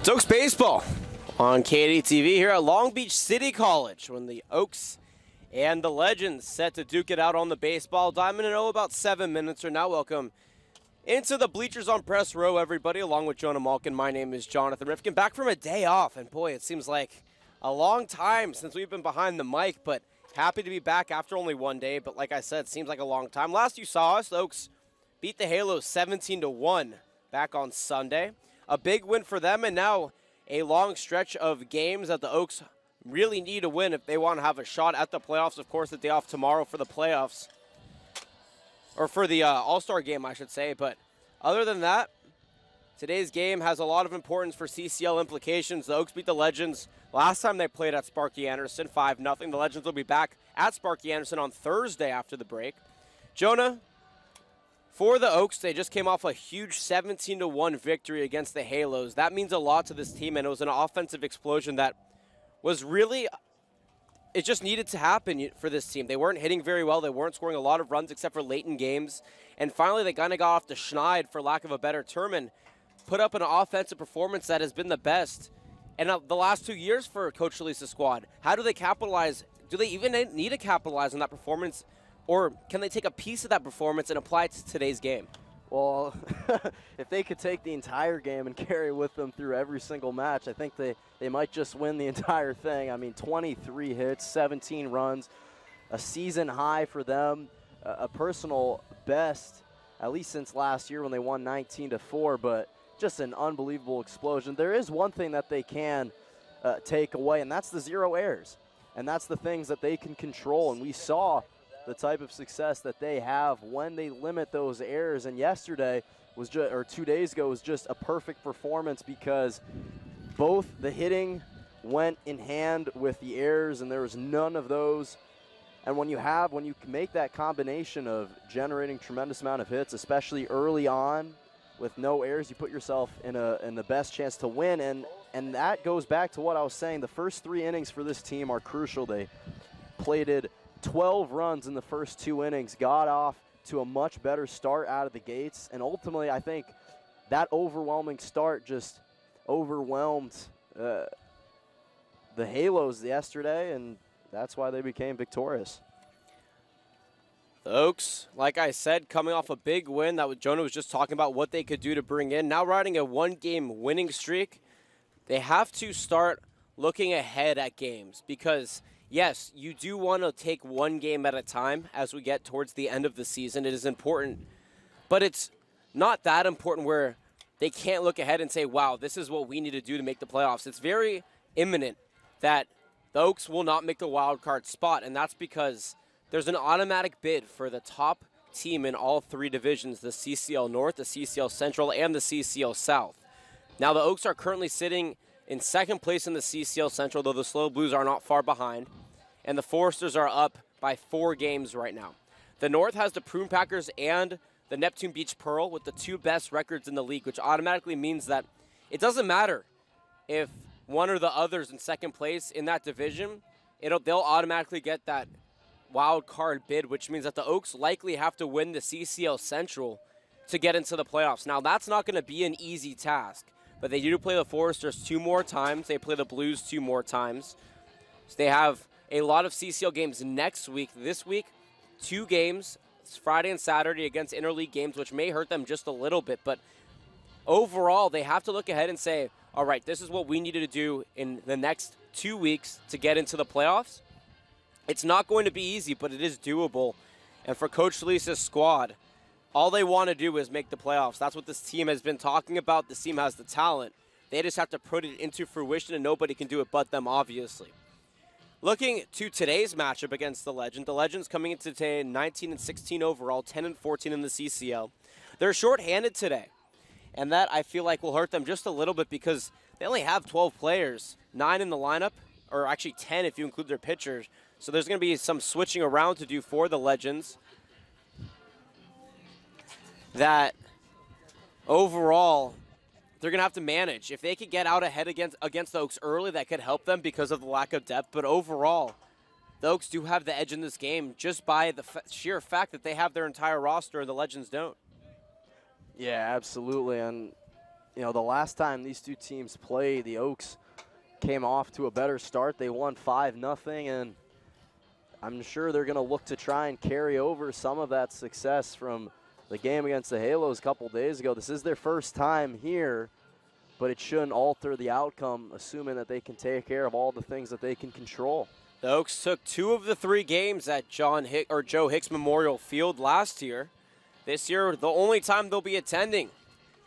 It's Oaks baseball on KDTV here at Long Beach City College when the Oaks and the Legends set to duke it out on the baseball diamond in about 7 minutes from now. Welcome into the bleachers on press row, everybody, along with Jonah Malkin. My name is Jonathan Rifkin, back from a day off, and boy, it seems like a long time since we've been behind the mic, but happy to be back after only one day. But like I said, it seems like a long time. Last you saw us, the Oaks beat the Halos 17-1 back on Sunday. A big win for them, and now a long stretch of games that the Oaks really need to win if they want to have a shot at the playoffs. Of course, the day off tomorrow for the playoffs, or for the All-Star game, I should say. But other than that, today's game has a lot of importance for CCL implications. The Oaks beat the Legends last time they played at Sparky Anderson, 5-0. The Legends will be back at Sparky Anderson on Thursday after the break. Jonah, for the Oaks, they just came off a huge 17-1 victory against the Halos. That means a lot to this team, and it was an offensive explosion that was really, it just needed to happen for this team. They weren't hitting very well. They weren't scoring a lot of runs except for late in games. And finally, they kind of got off the schneid, for lack of a better term, and put up an offensive performance that has been the best in the last 2 years for Coach Lisa's squad. How do they capitalize? Do they even need to capitalize on that performance? Or can they take a piece of that performance and apply it to today's game? Well, if they could take the entire game and carry it with them through every single match, I think they might just win the entire thing. I mean, 23 hits, 17 runs, a season high for them, a personal best, at least since last year when they won 19-4, but just an unbelievable explosion. There is one thing that they can take away, and that's the 0 errors. And that's the things that they can control, and we saw the type of success that they have when they limit those errors. And yesterday was just, or 2 days ago, was just a perfect performance because both the hitting went in hand with the errors, and there was none of those. And when you make that combination of generating tremendous amount of hits, especially early on with no errors, you put yourself in the best chance to win. And that goes back to what I was saying. The first 3 innings for this team are crucial. They plated 12 runs in the first 2 innings, got off to a much better start out of the gates, and ultimately I think that overwhelming start just overwhelmed the Halos yesterday, and that's why they became victorious. The Oaks, like I said, coming off a big win. Jonah was just talking about what they could do to bring in. Now riding a 1-game winning streak, they have to start looking ahead at games because yes, you do want to take 1 game at a time as we get towards the end of the season. It is important, but it's not that important where they can't look ahead and say, wow, this is what we need to do to make the playoffs. It's very imminent that the Oaks will not make the wild card spot, and that's because there's an automatic bid for the top team in all 3 divisions, the CCL North, the CCL Central, and the CCL South. Now, the Oaks are currently sitting in 2nd place in the CCL Central, though the Slow Blues are not far behind. And the Foresters are up by 4 games right now. The North has the Prune Packers and the Neptune Beach Pearl with the 2 best records in the league, which automatically means that it doesn't matter if one or the other's in 2nd place in that division. They'll automatically get that wild card bid, which means that the Oaks likely have to win the CCL Central to get into the playoffs. Now, that's not going to be an easy task, but they do play the Foresters 2 more times. They play the Blues 2 more times. So they have a lot of CCL games next week. This week, 2 games, it's Friday and Saturday against interleague games, which may hurt them just a little bit. But overall, they have to look ahead and say, all right, this is what we needed to do in the next 2 weeks to get into the playoffs. It's not going to be easy, but it is doable. And for Coach Lisa's squad, all they want to do is make the playoffs. That's what this team has been talking about. This team has the talent. They just have to put it into fruition, and nobody can do it but them, obviously. Looking to today's matchup against the Legends coming into today 19-16 overall, 10-14 in the CCL. They're shorthanded today, and that I feel like will hurt them just a little bit because they only have 12 players, 9 in the lineup, or actually 10 if you include their pitchers. So there's going to be some switching around to do for the Legends. That overall, they're going to have to manage. If they could get out ahead against the Oaks early, that could help them because of the lack of depth. But overall, the Oaks do have the edge in this game just by the sheer fact that they have their entire roster and the Legends don't. Yeah, absolutely. And you know, the last time these two teams played, the Oaks came off to a better start. They won 5-0, and I'm sure they're going to look to try and carry over some of that success from the game against the Halos a couple days ago. This is their first time here, but it shouldn't alter the outcome, assuming that they can take care of all the things that they can control. The Oaks took 2 of the 3 games at Joe Hicks Memorial Field last year. This year, the only time they'll be attending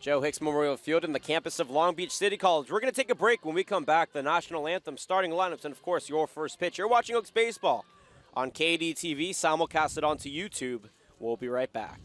Joe Hicks Memorial Field in the campus of Long Beach City College. We're going to take a break. When we come back, the national anthem, starting lineups, and of course, your first pitch. You're watching Oaks Baseball on KDTV, simulcasted onto YouTube. We'll be right back.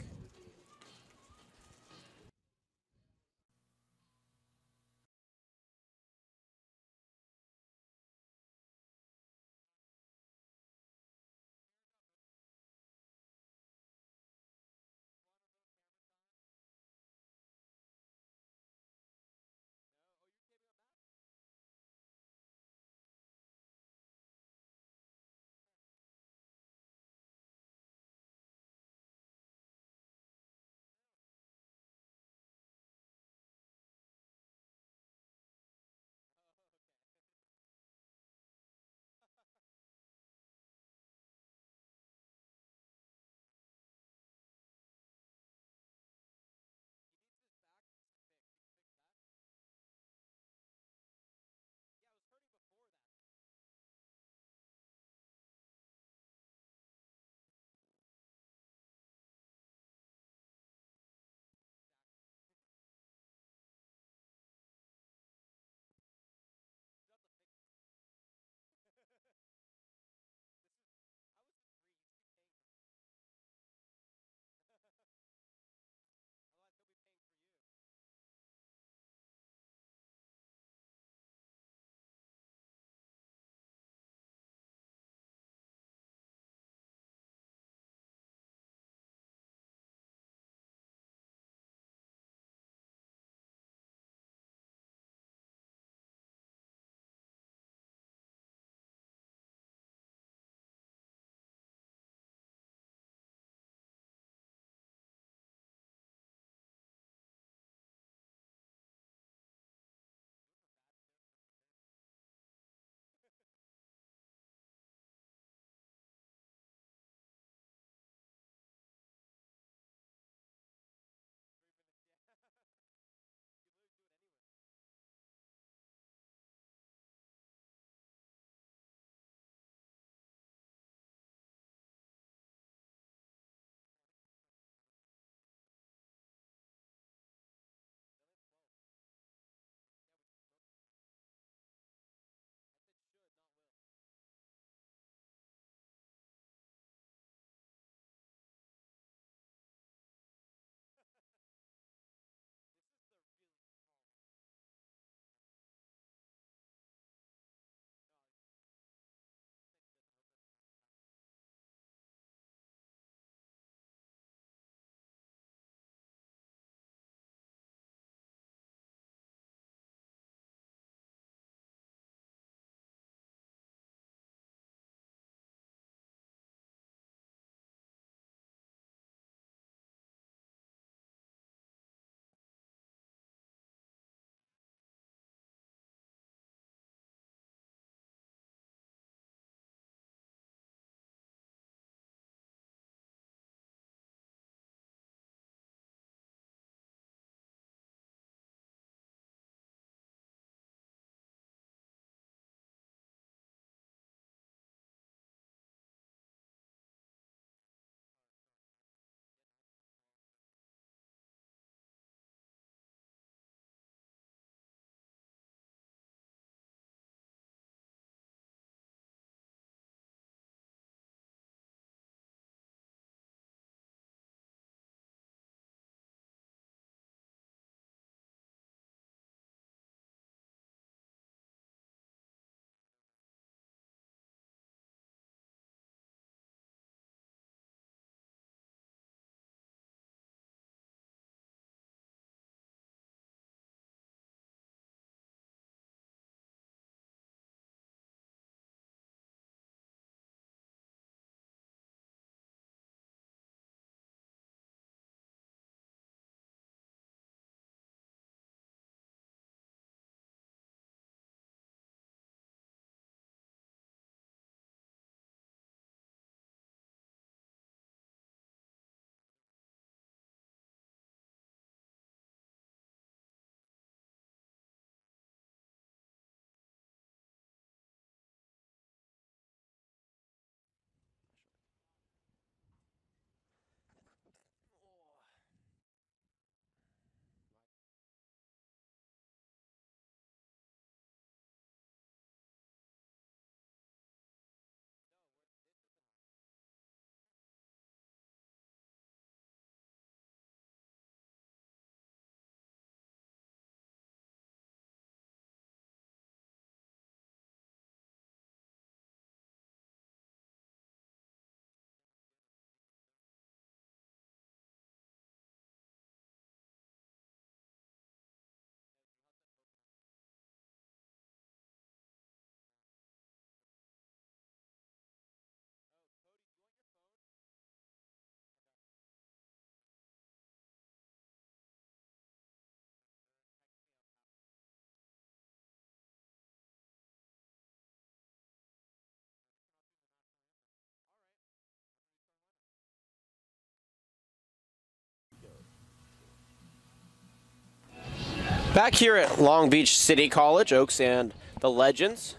Back here at Long Beach City College, Oaks and the Legends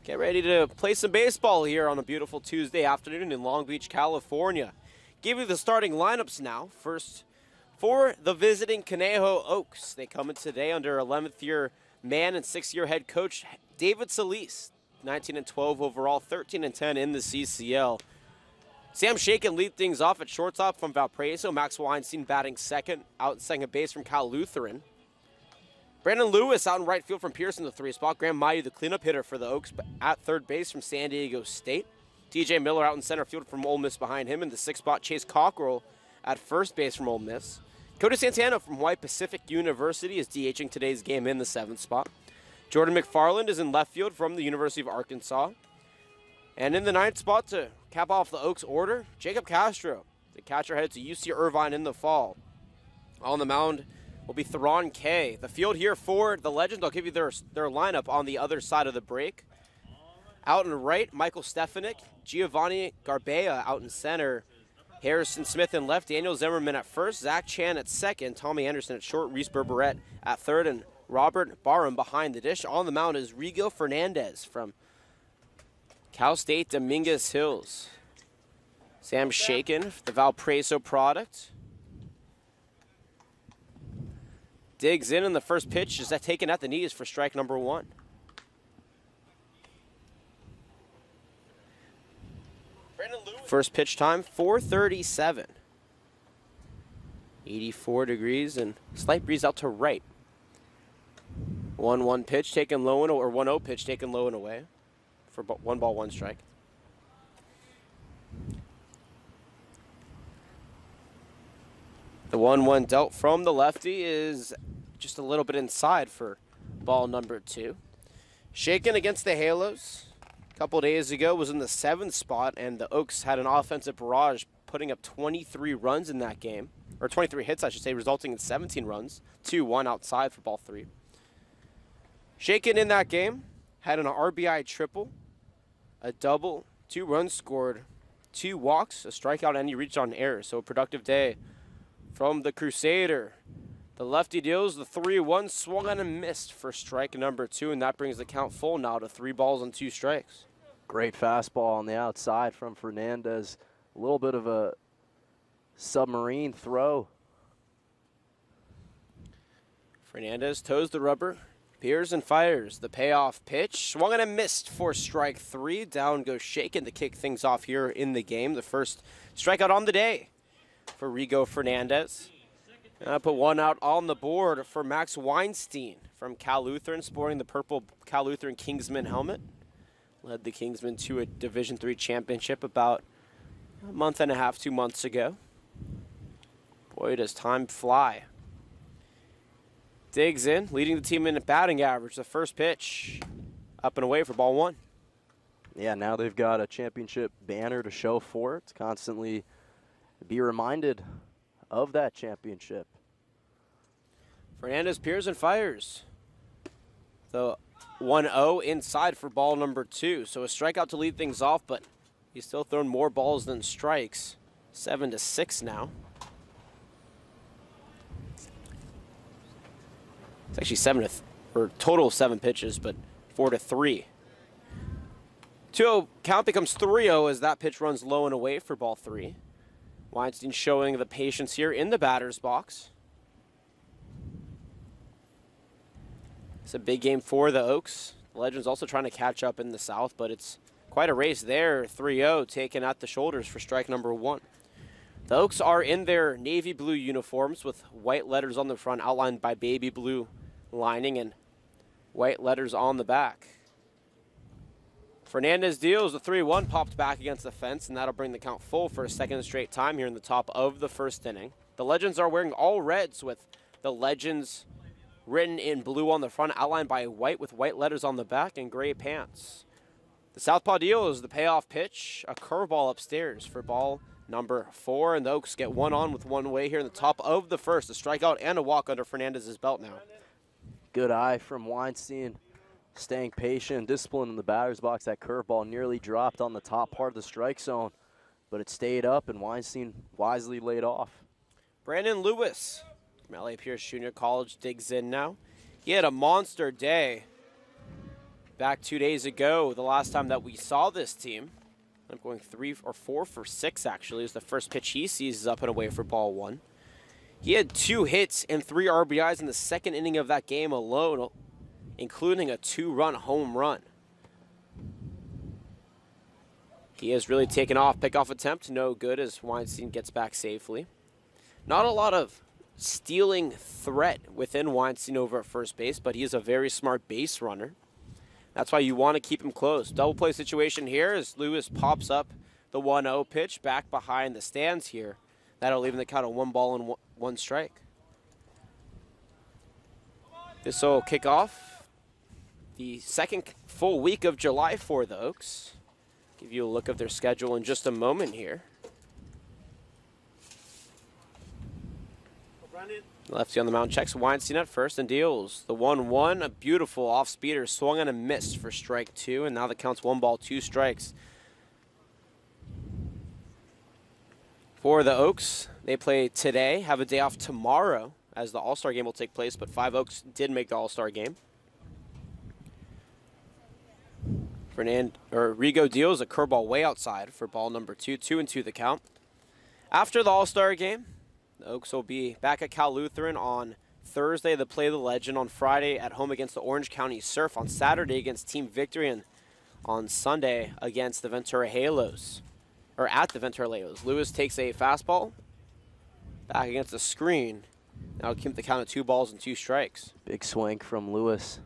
get ready to play some baseball here on a beautiful Tuesday afternoon in Long Beach, California. Give you the starting lineups now. First, for the visiting Conejo Oaks, they come in today under 11th year man and 6th year head coach David Solis, 19-12 overall, 13-10 in the CCL. Sam Shakin lead things off at shortstop from Valparaiso. Max Weinstein batting second, out in second base from Cal Lutheran. Brandon Lewis out in right field from Pearson, the 3 spot. Graham Mayu, the cleanup hitter for the Oaks, at third base from San Diego State. TJ Miller out in center field from Ole Miss behind him. In the 6th spot, Chase Cockrell at first base from Ole Miss. Cody Santana from Hawaii Pacific University is DHing today's game in the 7th spot. Jordan McFarland is in left field from the University of Arkansas. And in the 9th spot to cap off the Oaks order, Jacob Castro, the catcher headed to UC Irvine in the fall. On the mound will be Theron Kay. The field here for the Legends, I'll give you their lineup on the other side of the break. Out in right, Michael Stefanik, Giovanni Garbea out in center, Harrison Smith in left, Daniel Zimmerman at first, Zach Chan at second, Tommy Anderson at short, Reese Berberette at third, and Robert Barham behind the dish. On the mound is Rigo Fernandez from Cal State Dominguez Hills. Sam Shakin, the Valparaiso product. Digs in the first pitch. Is that taken at the knees for strike number 1? First pitch time, 4:37. 84 degrees and slight breeze out to right. 1-1 pitch taken low and, or 1-0 pitch taken low and away for 1 ball, 1 strike. The 1-1 dealt from the lefty is just a little bit inside for ball number 2. Shakin against the Halos. A couple days ago was in the 7th spot, and the Oaks had an offensive barrage, putting up 23 runs in that game, or 23 hits, I should say, resulting in 17 runs. 2-1 outside for ball 3. Shakin in that game had an RBI triple, a double, 2 runs scored, 2 walks, a strikeout, and he reached on error. So a productive day from the Crusader. The lefty deals the 3-1, swung on and missed for strike number 2, and that brings the count full now to 3 balls and 2 strikes. Great fastball on the outside from Fernandez. A little bit of a submarine throw. Fernandez toes the rubber, peers and fires. The payoff pitch, swung on and missed for strike 3. Down goes Shakin to kick things off here in the game. The first strikeout on the day for Rigo Fernandez. And I put 1 out on the board for Max Weinstein from Cal Lutheran, sporting the purple Cal Lutheran Kingsman helmet. Led the Kingsmen to a Division III championship about a month and a half, 2 months ago. Boy, does time fly. Digs in, leading the team in batting average. The first pitch, up and away for ball 1. Yeah, now they've got a championship banner to show for it. To constantly be reminded of that championship. Fernandez peers and fires. The 1-0 inside for ball number 2. So a strikeout to lead things off, but he's still thrown more balls than strikes. 7-6 now. It's actually or total 7 pitches, but 4-3. 2-0 count becomes 3-0 as that pitch runs low and away for ball 3. Weinstein showing the patience here in the batter's box. It's a big game for the Oaks. The Legends also trying to catch up in the South, but it's quite a race there. 3-0 taken at the shoulders for strike number 1. The Oaks are in their navy blue uniforms with white letters on the front outlined by baby blue lining and white letters on the back. Fernandez deals the 3-1, popped back against the fence, and that'll bring the count full for a second straight time here in the top of the 1st inning. The Legends are wearing all reds with the Legends written in blue on the front, outlined by white with white letters on the back and gray pants. The southpaw deal is the payoff pitch, a curveball upstairs for ball number 4, and the Oaks get 1 on with 1 away here in the top of the 1st. A strikeout and a walk under Fernandez's belt now. Good eye from Weinstein, staying patient, disciplined in the batter's box. That curveball nearly dropped on the top part of the strike zone, but it stayed up, and Weinstein wisely laid off. Brandon Lewis from L.A. Pierce Junior College digs in now. He had a monster day back 2 days ago, the last time that we saw this team. I'm going 3 or 4 for 6, actually. It was the first pitch he sees is up and away for ball 1. He had 2 hits and 3 RBIs in the second inning of that game alone, including a 2-run home run. He has really taken off. Pickoff attempt, no good as Weinstein gets back safely. Not a lot of stealing threat within Weinstein over at first base, but he is a very smart base runner. That's why you want to keep him close. Double play situation here as Lewis pops up the 1-0 pitch back behind the stands here. That'll leave him the count of 1 ball and 1 strike. This will kick off the second full week of July for the Oaks. Give you a look of their schedule in just a moment here. Lefty on the mound checks Weinstein at first and deals the 1-1. A beautiful off-speeder swung and a miss for strike 2, and now the count's 1 ball, 2 strikes. For the Oaks, they play today, have a day off tomorrow as the All-Star game will take place, but 5 Oaks did make the All-Star game. Rigo deals a curveball way outside for ball number 2, 2-2 the count. After the All-Star game, the Oaks will be back at Cal Lutheran on Thursday to play the Legend, on Friday at home against the Orange County Surf, on Saturday against Team Victory, and on Sunday against the Ventura Halos, or at the Ventura Halos. Lewis takes a fastball back against the screen. That'll keep the count of 2 balls and 2 strikes. Big swing from Lewis.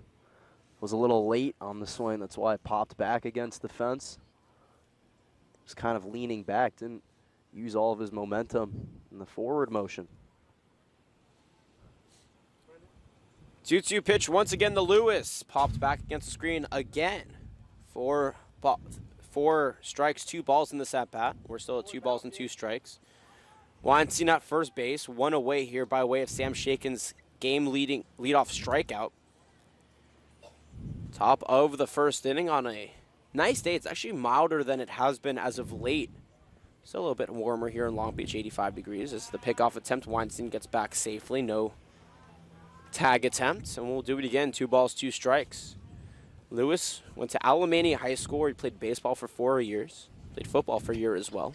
Was a little late on the swing. That's why it popped back against the fence. Was kind of leaning back. Didn't use all of his momentum in the forward motion. 2-2 pitch once again to Lewis. Popped back against the screen again. 4 strikes, 2 balls in this at-bat. We're still at 2 balls and 2 strikes. Weinstein at first base. 1 away here by way of Sam Shakin's game-leading leadoff strikeout. Top of the first inning on a nice day. It's actually milder than it has been as of late. Still a little bit warmer here in Long Beach, 85 degrees. This is the pickoff attempt. Weinstein gets back safely. No tag attempt, and we'll do it again. 2 balls, 2 strikes. Lewis went to Alemany High School where he played baseball for 4 years. Played football for a year as well.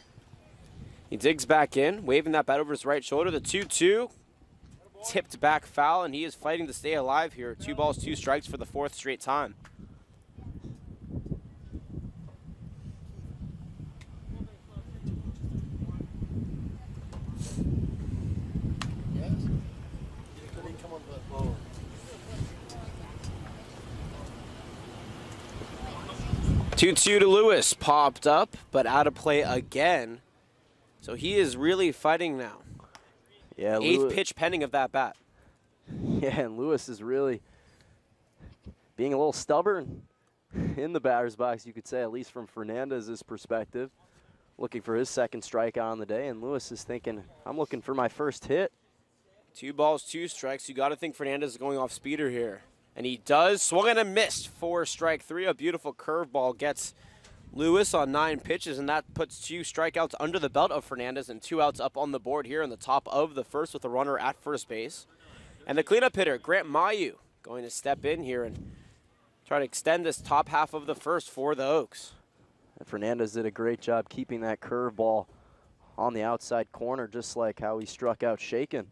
He digs back in, waving that bat over his right shoulder. The 2-2 tipped back foul, and he is fighting to stay alive here. 2 balls, 2 strikes for the 4th straight time. Two-two to Lewis, popped up, but out of play again. So he is really fighting now. Yeah, 8th pitch pending of that bat. Yeah, and Lewis is really being a little stubborn in the batter's box, you could say, at least from Fernandez's perspective. Looking for his 2nd strikeout on the day, and Lewis is thinking, I'm looking for my first hit. 2 balls, 2 strikes. You got to think Fernandez is going off speeder here. And he does. Swung and a missed for strike 3. A beautiful curveball gets Lewis on 9 pitches, and that puts 2 strikeouts under the belt of Fernandez and 2 outs up on the board here in the top of the 1st with a runner at first base. And the cleanup hitter, Grant Mayu, going to step in here and try to extend this top half of the 1st for the Oaks. And Fernandez did a great job keeping that curveball on the outside corner, just like how he struck out Shakin.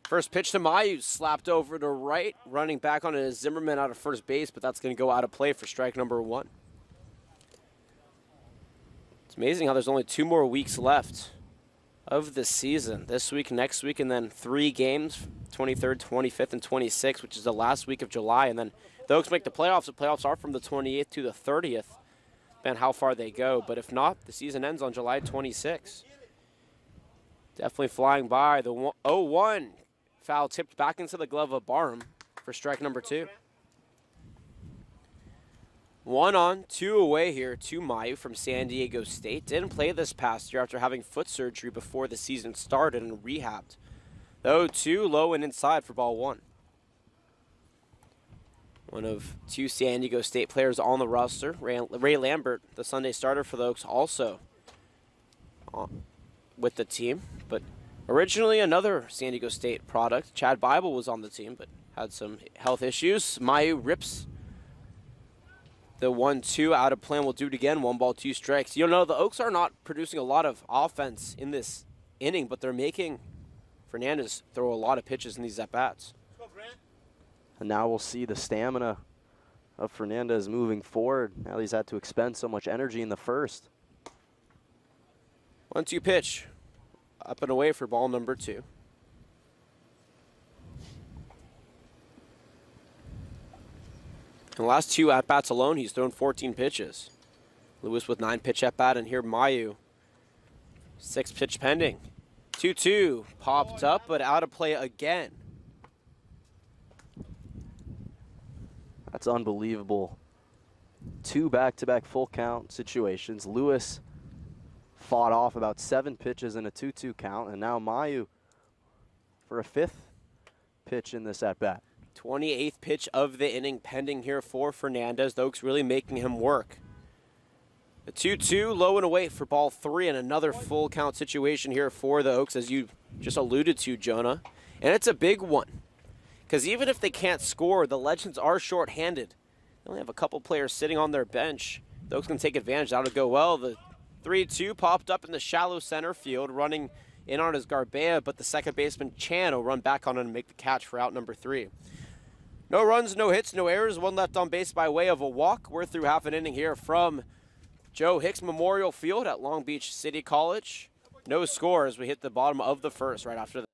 First pitch to Mayu, slapped over to right, running back on a Zimmerman out of first base, but that's going to go out of play for strike number 1. It's amazing how there's only 2 more weeks left of the season. This week, next week, and then 3 games, 23rd, 25th, and 26th, which is the last week of July. And then the Oaks make the playoffs. The playoffs are from the 28th to the 30th, depending how far they go. But if not, the season ends on July 26th. Definitely flying by. The 0-1 foul tipped back into the glove of Barham for strike number 2. 1 on, 2 away here to Mayu from San Diego State. Didn't play this past year after having foot surgery before the season started and rehabbed. The 0-2 low and inside for ball 1. One of 2 San Diego State players on the roster. Ray Lambert, the Sunday starter for the Oaks, also with the team, but originally another San Diego State product. Chad Bible was on the team, but had some health issues. Mayu rips the 1-2 out of plan. Will do it again. 1 ball, 2 strikes. You know, the Oaks are not producing a lot of offense in this inning, but they're making Fernandez throw a lot of pitches in these at-bats. And now we'll see the stamina of Fernandez moving forward. Now he's had to expend so much energy in the first. 1-2 pitch. Up and away for ball number 2. In the last 2 at-bats alone, he's thrown 14 pitches. Lewis with 9 pitch at-bat, and here Mayu. 6 pitch pending. 2-2 popped up, but out of play again. That's unbelievable. 2 back-to-back full count situations. Lewis fought off about 7 pitches in a 2-2 count, and now Mayu for a 5th pitch in this at-bat. 28th pitch of the inning pending here for Fernandez. The Oaks really making him work. A 2-2 low and away for ball 3, and another full count situation here for the Oaks, as you just alluded to, Jonah. And it's a big one, because even if they can't score, the Legends are shorthanded. They only have a couple players sitting on their bench. The Oaks can take advantage. That'll go well. The 3-2 popped up in the shallow center field. Running in on his Garbea, but the second baseman Chan will run back on and make the catch for out number 3. No runs, no hits, no errors. 1 left on base by way of a walk. We're through half an inning here from Joe Hicks Memorial Field at Long Beach City College. No score as we hit the bottom of the first right after that.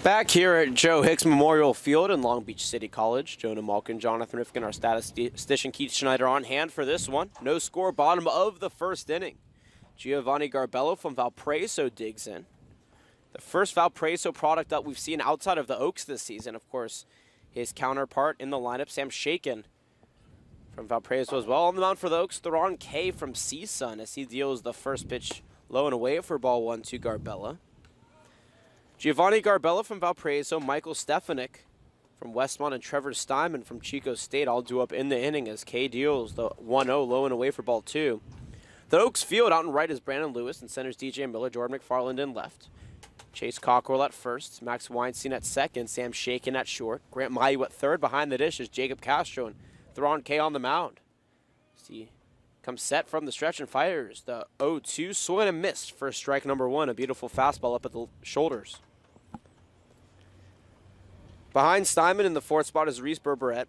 Back here at Joe Hicks Memorial Field in Long Beach City College. Jonah Malkin, Jonathan Rifkin, our statistician Keith Schneider on hand for this one. No score, bottom of the first inning. Giovanni Garbello from Valparaiso digs in. The first Valparaiso product that we've seen outside of the Oaks this season. Of course, his counterpart in the lineup, Sam Shaken from Valparaiso as well. On the mound for the Oaks, Theron K from CSUN as he deals the first pitch low and away for ball 1 to Garbella. Giovanni Garbella from Valparaiso, Michael Stefanik from Westmont, and Trevor Steinman from Chico State all due up in the inning as K deals the 1-0 low and away for ball 2. The Oaks field out and right is Brandon Lewis, and centers DJ Miller, Jordan McFarland in left. Chase Cockrell at first, Max Weinstein at second, Sam Shaken at short, Grant Mayu at third. Behind the dish is Jacob Castro, and Theron K on the mound. See, comes set from the stretch and fires the 0-2, swing and miss for strike number 1. A beautiful fastball up at the shoulders. Behind Steinman in the fourth spot is Reese Berberette.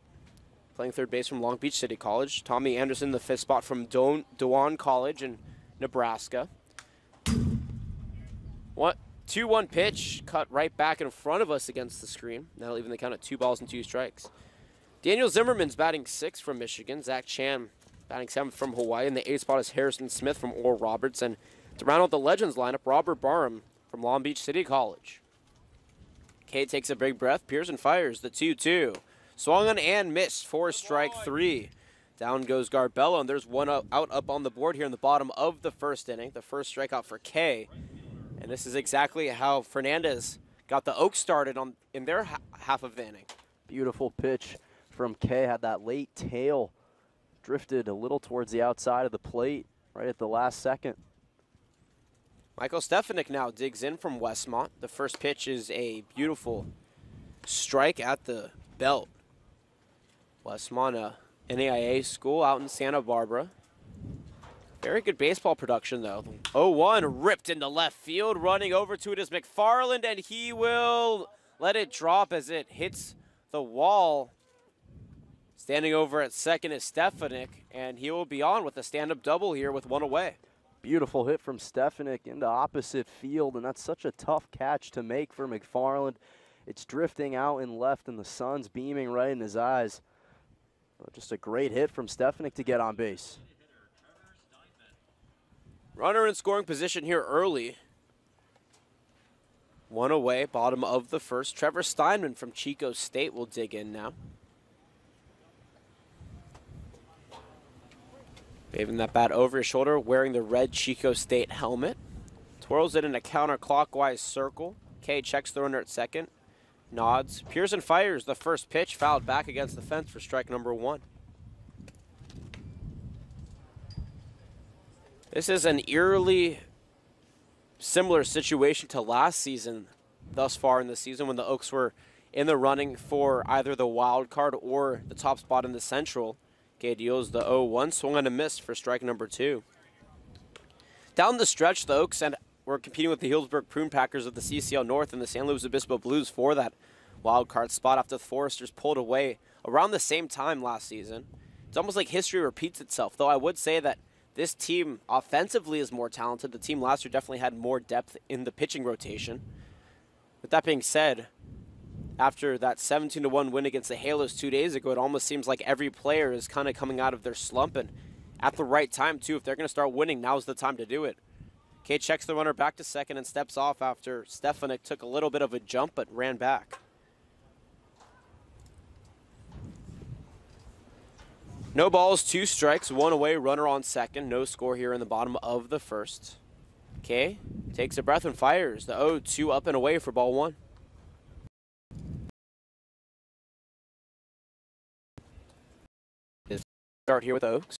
playing third base from Long Beach City College. Tommy Anderson, the fifth spot from Dewan College in Nebraska. 2-1 pitch, cut right back in front of us against the screen. That'll even the count at 2 balls and 2 strikes. Daniel Zimmerman's batting 6th from Michigan. Zach Chan batting 7th from Hawaii. And the 8th spot is Harrison Smith from Oral Roberts. And to round out the Legends lineup, Robert Barham from Long Beach City College. Kay takes a big breath. Pearson fires the 2-2. Swung on and missed for strike 3. Down goes Garbella, and there's one out up on the board here in the bottom of the first inning. The first strikeout for Kay. And this is exactly how Fernandez got the Oaks started in their half of the inning. Beautiful pitch from Kay. Had that late tail. Drifted a little towards the outside of the plate right at the last second. Michael Stefanik now digs in from Westmont. The first pitch is a beautiful strike at the belt. Westmont, a NAIA school out in Santa Barbara. Very good baseball production, though. 0-1 ripped into left field. Running over to it is McFarland, and he will let it drop as it hits the wall. Standing over at second is Stefanik, and he will be on with a stand-up double here with 1 away. Beautiful hit from Stefanik into opposite field, and that's such a tough catch to make for McFarland. It's drifting out in left, and the sun's beaming right in his eyes. Just a great hit from Stefanik to get on base. Runner in scoring position here early. 1 away, bottom of the first. Trevor Steinman from Chico State will dig in now. Waving that bat over his shoulder, wearing the red Chico State helmet. Twirls it in a counterclockwise circle. Kay checks the runner at second. Nods. Pearson fires the first pitch, fouled back against the fence for strike number 1. This is an eerily similar situation to last season thus far in the season when the Oaks were in the running for either the wild card or the top spot in the Central. Kay deals the 0-1, swung and a miss for strike number 2. Down the stretch, the Oaks were competing with the Healdsburg Prune Packers of the CCL North and the San Luis Obispo Blues for that wild card spot after the Foresters pulled away around the same time last season. It's almost like history repeats itself, though I would say that this team offensively is more talented. The team last year definitely had more depth in the pitching rotation. With that being said, after that 17-1 win against the Halos 2 days ago, it almost seems like every player is kind of coming out of their slump, and at the right time, too. If they're going to start winning, now's the time to do it. Kay checks the runner back to second and steps off after Stefanik took a little bit of a jump but ran back. No balls, 2 strikes, 1 away, runner on second. No score here in the bottom of the first. Kay takes a breath and fires the 0-2 up and away for ball 1. Start here with Oaks.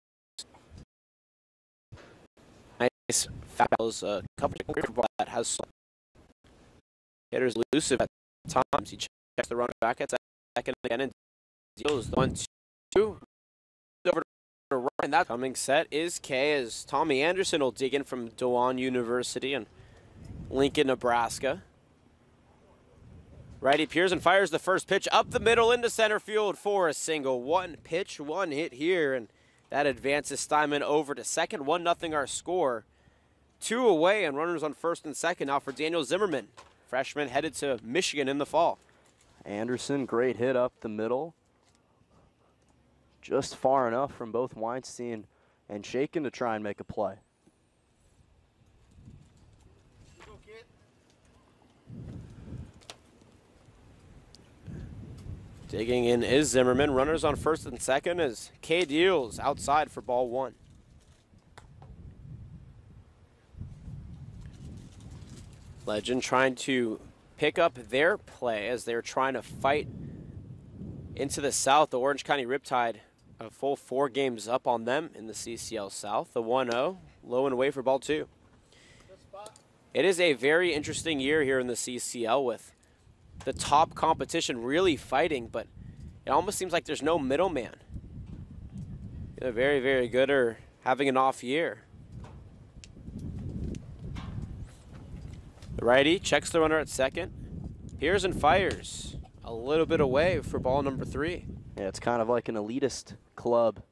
Nice fouls, coverage that has hitters elusive at times. He checks the runner back at second again and deals the 1-2 over to right. And that coming set is Kay as Tommy Anderson will dig in from Dewan University in Lincoln, Nebraska. Righty Pearson fires the first pitch up the middle into center field for a single. 1 pitch, 1 hit here, and that advances Steinman over to second. 1-0 our score. 2 away and runners on first and second now for Daniel Zimmerman. Freshman headed to Michigan in the fall. Anderson, great hit up the middle. Just far enough from both Weinstein and Shakin to try and make a play. Digging in is Zimmerman. Runners on first and second as Kay deals outside for ball 1. Legend trying to pick up their play as they're trying to fight into the South. The Orange County Riptide a full 4 games up on them in the CCL South. The 1-0, low and away for ball 2. It is a very interesting year here in the CCL with the top competition really fighting, but it almost seems like there's no middleman. They're very, very good or having an off year. The righty checks the runner at second. Pearson fires a little bit away for ball number 3. Yeah, it's kind of like an elitist club.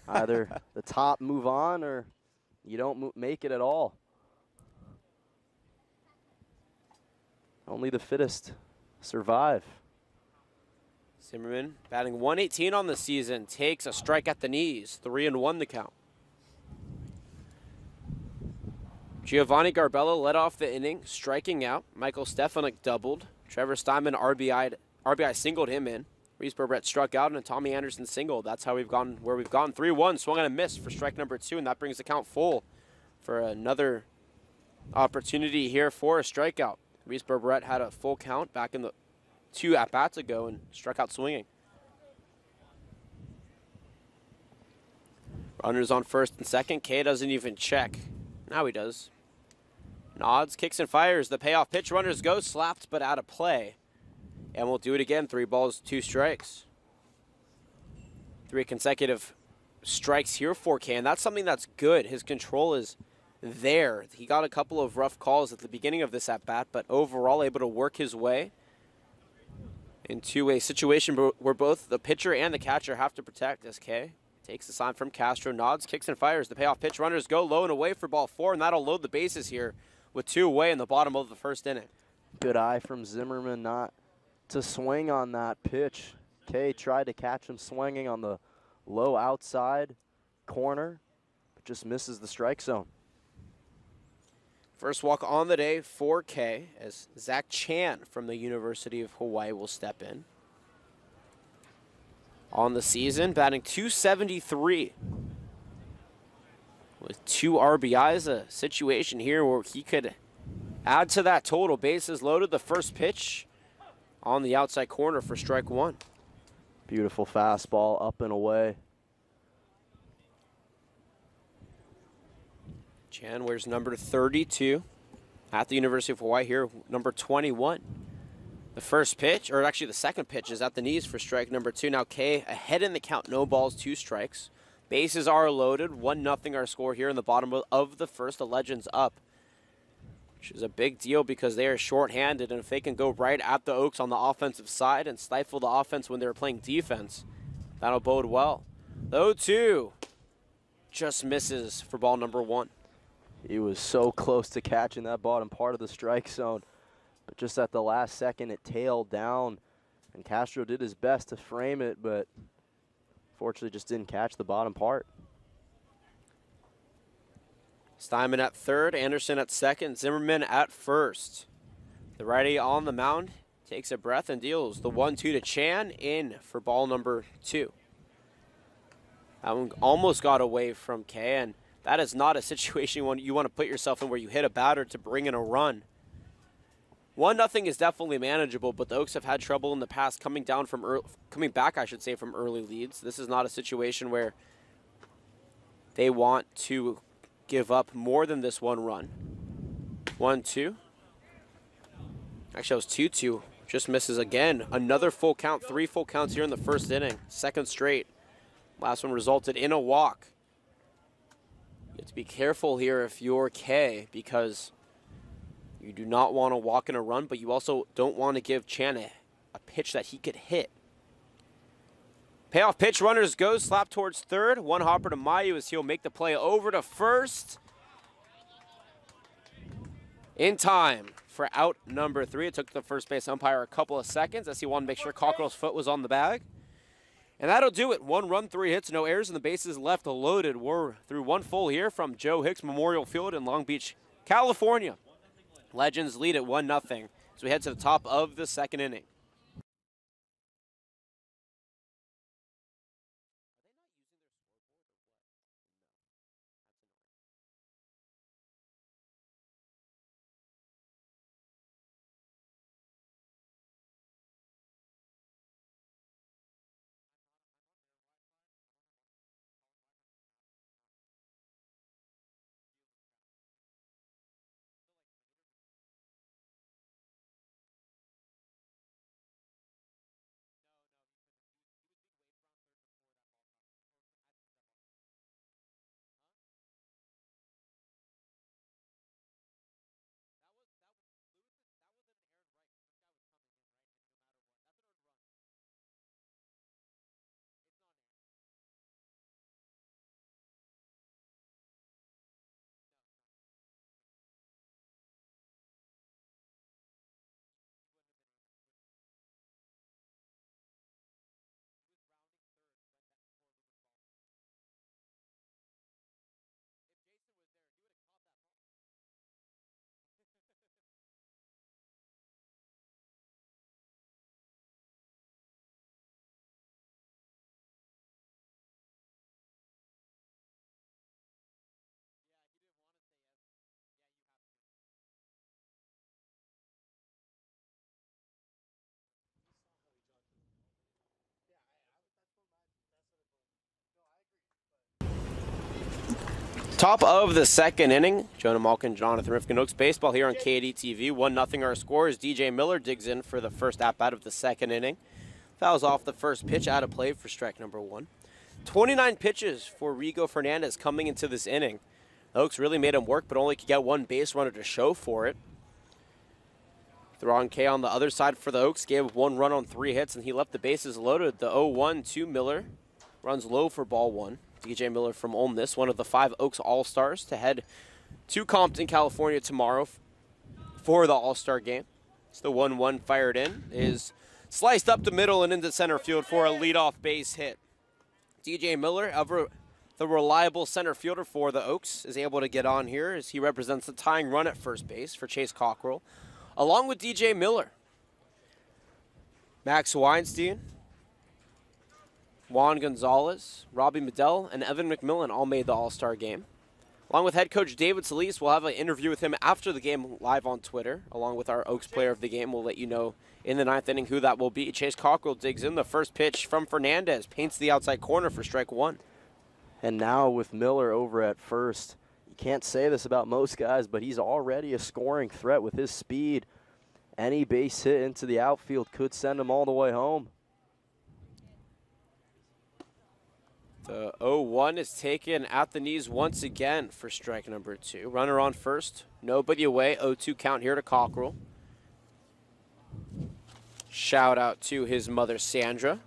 Either the top move on or you don't make it at all. Only the fittest survive. Zimmerman batting 118 on the season, takes a strike at the knees, 3-1 the count. Giovanni Garbella led off the inning, striking out. Michael Stefanik doubled. Trevor Steinman RBI singled him in. Reese Burbett struck out and a Tommy Anderson singled. That's how we've gone where we've gone. 3-1, swung and a miss for strike number 2, and that brings the count full for another opportunity here for a strikeout. Reese Burbett had a full count back in the 2 at-bats ago and struck out swinging. Runners on first and second. K doesn't even check. Now he does. Nods, kicks and fires. The payoff pitch. Runners go. Slapped but out of play. And we'll do it again. 3 balls, 2 strikes. 3 consecutive strikes here for K, and that's something that's good. His control is there. He got a couple of rough calls at the beginning of this at-bat, but overall able to work his way into a situation where both the pitcher and the catcher have to protect as K takes the sign from Castro, nods, kicks and fires. The payoff pitch. Runners go low and away for ball 4, and that'll load the bases here with 2 away in the bottom of the first inning. Good eye from Zimmerman not to swing on that pitch. K tried to catch him swinging on the low outside corner, but just misses the strike zone. First walk on the day for K as Zach Chan from the University of Hawaii will step in. On the season, batting .273 with 2 RBIs, a situation here where he could add to that total. Bases loaded. The first pitch on the outside corner for strike 1. Beautiful fastball up and away. Chan wears number 32 at the University of Hawaii here, number 21. The first pitch, or actually the second pitch, is at the knees for strike number 2. Now K ahead in the count, no balls, 2 strikes. Bases are loaded, 1-0 our score here in the bottom of the first. The Legends up, which is a big deal because they are shorthanded, and if they can go right at the Oaks on the offensive side and stifle the offense when they're playing defense, that'll bode well. The 0-2 just misses for ball number 1. He was so close to catching that bottom part of the strike zone, but just at the last second it tailed down, and Castro did his best to frame it, but fortunately just didn't catch the bottom part. Steinman at third, Anderson at second, Zimmerman at first. The righty on the mound takes a breath and deals the 1-2 to Chan in for ball number 2. That one almost got away from K, and that is not a situation you want to put yourself in where you hit a batter to bring in a run. 1-0 is definitely manageable, but the Oaks have had trouble in the past coming back from early leads. This is not a situation where they want to give up more than this 1 run. 1-2. Actually, that was 2-2. Just misses again. Another full count, 3 full counts here in the first inning. Second straight. Last one resulted in a walk. You have to be careful here if you're K, because you do not want to walk in a run, but you also don't want to give Chan a pitch that he could hit. Payoff pitch, runners go, slap towards third. 1 hopper to Mayu as he'll make the play over to first. In time for out number 3. It took the first base umpire a couple of seconds as he wanted to make sure Cockrell's foot was on the bag. And that'll do it. 1 run, 3 hits, no errors, and the bases left loaded. We're through 1 full here from Joe Hicks Memorial Field in Long Beach, California. Legends lead at 1-0 as we head to the top of the second inning. Top of the second inning, Jonah Malkin, Jonathan Rifkin, Oaks Baseball here on KAD-TV. 1-0 our score as DJ Miller digs in for the first at-bat of the second inning. Fouls off the first pitch, out of play for strike number 1. 29 pitches for Rigo Fernandez coming into this inning. The Oaks really made him work, but only could get one base runner to show for it. Theron K on the other side for the Oaks gave 1 run on 3 hits, and he left the bases loaded. The 0-1 to Miller runs low for ball 1. DJ Miller from Ole Miss, one of the 5 Oaks All-Stars, to head to Compton, California tomorrow for the All-Star game. It's the 1-1 fired in, is sliced up the middle and into center field for a leadoff base hit. DJ Miller, ever the reliable center fielder for the Oaks, is able to get on here as he represents the tying run at first base for Chase Cockrell, along with DJ Miller. Max Weinstein, Juan Gonzalez, Robbie Medell, and Evan McMillan all made the All-Star game. Along with head coach David Solis, we'll have an interview with him after the game live on Twitter. Along with our Oaks player of the game, we'll let you know in the 9th inning who that will be. Chase Cockrell digs in. The first pitch from Fernandez paints the outside corner for strike 1. And now with Miller over at first, you can't say this about most guys, but he's already a scoring threat with his speed. Any base hit into the outfield could send him all the way home. The 0-1 is taken at the knees once again for strike number 2. Runner on first, nobody away, 0-2 count here to Cockrell. Shout out to his mother, Sandra,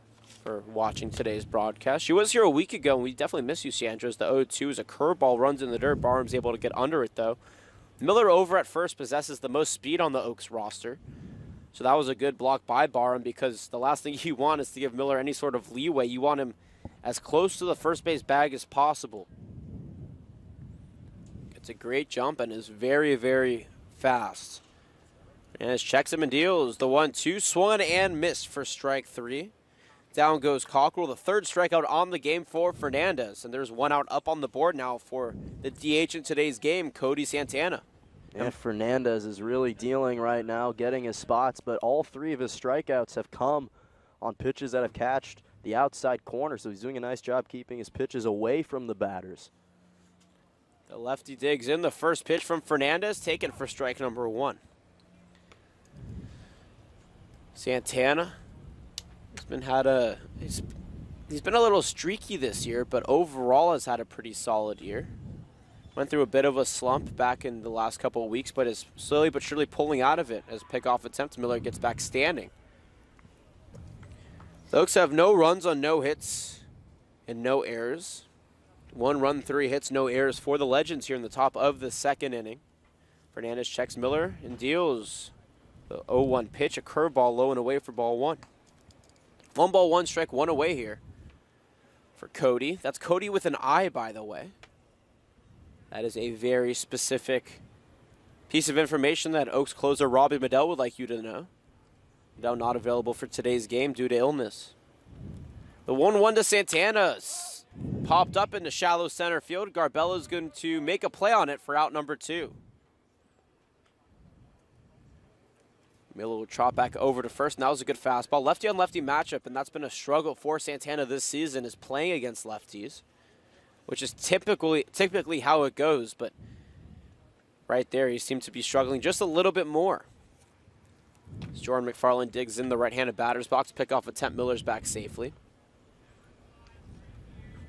for watching today's broadcast. She was here a week ago, and we definitely miss you, Sandra, as the 0-2 is a curveball, runs in the dirt. Barham's able to get under it, though. Miller over at first possesses the most speed on the Oaks roster. So that was a good block by Barham, because the last thing you want is to give Miller any sort of leeway. You want him as close to the first base bag as possible. It's a great jump and is very, very fast. And as checks him and deals, the 1-2 swung and missed for strike 3. Down goes Cockrell, the 3rd strikeout on the game for Fernandez. And there's 1 out up on the board now for the DH in today's game, Cody Santana. And Fernandez is really dealing right now, getting his spots, but all 3 of his strikeouts have come on pitches that have catched the outside corner, so he's doing a nice job keeping his pitches away from the batters. The lefty digs in. The first pitch from Fernandez taken for strike number 1. Santana he's been a little streaky this year, but overall has had a pretty solid year. Went through a bit of a slump back in the last couple of weeks, but is slowly but surely pulling out of it as pickoff attempt. Miller gets back standing. The Oaks have no runs on no hits and no errors. 1 run, 3 hits, no errors for the Legends here in the top of the 2nd inning. Fernandez checks Miller and deals the 0-1 pitch, a curveball low and away for ball 1. 1 ball, 1 strike, 1 away here for Cody. That's Cody with an I, by the way. That is a very specific piece of information that Oaks closer Robbie Medell would like you to know. Medell not available for today's game due to illness. The 1-1 to Santana popped up into shallow center field. Garbella's going to make a play on it for out number 2. Miller will trot back over to first, and that was a good fastball. Lefty on lefty matchup, and that's been a struggle for Santana this season, is playing against lefties, which is typically how it goes, but right there he seemed to be struggling just a little bit more. As Jordan McFarland digs in the right-handed batter's box, pick off attempt. Miller's back safely.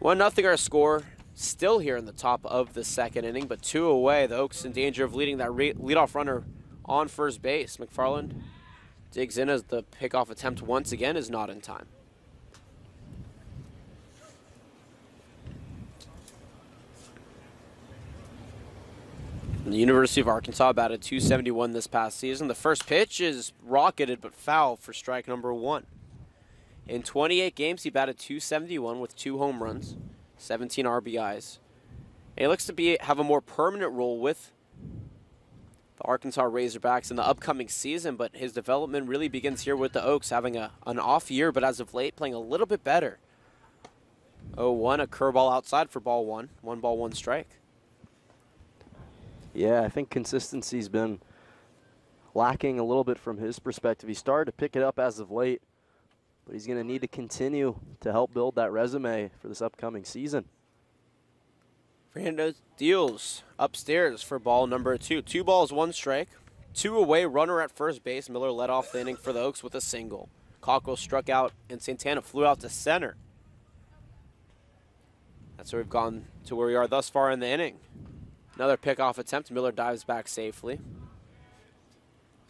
1-0 our score, still here in the top of the 2nd inning, but 2 away. The Oaks in danger of leading that leadoff runner on first base. McFarland digs in as the pickoff attempt once again is not in time. The University of Arkansas batted .271 this past season. The first pitch is rocketed but foul for strike number 1. In 28 games, he batted .271 with 2 home runs, 17 RBIs. And he looks to have a more permanent role with the Arkansas Razorbacks in the upcoming season, but his development really begins here with the Oaks, having an off year, but as of late, playing a little bit better. 0-1, a curveball outside for ball 1. 1 ball, 1 strike. Yeah, I think consistency's been lacking a little bit from his perspective. He started to pick it up as of late, but he's going to need to continue to help build that resume for this upcoming season. Fernandez deals upstairs for ball number 2. 2 balls, 1 strike. 2 away, runner at first base. Miller led off the inning for the Oaks with a single. Cockrell struck out, and Santana flew out to center. That's where we've gone to where we are thus far in the inning. Another pickoff attempt. Miller dives back safely.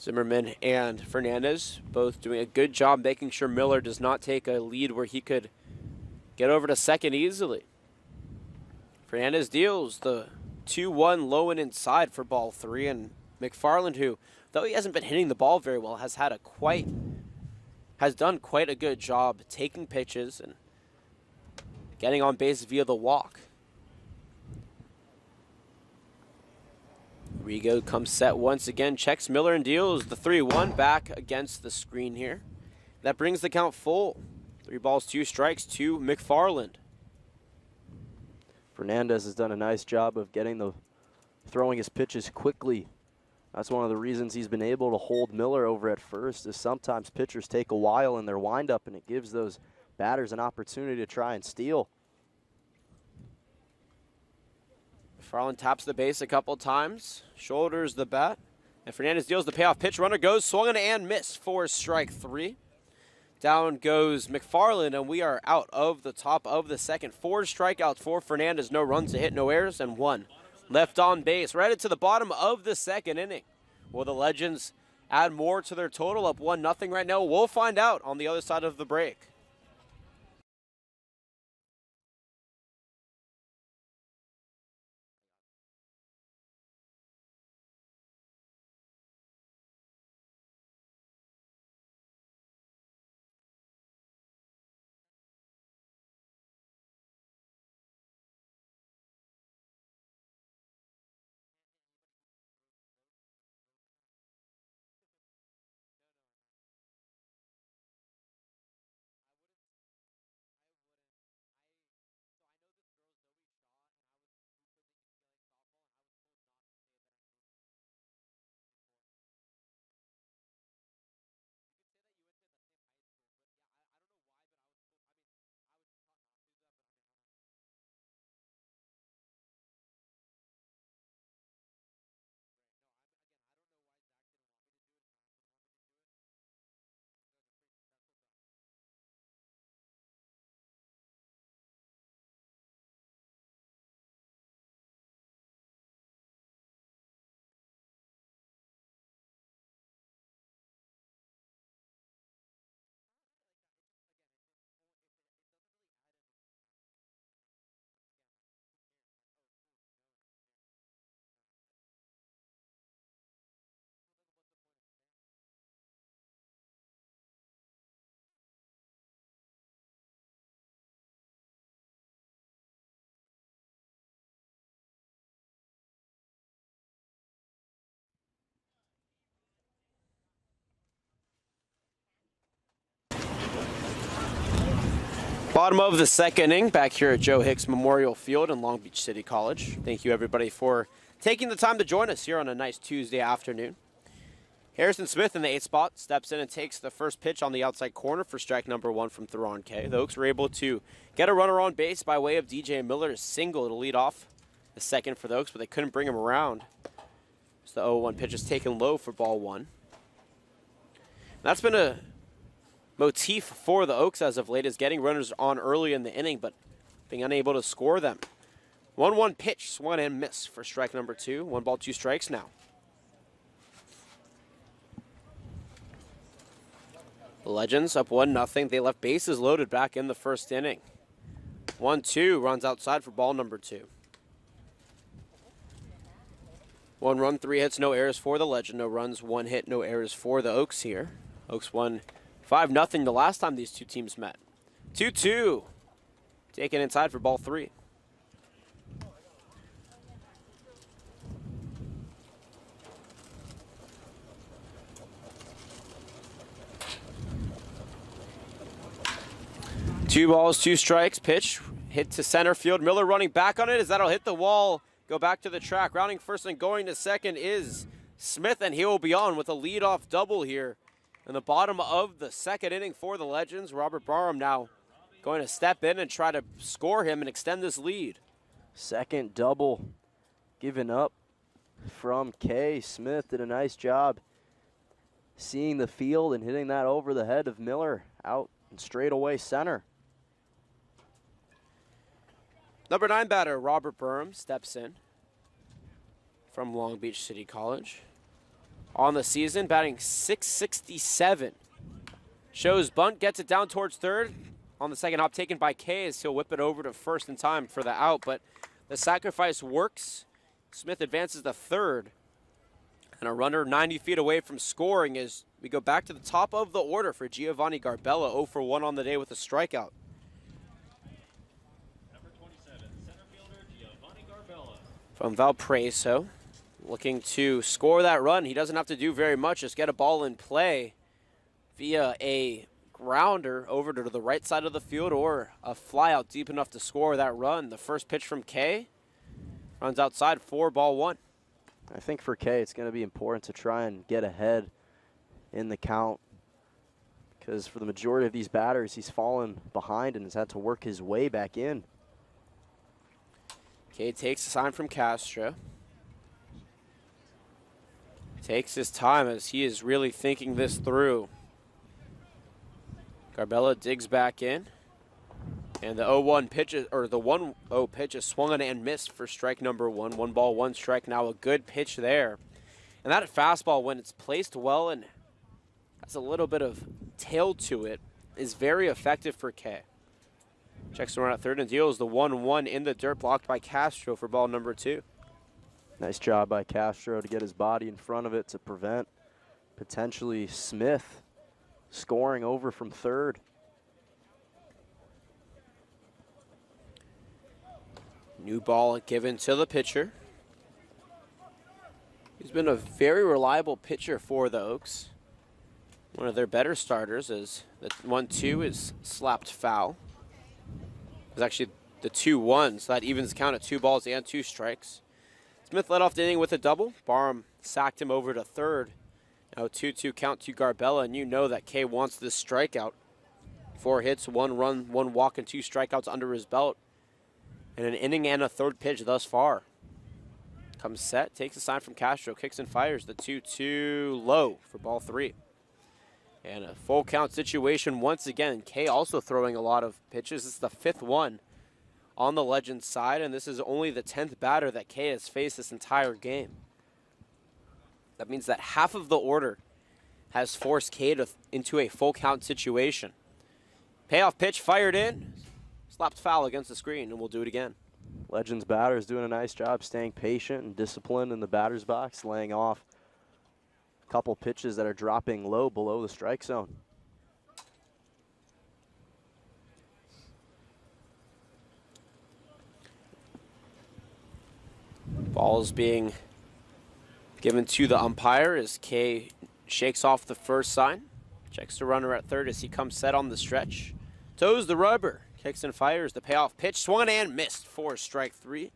Zimmerman and Fernandez both doing a good job making sure Miller does not take a lead where he could get over to second easily. Fernandez deals the 2-1 low and inside for ball 3, and McFarland, who, though he hasn't been hitting the ball very well, has done quite a good job taking pitches and getting on base via the walk. Rigo comes set once again, checks Miller and deals the 3-1 back against the screen here. That brings the count full. 3 balls, 2 strikes to McFarland. Fernandez has done a nice job of throwing his pitches quickly. That's one of the reasons he's been able to hold Miller over at first, is sometimes pitchers take a while in their windup, and it gives those batters an opportunity to try and steal. McFarland taps the base a couple times, shoulders the bat, and Fernandez deals the payoff pitch. Runner goes, swung and missed for strike 3. Down goes McFarland, and we are out of the top of the second. 4 strikeouts for Fernandez, no runs to hit, no errors, and 1 left on base. Right into the bottom of the second inning. Will the Legends add more to their total, up 1-0 right now? We'll find out on the other side of the break. Bottom of the second inning, back here at Joe Hicks Memorial Field in Long Beach City College. Thank you, everybody, for taking the time to join us here on a nice Tuesday afternoon. Harrison Smith in the 8th spot steps in and takes the first pitch on the outside corner for strike number 1 from Theron K. The Oaks were able to get a runner on base by way of DJ Miller's single to lead off the second for the Oaks, but they couldn't bring him around. So the 0-1 pitch is taken low for ball 1. That's been a motif for the Oaks as of late, is getting runners on early in the inning, but being unable to score them. 1-1 pitch, swung and missed for strike number 2. 1 ball, 2 strikes now. The Legends up 1-0. They left bases loaded back in the first inning. 1-2 runs outside for ball number 2. 1 run, 3 hits, no errors for the Legend. No runs, 1 hit, no errors for the Oaks here. Oaks won 5-0 the last time these two teams met. 2-2. Taken inside for ball 3. Two balls, 2 strikes. Pitch hit to center field. Miller running back on it as that'll hit the wall. Go back to the track. Rounding first and going to second is Smith, and he will be on with a leadoff double here in the bottom of the second inning for the Legends. Robert Barham now going to step in and try to score him and extend this lead. Second double given up from Kay. Smith did a nice job seeing the field and hitting that over the head of Miller out and straight away center. Number 9 batter, Robert Burham, steps in from Long Beach City College. On the season, batting .667. Shows bunt, gets it down towards third. On the second hop, taken by Kay as he'll whip it over to first in time for the out, but the sacrifice works. Smith advances to third. And a runner 90 feet away from scoring as we go back to the top of the order for Giovanni Garbella, 0 for 1 on the day with a strikeout. Number 27, center fielder Giovanni Garbella. From Valparaiso, looking to score that run. He doesn't have to do very much, just get a ball in play via a grounder over to the right side of the field or a fly out deep enough to score that run. The first pitch from Kay runs outside, 4-1. I think for Kay, it's going to be important to try and get ahead in the count because for the majority of these batters, he's fallen behind and has had to work his way back in. Kay takes a sign from Castro. Takes his time as he is really thinking this through. Garbella digs back in. And the 0-1 pitch, or the 1-0 pitch is swung on and missed for strike number 1. 1 ball, 1 strike. Now a good pitch there. And that fastball, when it's placed well and has a little bit of tail to it, is very effective for Kay. Checks around at third and deals the 1-1 in the dirt, blocked by Castro for ball number 2. Nice job by Castro to get his body in front of it to prevent potentially Smith scoring over from third. New ball given to the pitcher. He's been a very reliable pitcher for the Oaks. One of their better starters as the 1-2 is slapped foul. It's actually the 2-1, so that evens the count at 2 balls and 2 strikes. Smith led off the inning with a double. Barham sacked him over to third. Now 2-2 count to Garbella, and you know that Kay wants this strikeout. 4 hits, 1 run, 1 walk, and 2 strikeouts under his belt. And an inning and a third pitch thus far. Comes set, takes a sign from Castro, kicks and fires the 2-2 low for ball 3. And a full count situation once again. Kay also throwing a lot of pitches. This is the 5th one on the Legends side, and this is only the 10th batter that Kay has faced this entire game. That means that half of the order has forced Kay into a full count situation. Payoff pitch fired in. Slapped foul against the screen, and we'll do it again. Legends batter is doing a nice job staying patient and disciplined in the batter's box, laying off a couple pitches that are dropping low below the strike zone. Ball is being given to the umpire as Kay shakes off the first sign. Checks the runner at third as he comes set on the stretch. Toes the rubber. Kicks and fires the payoff pitch. Swung and missed for strike 3.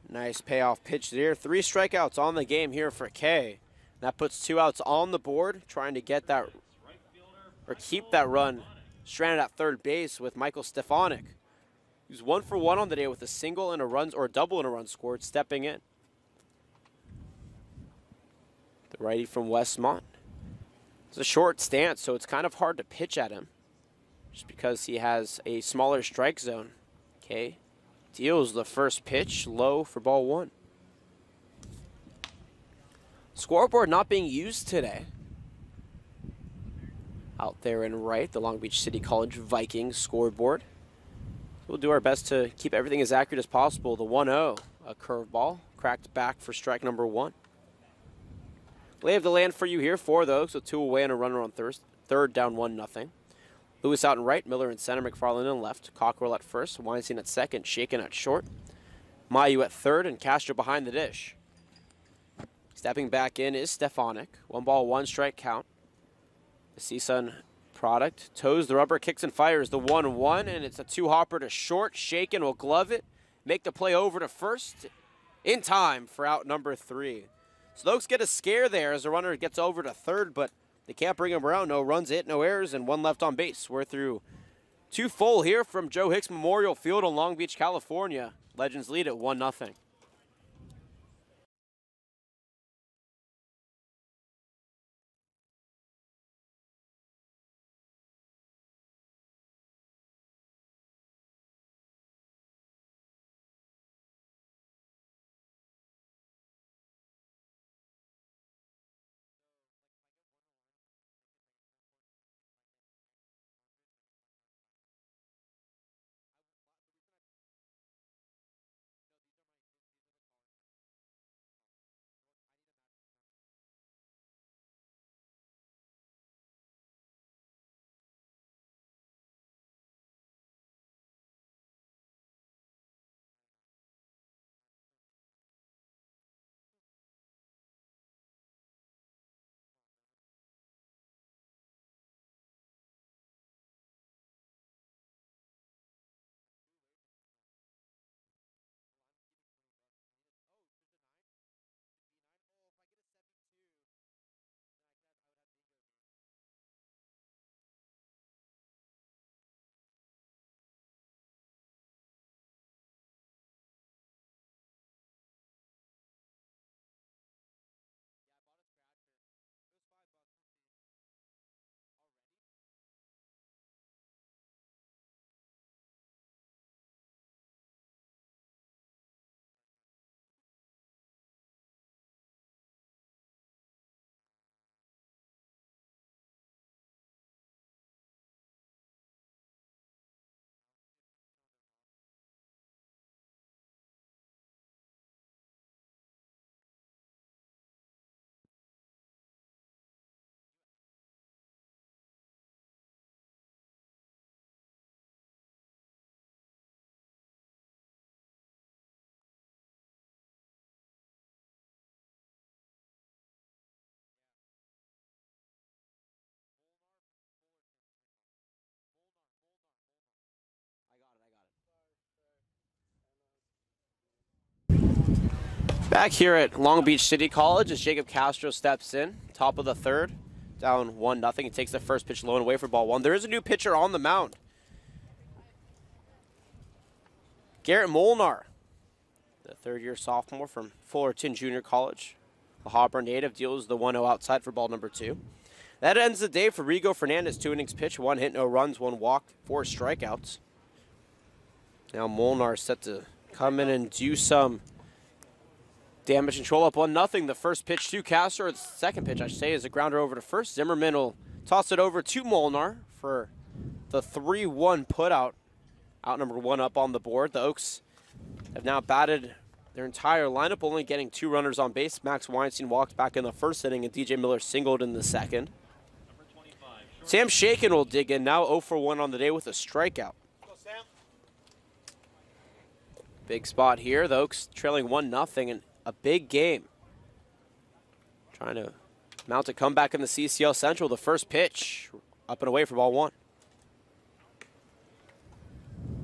Nice payoff pitch there. 3 strikeouts on the game here for Kay. That puts 2 outs on the board, trying to get that or keep that run stranded at third base with Michael Stefanik. He's 1 for 1 on the day with a single and a run or a double and a run scored, stepping in. The righty from Westmont. It's a short stance, so it's kind of hard to pitch at him, just because he has a smaller strike zone. Kay deals the first pitch low for ball 1. Scoreboard not being used today. Out there in right, the Long Beach City College Vikings scoreboard. We'll do our best to keep everything as accurate as possible. The 1-0, a curveball, cracked back for strike number 1. Lay of the land for you here for the Oaks with 2 away and a runner on third, down 1-0. Lewis out in right, Miller in center, McFarland in left. Cockrell at first, Weinstein at second, Shaken at short. Mayu at third, and Castro behind the dish. Stepping back in is Stefanik. 1 ball, 1 strike count. The CSUN product. Toes the rubber, kicks and fires the 1-1, and it's a 2-hopper to short. Shaken will glove it, make the play over to first in time for out number 3. So the Oaks get a scare there as the runner gets over to third, but they can't bring him around. No runs hit, no errors, and 1 left on base. We're through Two full here from Joe Hicks Memorial Field in Long Beach, California. Legends lead at 1-0. Back here at Long Beach City College as Jacob Castro steps in, top of the third, down 1-0. He takes the first pitch low and away for ball one. There is a new pitcher on the mound. Garrett Molnar, the third-year sophomore from Fullerton Junior College. The Hopper native deals the 1-0 outside for ball number 2. That ends the day for Rigo Fernandez. 2 innings pitch, 1 hit, no runs, 1 walk, 4 strikeouts. Now Molnar set to come in and do some damage control, up 1-0. The first pitch to Castro, or the second pitch, I should say, is a grounder over to first. Zimmerman will toss it over to Molnar for the 3-1 putout. Out number 1 up on the board. The Oaks have now batted their entire lineup, only getting 2 runners on base. Max Weinstein walked back in the first inning, and DJ Miller singled in the second. Sam Shaken will dig in now, 0 for 1 on the day with a strikeout. Big spot here. The Oaks trailing 1-0 and a big game. Trying to mount a comeback in the CCL Central. The first pitch, up and away for ball 1.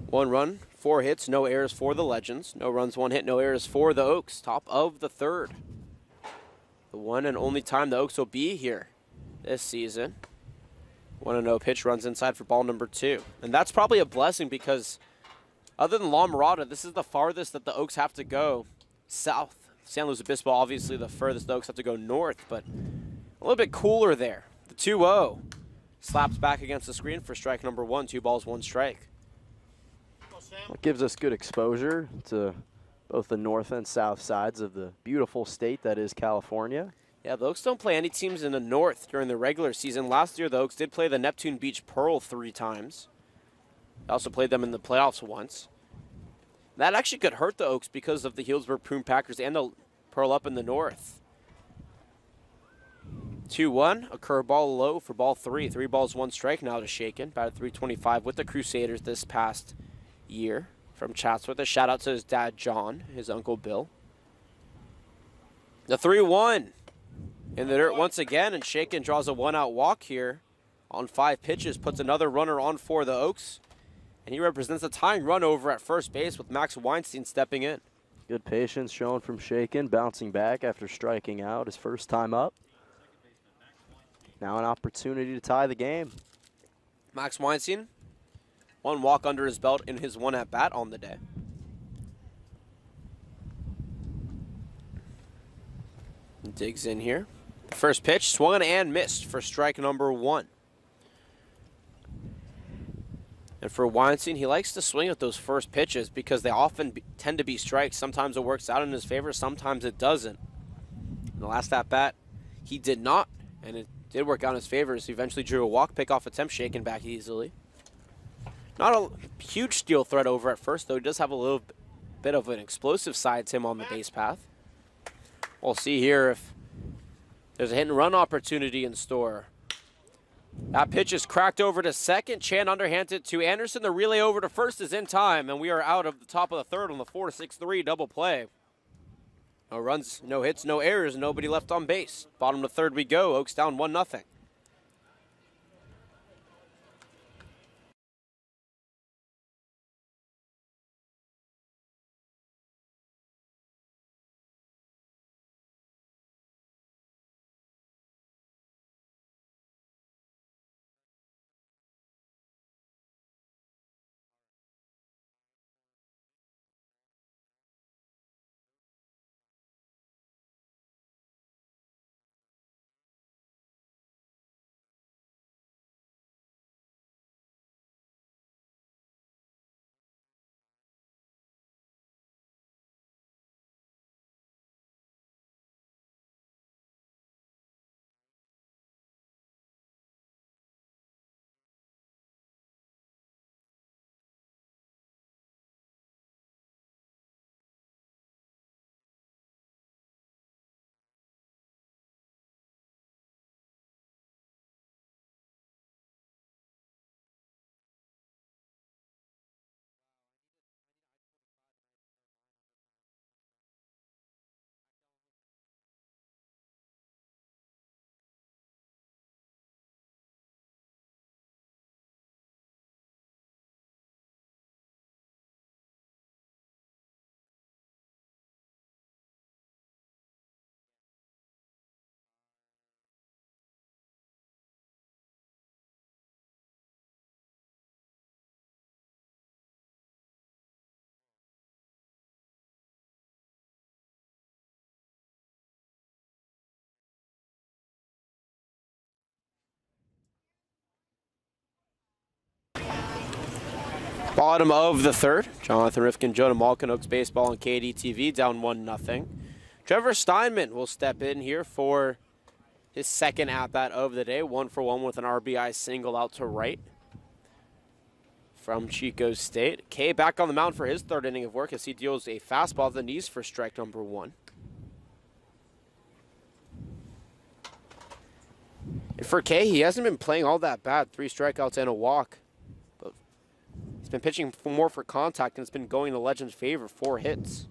1 run, 4 hits, no errors for the Legends. No runs, 1 hit, no errors for the Oaks. Top of the third. The one and only time the Oaks will be here this season. 1-0 pitch, runs inside for ball number 2. And that's probably a blessing because other than La Mirada, this is the farthest that the Oaks have to go south. San Luis Obispo, obviously the furthest. The Oaks have to go north, but a little bit cooler there. The 2-0 slaps back against the screen for strike number 1. 2 balls, 1 strike. It gives us good exposure to both the north and south sides of the beautiful state that is California. Yeah, the Oaks don't play any teams in the north during the regular season. Last year, the Oaks did play the Neptune Beach Pearl 3 times. They also played them in the playoffs once. That actually could hurt the Oaks because of the Healdsburg Prune Packers and the Pearl up in the north. 2-1, a curveball low for ball 3. 3 balls, 1 strike now to Shaken. Batted .325 with the Crusaders this past year from Chatsworth. A shout out to his dad, John, his uncle, Bill. The 3-1 in the dirt once again, and Shaken draws a 1-out walk here on 5 pitches, puts another runner on for the Oaks. And he represents a tying run over at first base with Max Weinstein stepping in. Good patience shown from Shaken, bouncing back after striking out his first time up. Now an opportunity to tie the game. Max Weinstein One walk under his belt in his one at-bat on the day. Digs in here. The first pitch, swung and missed for strike number 1. And for Weinstein, he likes to swing at those first pitches because they often tend to be strikes. Sometimes it works out in his favor, sometimes it doesn't. In the last at-bat, he did not, and it did work out in his favor as he eventually drew a walk, pick-off attempt, shaken back easily. Not a huge steal threat over at first, though. He does have a little bit of an explosive side to him on the base path. We'll see here if there's a hit-and-run opportunity in store. That pitch is cracked over to second. Chan underhanded to Anderson. The relay over to first is in time, and we are out of the top of the third on the 4-6-3 double play. No runs, no hits, no errors, nobody left on base. Bottom of the third we go. Oaks down 1-0. Bottom of the third. Jonathan Rifkin, Jonah Malkin, Oaks Baseball on KDTV, down 1-0. Trevor Steinman will step in here for his second at-bat of the day. 1-for-1 with an RBI single out to right from Chico State. Kay back on the mound for his third inning of work as he deals a fastball to the knees for strike number 1. And for Kay, he hasn't been playing all that bad. 3 strikeouts and a walk. He's been pitching more for contact, and it's been going in the Legends' favor. 4 hits.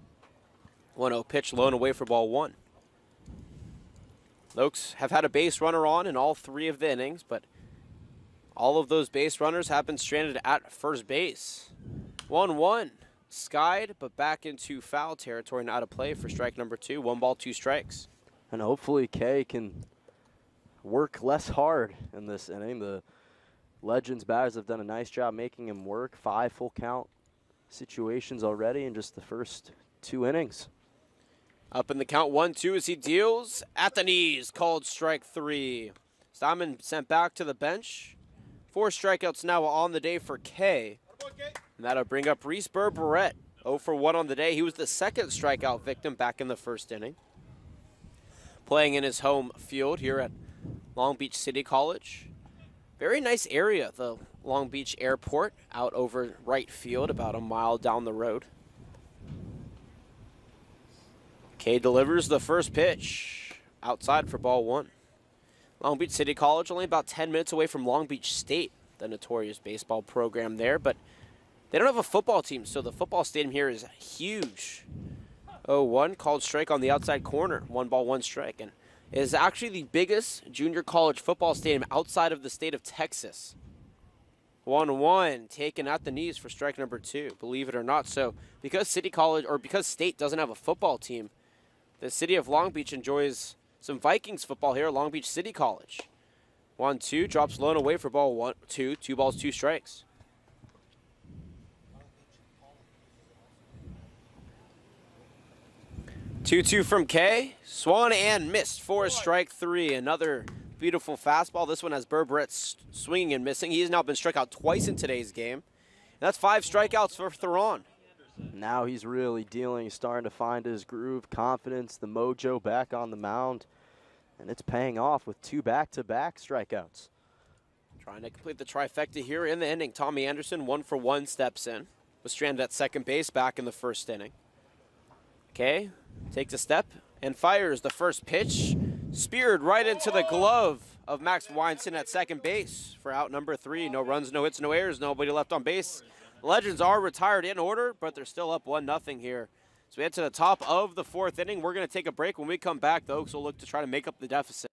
1-0 pitch, low and away for ball 1. Oaks have had a base runner on in all 3 of the innings, but all of those base runners have been stranded at first base. 1-1. Skied, but back into foul territory and out of play for strike number 2. 1 ball, 2 strikes. And hopefully Kay can work less hard in this inning. The Legends batters have done a nice job making him work. 5 full count situations already in just the first 2 innings. Up in the count 1-2 as he deals at the knees. Called strike 3. Steinman sent back to the bench. 4 strikeouts now on the day for Kay. And that'll bring up Reese Burr-Barrett. 0-for-1 on the day. He was the second strikeout victim back in the first inning. Playing in his home field here at Long Beach City College. Very nice area, the Long Beach Airport, out over right field, about a mile down the road. Kay delivers the first pitch outside for ball 1. Long Beach City College only about 10 minutes away from Long Beach State, the notorious baseball program there, but they don't have a football team, so the football stadium here is huge. 0-1, called strike on the outside corner, 1 ball, 1 strike, and it is actually the biggest junior college football stadium outside of the state of Texas. 1-1, taken at the knees for strike number 2, believe it or not. So because City College, or because State doesn't have a football team, the city of Long Beach enjoys some Vikings football here at Long Beach City College. 1-2, drops low and away for ball 1-2, 2 balls, 2 strikes. 2-2 from K. Swung and missed for strike 3. Another beautiful fastball. This one has Berberett swinging and missing. He has now been struck out twice in today's game. And that's 5 strikeouts for Theron. Now he's really dealing. He's starting to find his groove, confidence, the mojo back on the mound. And it's paying off with 2 back-to-back strikeouts. Trying to complete the trifecta here in the inning. Tommy Anderson, 1-for-1, steps in. Was stranded at second base back in the first inning. Okay, takes a step and fires the first pitch. Speared right into the glove of Max Weinstein at second base for out number 3. No runs, no hits, no errors, nobody left on base. The Legends are retired in order, but they're still up 1-0 here. So we head to the top of the 4th inning. We're going to take a break. When we come back, the Oaks will look to try to make up the deficit.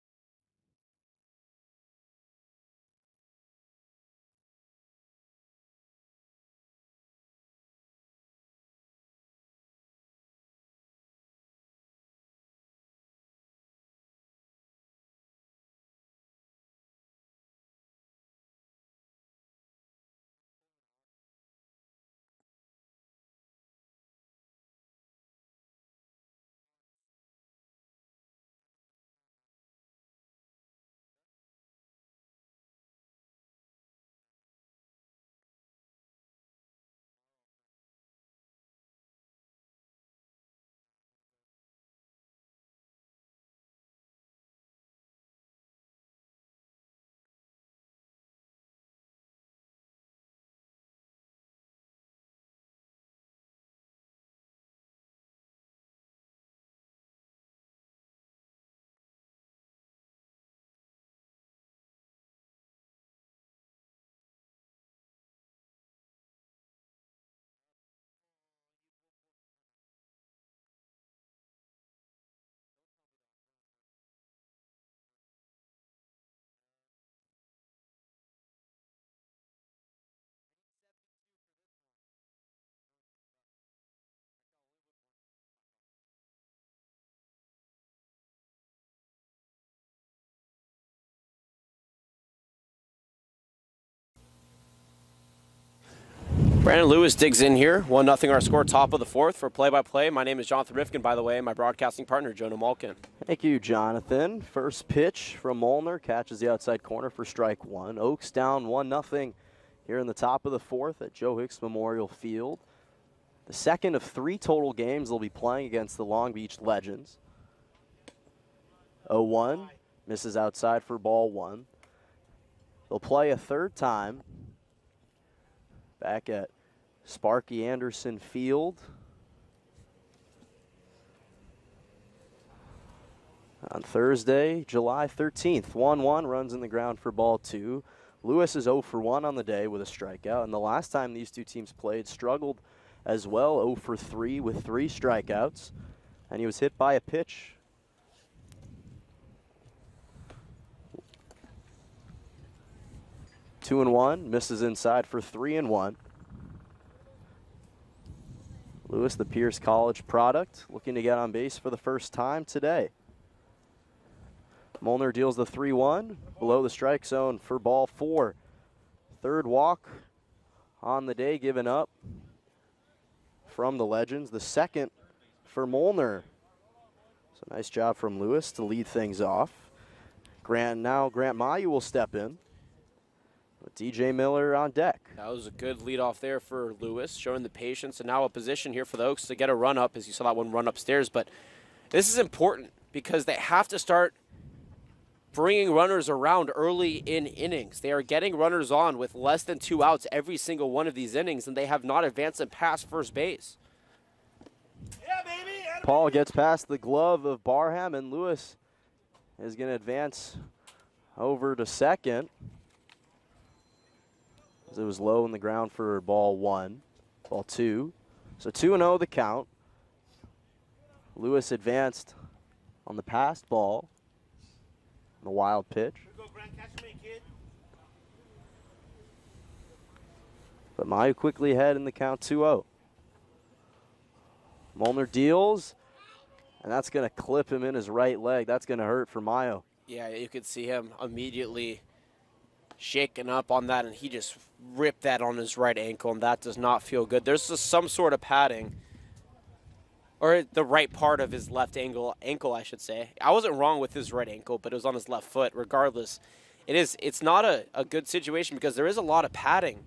Brandon Lewis digs in here. 1-0 our score, top of the 4th. For play-by-play, my name is Jonathan Rifkin, by the way, my broadcasting partner, Jonah Malkin. Thank you, Jonathan. First pitch from Molnar, catches the outside corner for strike 1. Oaks down 1-0 here in the top of the 4th at Joe Hicks Memorial Field. The second of 3 total games they'll be playing against the Long Beach Legends. 0-1, misses outside for ball 1. They'll play a third time back at Sparky Anderson Field on Thursday, July 13th. 1-1, runs in the ground for ball 2. Lewis is 0-for-1 on the day with a strikeout, and the last time these two teams played, struggled as well, 0-for-3 with 3 strikeouts, and he was hit by a pitch. Two and 1, misses inside for 3-1. Lewis, the Pierce College product, looking to get on base for the first time today. Molnar deals the 3-1 below the strike zone for ball 4. Third walk on the day given up from the Legends. The second for Molnar. So nice job from Lewis to lead things off. Grant Mayu will step in with DJ Miller on deck. That was a good lead off there for Lewis, showing the patience, and now a position here for the Oaks to get a run up, as you saw that one run upstairs. But this is important because they have to start bringing runners around early in innings. They are getting runners on with less than 2 outs every single one of these innings, and they have not advanced them past first base. Yeah, baby. Paul gets past the glove of Barham, and Lewis is going to advance over to second. It was low in the ground for ball 1, ball 2. So 2-0 the count. Lewis advanced on the passed ball. The wild pitch. But Mayu quickly ahead in the count 2-0. Molnar deals, and that's going to clip him in his right leg. That's going to hurt for Mayu. Yeah, you could see him immediately shaken up on that, and he just ripped that on his right ankle, and that does not feel good. There's just some sort of padding or the right part of his left ankle, I should say. I wasn't wrong with his right ankle, but it was on his left foot. Regardless, it's not a good situation because there is a lot of padding,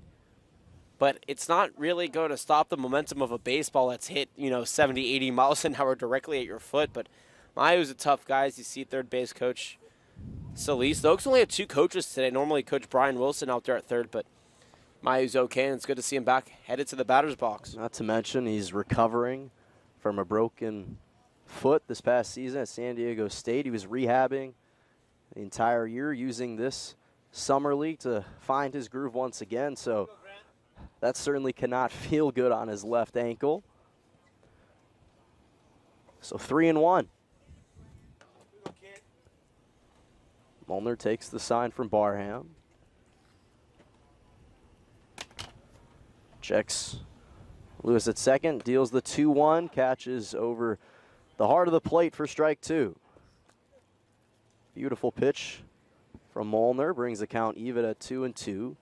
but it's not really going to stop the momentum of a baseball that's hit, 70, 80 miles an hour directly at your foot. But Mayu's a tough guy, as you see third base coach Solis. The Oaks only had 2 coaches today. Normally Coach Brian Wilson out there at third, but Mayu's okay, and it's good to see him back headed to the batter's box. Not to mention he's recovering from a broken foot this past season at San Diego State. He was rehabbing the entire year, using this summer league to find his groove once again. So that certainly cannot feel good on his left ankle. So 3-1. Molnar takes the sign from Barham. Checks Lewis at second, deals the 2-1, catches over the heart of the plate for strike 2. Beautiful pitch from Molnar, brings the count even at 2-2.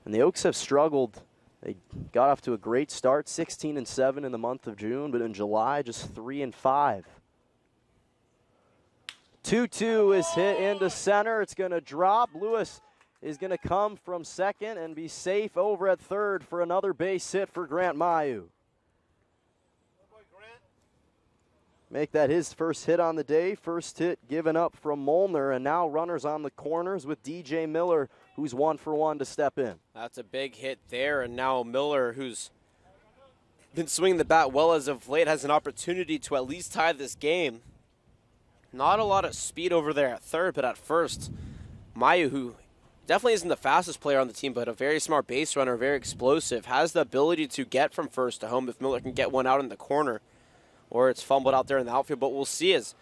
And the Oaks have struggled. They got off to a great start, 16-7 in the month of June, but in July, just 3-5. 2-2 is hit into center. It's going to drop. Lewis is going to come from second and be safe over at third for another base hit for Grant Mayu. Make that his first hit on the day. First hit given up from Molnar, and now runners on the corners with DJ Miller, who's 1 for 1 to step in. That's a big hit there, and now Miller, who's been swinging the bat well as of late, has an opportunity to at least tie this game. Not a lot of speed over there at third, but at first, Mayu, who definitely isn't the fastest player on the team, but a very smart base runner, very explosive, has the ability to get from first to home if Miller can get one out in the corner, or it's fumbled out there in the outfield. But we'll see, as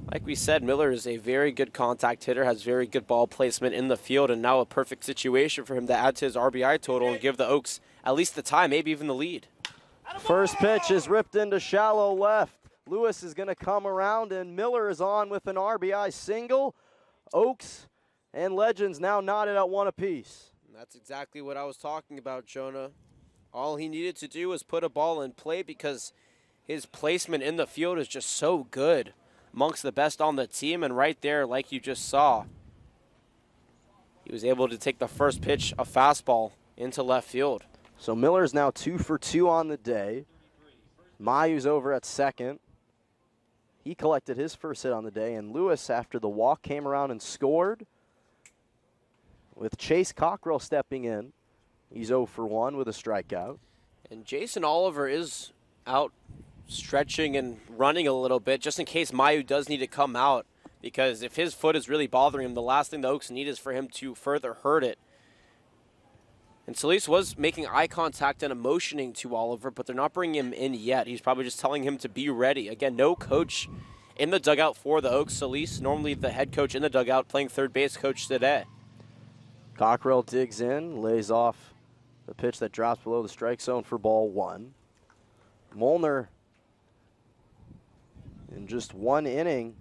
like we said, Miller is a very good contact hitter, has very good ball placement in the field, and now a perfect situation for him to add to his RBI total and give the Oaks at least the tie, maybe even the lead. First pitch is ripped into shallow left. Lewis is going to come around, and Miller is on with an RBI single. Oaks and Legends now knotted at 1 apiece. That's exactly what I was talking about, Jonah. All he needed to do was put a ball in play because his placement in the field is just so good, amongst the best on the team. And right there, like you just saw, he was able to take the first pitch, a fastball, into left field. So Miller's now 2 for 2 on the day. Mayu's over at second. He collected his first hit on the day, and Lewis, after the walk, came around and scored. With Chase Cockrell stepping in, he's 0 for 1 with a strikeout. And Jason Oliver is out stretching and running a little bit, just in case Mayu does need to come out, because if his foot is really bothering him, the last thing the Oaks need is for him to further hurt it. And Solis was making eye contact and motioning to Oliver, but they're not bringing him in yet. He's probably just telling him to be ready. Again, no coach in the dugout for the Oaks. Solis, normally the head coach in the dugout, playing third base coach today. Cockrell digs in, lays off the pitch that drops below the strike zone for ball 1. Molnar, in just 1 inning,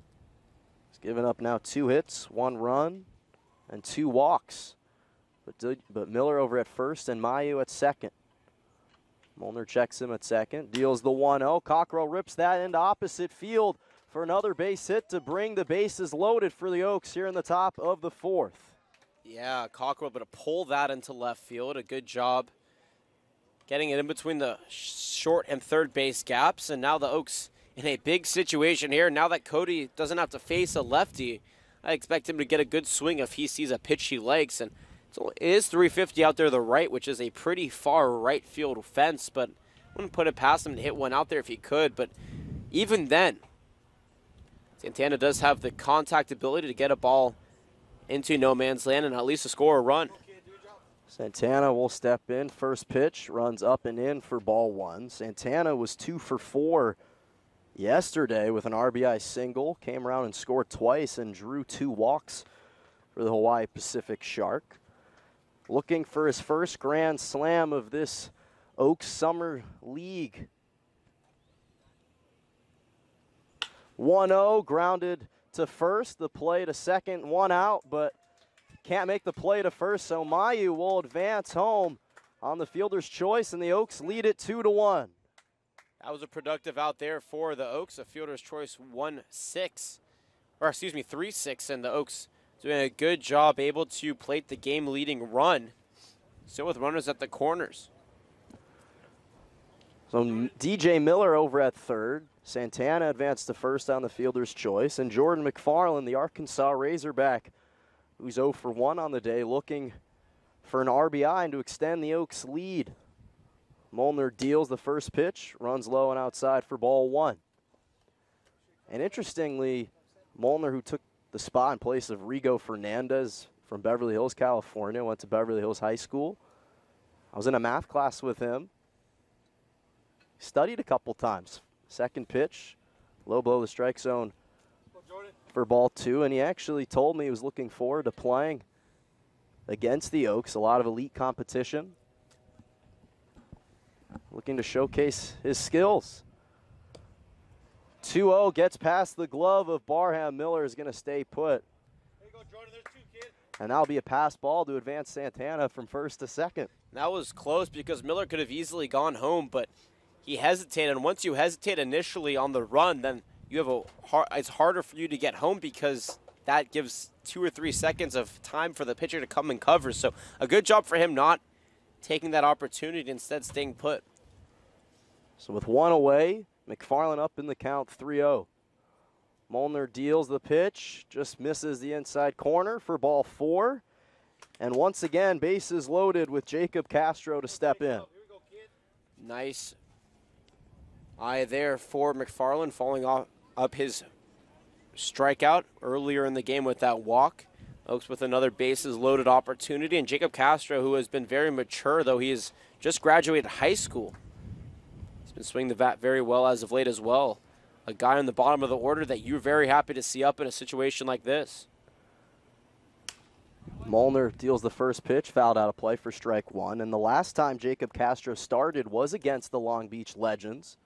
has given up now 2 hits, 1 run, and 2 walks. But Miller over at first and Mayu at second. Molnar checks him at second, deals the 1-0. Cockrell rips that into opposite field for another base hit to bring the bases loaded for the Oaks here in the top of the 4th. Yeah, Cockrell able to pull that into left field. A good job getting it in between the short and third base gaps. And now the Oaks in a big situation here. Now that Cody doesn't have to face a lefty, I expect him to get a good swing if he sees a pitch he likes. And it is 350 out there to the right, which is a pretty far right field fence, but I wouldn't put it past him to hit one out there if he could. But even then, Santana does have the contact ability to get a ball into no man's land and at least to score a run. Santana will step in. First pitch runs up and in for ball 1. Santana was 2 for 4 yesterday with an RBI single, came around and scored twice and drew 2 walks for the Hawaii Pacific Shark. Looking for his first grand slam of this Oaks Summer League. 1-0, grounded to first. The play to second, 1 out, but can't make the play to first, so Mayu will advance home on the fielder's choice, and the Oaks lead it 2-1. That was a productive out there for the Oaks. A fielder's choice 1-6, or excuse me, 3-6, and the Oaks doing a good job, able to plate the game-leading run. Still with runners at the corners. So DJ Miller over at third. Santana advanced to first on the fielder's choice. And Jordan McFarland, the Arkansas Razorback, who's 0 for 1 on the day, looking for an RBI and to extend the Oaks lead. Molnar deals the first pitch, runs low and outside for ball 1. And interestingly, Molnar, who took the spot in place of Rigo Fernandez from Beverly Hills, California, went to Beverly Hills High School. I was in a math class with him. Studied a couple times. Second pitch, low below the strike zone for ball 2, and he actually told me he was looking forward to playing against the Oaks, a lot of elite competition. Looking to showcase his skills. 2-0 gets past the glove of Barham. Miller is going to stay put. There you go, Jordan. There's 2, kid. And that'll be a pass ball to advance Santana from first to second. That was close because Miller could have easily gone home, but he hesitated. And once you hesitate initially on the run, then you have it's harder for you to get home because that gives 2 or 3 seconds of time for the pitcher to come and cover. So a good job for him not taking that opportunity, instead staying put. So with 1 away, McFarland up in the count 3-0. Molnar deals the pitch, just misses the inside corner for ball 4. And once again, bases loaded with Jacob Castro to step in. Nice eye there for McFarland, following up his strikeout earlier in the game with that walk. Oaks with another bases loaded opportunity, and Jacob Castro, who has been very mature, though he has just graduated high school. He's been swinging the bat very well as of late as well. A guy on the bottom of the order that you're very happy to see up in a situation like this. Molnar deals the first pitch, fouled out of play for strike 1. And the last time Jacob Castro started was against the Long Beach Legends.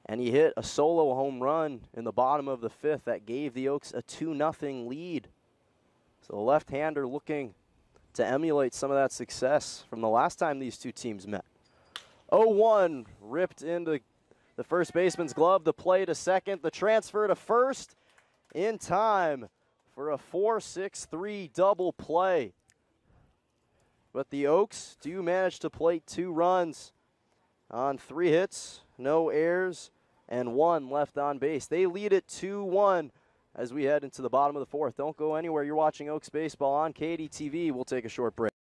And he hit a solo home run in the bottom of the 5th that gave the Oaks a 2-0 lead. So the left-hander looking to emulate some of that success from the last time these two teams met. 0-1 ripped into the first baseman's glove. The play to second, the transfer to first in time for a 4-6-3 double play. But the Oaks do manage to plate 2 runs on 3 hits, no errors, and 1 left on base. They lead it 2-1 as we head into the bottom of the 4th. Don't go anywhere. You're watching Oaks Baseball on KDTV. We'll take a short break.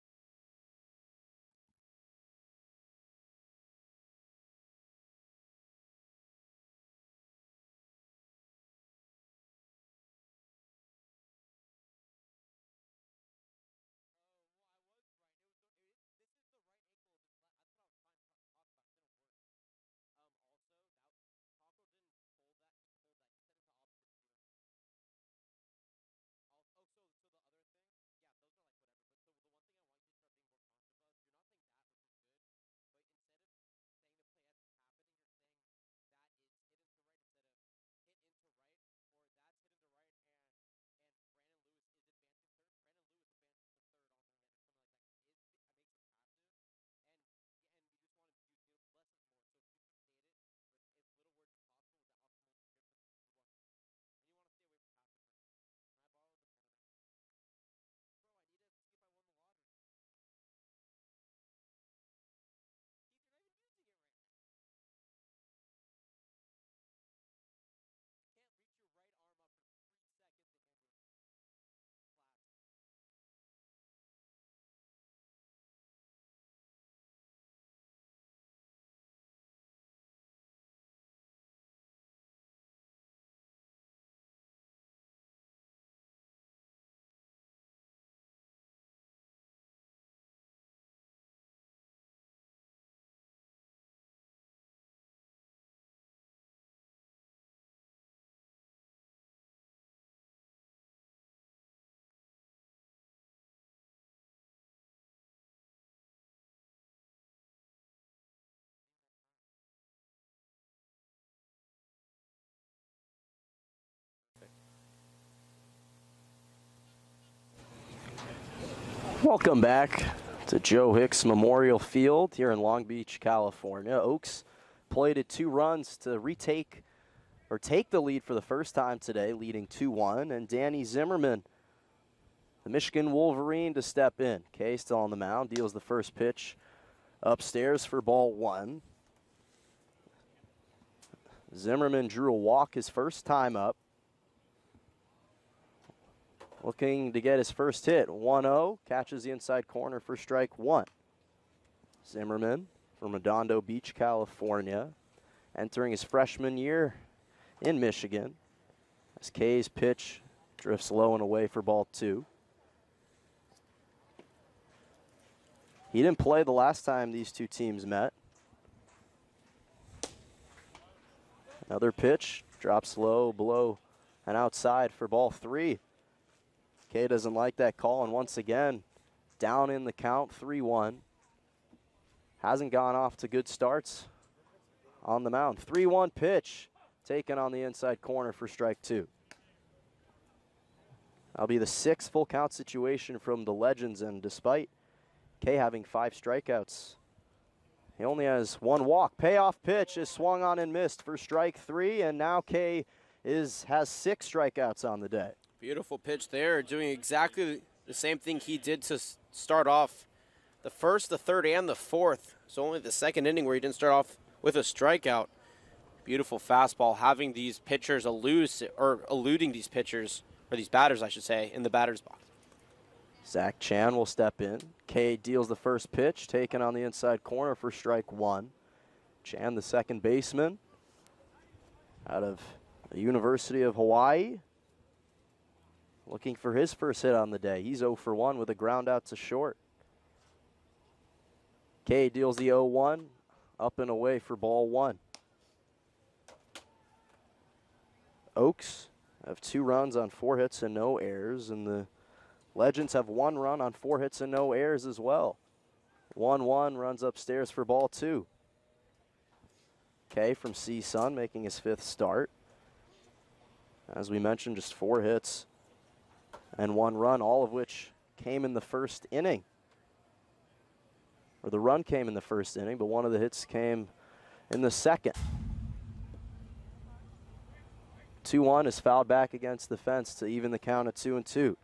Welcome back to Joe Hicks Memorial Field here in Long Beach, California. Oaks plated 2 runs to take the lead for the first time today, leading 2-1. And Danny Zimmerman, the Michigan Wolverine, to step in. Kay still on the mound, deals the first pitch upstairs for ball 1. Zimmerman drew a walk his first time up. Looking to get his first hit. 1-0, catches the inside corner for strike 1. Zimmerman from Redondo Beach, California, entering his freshman year in Michigan. As Kay's pitch drifts low and away for ball 2. He didn't play the last time these two teams met. Another pitch, drops low, below, and outside for ball 3. Kay doesn't like that call, and once again, down in the count, 3-1. Hasn't gone off to good starts on the mound. 3-1 pitch, taken on the inside corner for strike 2. That'll be the 6th full count situation from the Legends, and despite Kay having 5 strikeouts, he only has 1 walk. Payoff pitch is swung on and missed for strike 3, and now Kay has 6 strikeouts on the day. Beautiful pitch there, doing exactly the same thing he did to start off the first, the third, and the fourth. So only the second inning where he didn't start off with a strikeout. Beautiful fastball, having these pitchers eluding these pitchers, or these batters, I should say, in the batter's box. Zach Chan will step in. Kay deals the first pitch, taken on the inside corner for strike 1. Chan, the second baseman, out of the University of Hawaii, looking for his first hit on the day. He's 0 for 1 with a ground out to short. Kay deals the 0-1, up and away for ball 1. Oaks have 2 runs on 4 hits and no errors, and the Legends have 1 run on 4 hits and no errors as well. 1-1 runs upstairs for ball 2. Kay from CSUN making his 5th start. As we mentioned, just 4 hits and 1 run, all of which came in the first inning. Or the run came in the first inning, but one of the hits came in the second. 2-1 is fouled back against the fence to even the count at 2-2.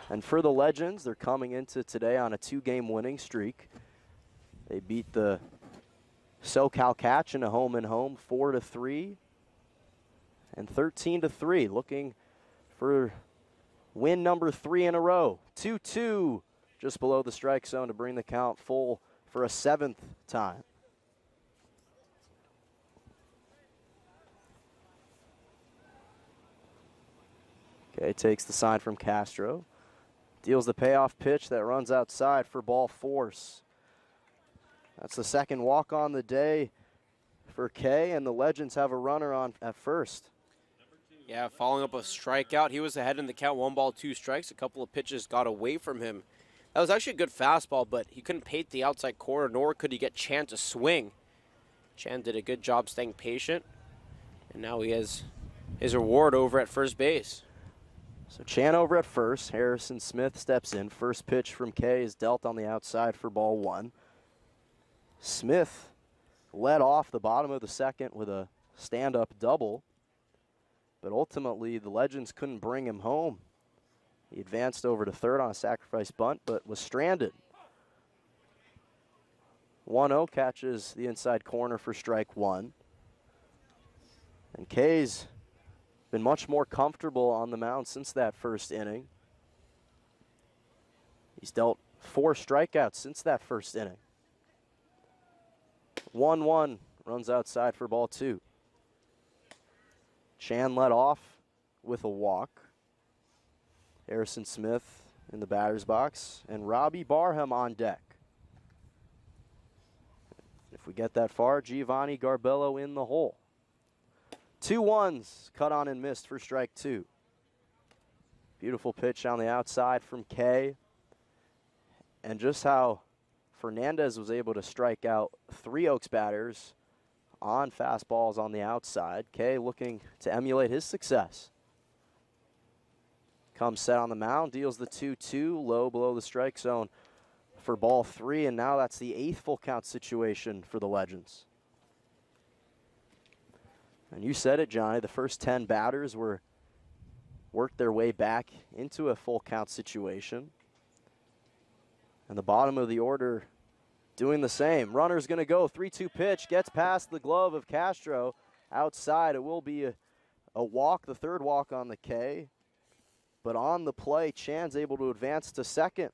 And for the Legends, they're coming into today on a 2-game winning streak. They beat the SoCal Catch in a home-and-home 4-3 and 13-3, looking for win number 3 in a row. 2-2 just below the strike zone to bring the count full for a 7th time. Okay, takes the sign from Castro. Deals the payoff pitch that runs outside for ball 4. That's the 2nd walk on the day for Kay, and the Legends have a runner on at first. Yeah, following up a strikeout. He was ahead in the count, 1 ball, 2 strikes. A couple of pitches got away from him. That was actually a good fastball, but he couldn't paint the outside corner, nor could he get Chan to swing. Chan did a good job staying patient, and now he has his reward over at first base. So Chan over at first. Harrison Smith steps in. First pitch from Kay is dealt on the outside for ball 1. Smith led off the bottom of the 2nd with a stand-up double, but ultimately the Legends couldn't bring him home. He advanced over to 3rd on a sacrifice bunt, but was stranded. 1-0 catches the inside corner for strike 1. And Kay's been much more comfortable on the mound since that first inning. He's dealt 4 strikeouts since that first inning. 1-1 runs outside for ball 2. Chan led off with a walk. Harrison Smith in the batter's box, and Robbie Barham on deck. If we get that far, Giovanni Garbello in the hole. 2-1s cut on and missed for strike 2. Beautiful pitch on the outside from Kay. And just how Fernandez was able to strike out 3 Oaks batters on fastballs on the outside. Kay looking to emulate his success. Comes set on the mound, deals the 2-2, low below the strike zone for ball 3, and now that's the 8th full count situation for the Legends. And you said it, Johnny, the first 10 batters worked their way back into a full count situation. And the bottom of the order doing the same. Runner's going to go, 3-2 pitch, gets past the glove of Castro. Outside, it will be a walk, the third walk on the K. But on the play, Chan's able to advance to second.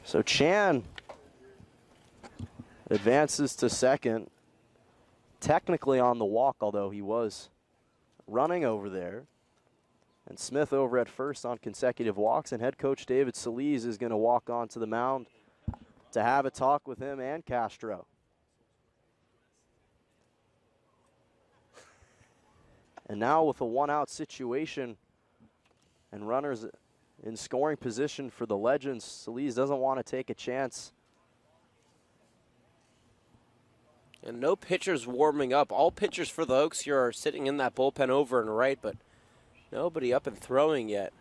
So Chan advances to second, technically on the walk, although he was running over there. And Smith over at first on consecutive walks, and head coach David Solis is going to walk onto the mound to have a talk with him and Castro. And now with a one-out situation and runners in scoring position for the Legends, Solis doesn't want to take a chance. And no pitchers warming up. All pitchers for the Oaks here are sitting in that bullpen over and right, but nobody up and throwing yet.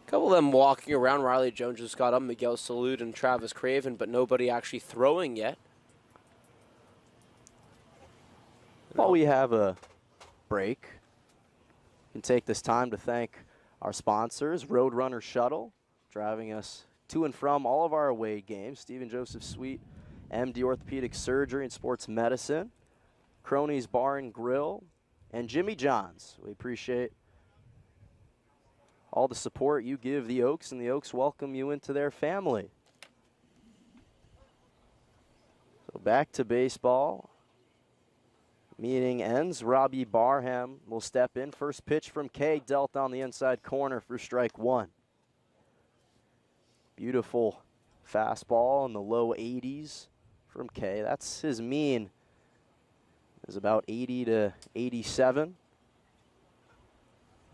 A couple of them walking around. Riley Jones just got up, Miguel Salud and Travis Craven, but nobody actually throwing yet. While we have a break, we can take this time to thank our sponsors, Roadrunner Shuttle, driving us to and from all of our away games, Stephen Joseph Sweet, MD Orthopedic Surgery and Sports Medicine, Cronies Bar and Grill, and Jimmy John's. We appreciate all the support you give the Oaks, and the Oaks welcome you into their family. So back to baseball. Meeting ends. Robbie Barham will step in. First pitch from Kay, dealt on the inside corner for strike 1. Beautiful fastball in the low 80s from Kay. That's his mean, is about 80 to 87.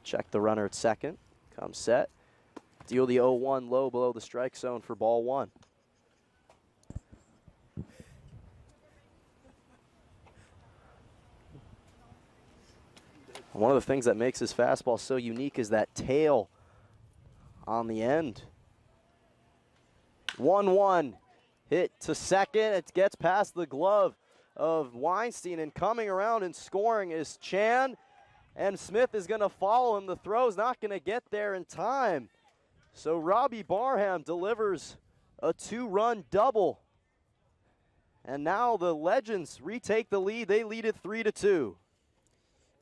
Check the runner at second. Come set. Deal the 0-1 low below the strike zone for ball 1. One of the things that makes his fastball so unique is that tail on the end. 1-1 hit to second. It gets past the glove of Weinstein, and coming around and scoring is Chan, and Smith is going to follow him. The throw's not going to get there in time. So Robbie Barham delivers a 2-run double. And now the Legends retake the lead. They lead it 3-2.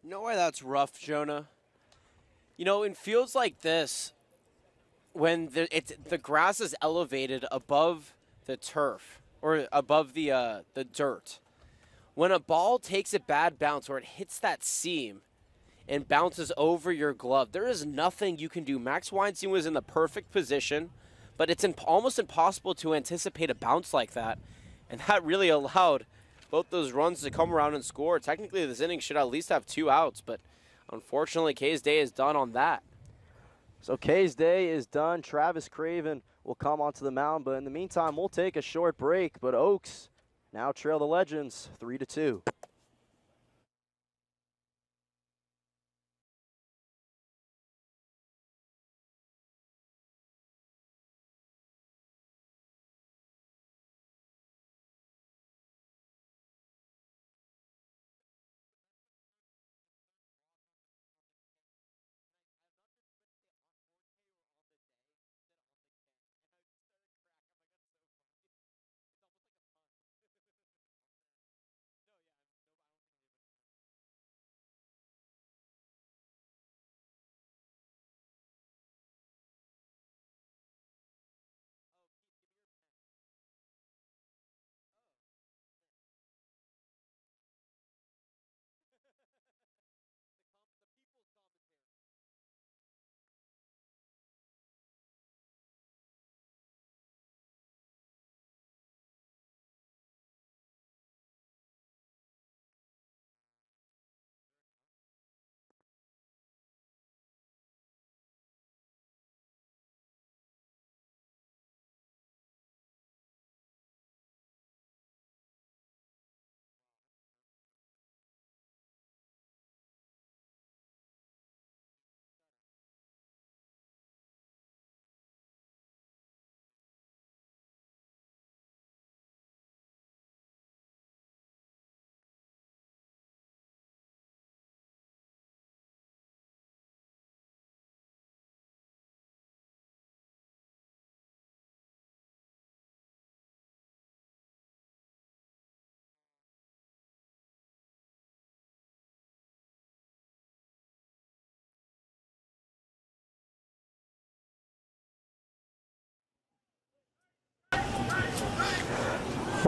You know why that's rough, Jonah? You know, in fields like this, when the grass is elevated above the turf or above the dirt, when a ball takes a bad bounce or it hits that seam and bounces over your glove, there is nothing you can do. Max Weinstein was in the perfect position, but it's almost impossible to anticipate a bounce like that, and that really allowed both those runs to come around and score. Technically, this inning should at least have 2 outs, but unfortunately, Kay's day is done on that. So Kay's day is done. Travis Craven will come onto the mound, but in the meantime, we'll take a short break. But Oaks now trail the Legends 3-2.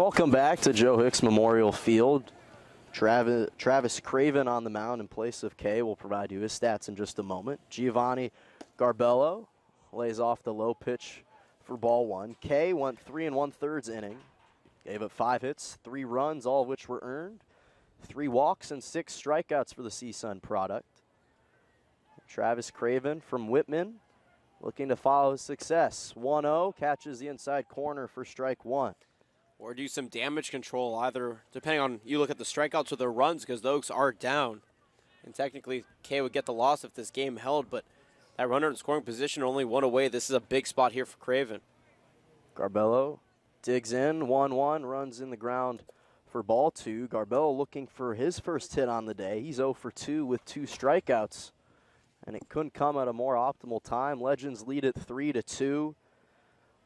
Welcome back to Joe Hicks Memorial Field. Travis Craven on the mound in place of Kay. We'll provide you his stats in just a moment. Giovanni Garbello lays off the low pitch for ball one. Kay went 3 1/3 inning. Gave up 5 hits, 3 runs, all of which were earned. 3 walks and 6 strikeouts for the CSUN product. Travis Craven from Whitman looking to follow his success. 1-0, catches the inside corner for strike 1. Or do some damage control, either depending on you look at the strikeouts or the runs, because the Oaks are down. And technically, Kay would get the loss if this game held, but that runner in scoring position only 1 away. This is a big spot here for Craven. Garbello digs in, 1-1, runs in the ground for ball 2. Garbello looking for his first hit on the day. He's 0 for 2 with 2 strikeouts, and it couldn't come at a more optimal time. Legends lead it 3-2.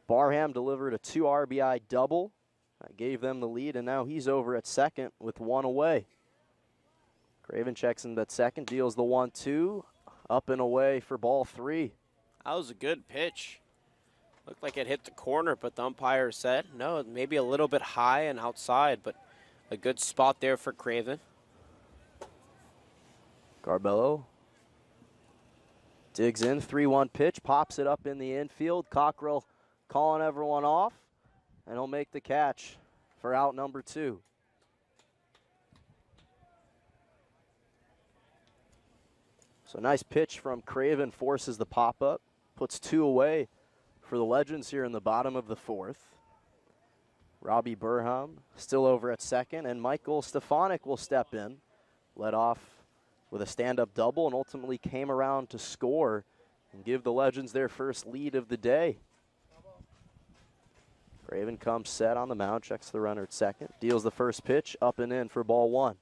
Barham delivered a 2 RBI double. That gave them the lead, and now he's over at second with 1 away. Craven checks in at second, deals the 1-2, up and away for ball 3. That was a good pitch. Looked like it hit the corner, but the umpire said, no, maybe a little bit high and outside, but a good spot there for Craven. Garbello digs in, 3-1 pitch, pops it up in the infield. Cockrell calling everyone off, and he'll make the catch for out number 2. So nice pitch from Craven, forces the pop-up, puts 2 away for the Legends here in the bottom of the 4th. Robbie Burham still over at second, and Michael Stefanik will step in. Led off with a stand-up double and ultimately came around to score and give the Legends their first lead of the day. Craven comes set on the mound, checks the runner at second, deals the first pitch, up and in for ball 1.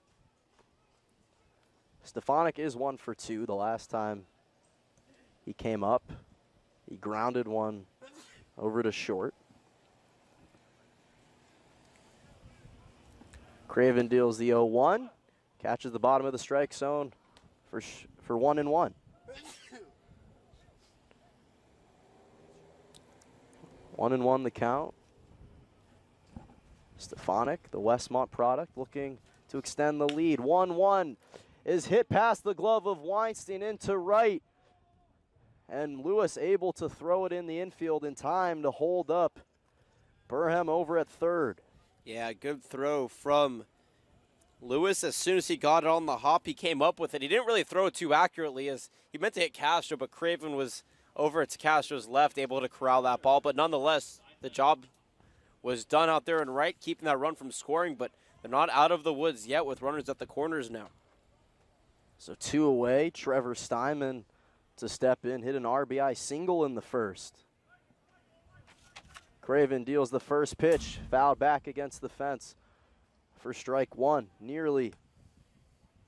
Stefanik is 1 for 2. The last time he came up, he grounded one over to short. Craven deals the 0-1, catches the bottom of the strike zone for 1-1. One and one the count. Stefanik, the Westmont product, looking to extend the lead. 1-1 is hit past the glove of Weinstein into right. And Lewis able to throw it in the infield in time to hold up Burham over at third. Yeah, good throw from Lewis. As soon as he got it on the hop, he came up with it. He didn't really throw it too accurately, as he meant to hit Castro, but Craven was over to Castro's left, able to corral that ball. But nonetheless, the job was done out there and right, keeping that run from scoring, but they're not out of the woods yet with runners at the corners now. So 2 away, Trevor Steinman to step in, hit an RBI single in the first. Craven deals the first pitch, fouled back against the fence for strike 1. Nearly,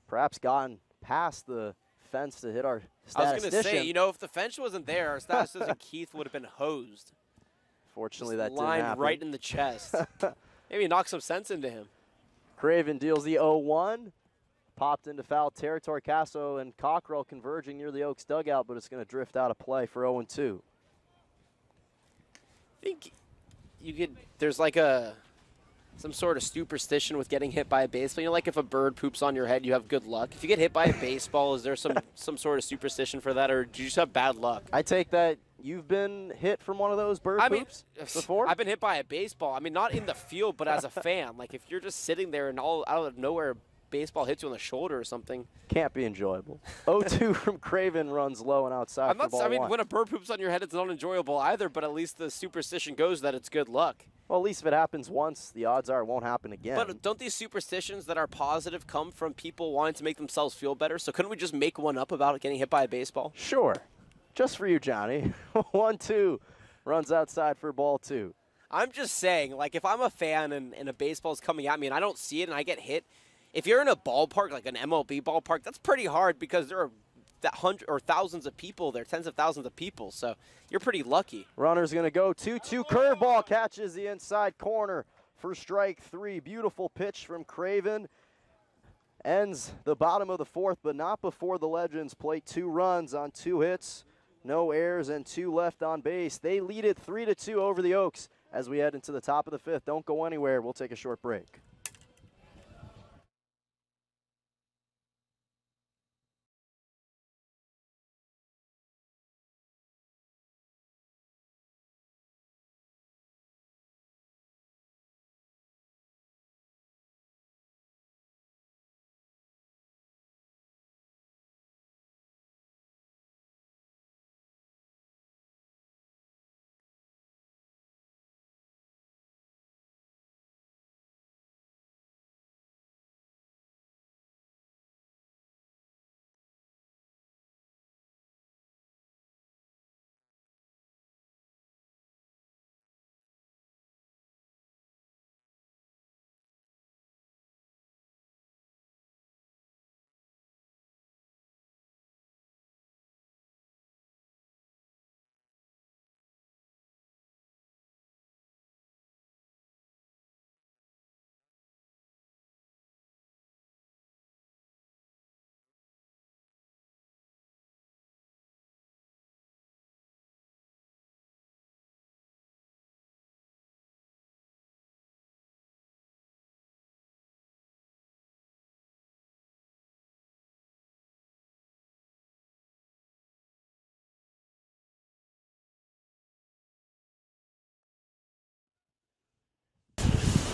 perhaps gotten past the fence to hit our statistician. I was going to say, you know, if the fence wasn't there, our statistician Keith would have been hosed. Fortunately, that didn't lined happen. Right in the chest. Maybe knock some sense into him. Craven deals the 0-1. Popped into foul territory. Castro and Cockrell converging near the Oaks dugout, but it's going to drift out of play for 0-2. I think you could, there's like some sort of superstition with getting hit by a baseball. You know, like if a bird poops on your head, you have good luck. If you get hit by a baseball, is there some sort of superstition for that, or do you just have bad luck? I take that you've been hit from one of those bird poops before? I've been hit by a baseball. I mean, not in the field, but as a fan. Like if you're just sitting there and all out of nowhere, baseball hits you on the shoulder or something. Can't be enjoyable. 0-2 from Craven, runs low and outside for ball 1. I mean, when a bird poops on your head, it's not enjoyable either, but at least the superstition goes that it's good luck. Well, at least if it happens once, the odds are it won't happen again. But don't these superstitions that are positive come from people wanting to make themselves feel better? So couldn't we just make one up about getting hit by a baseball? Sure. Just for you, Johnny. 1-2, runs outside for ball 2. I'm just saying, like, if I'm a fan and a baseball's coming at me and I don't see it and I get hit, if you're in a ballpark, like an MLB ballpark, that's pretty hard because there are hundreds or thousands of people there, tens of thousands of people. So you're pretty lucky. Runner's going to go 2-2. Curveball catches the inside corner for strike 3. Beautiful pitch from Craven. Ends the bottom of the 4th, but not before the Legends play 2 runs on 2 hits, no errors, and 2 left on base. They lead it 3-2 over the Oaks as we head into the top of the 5th. Don't go anywhere. We'll take a short break.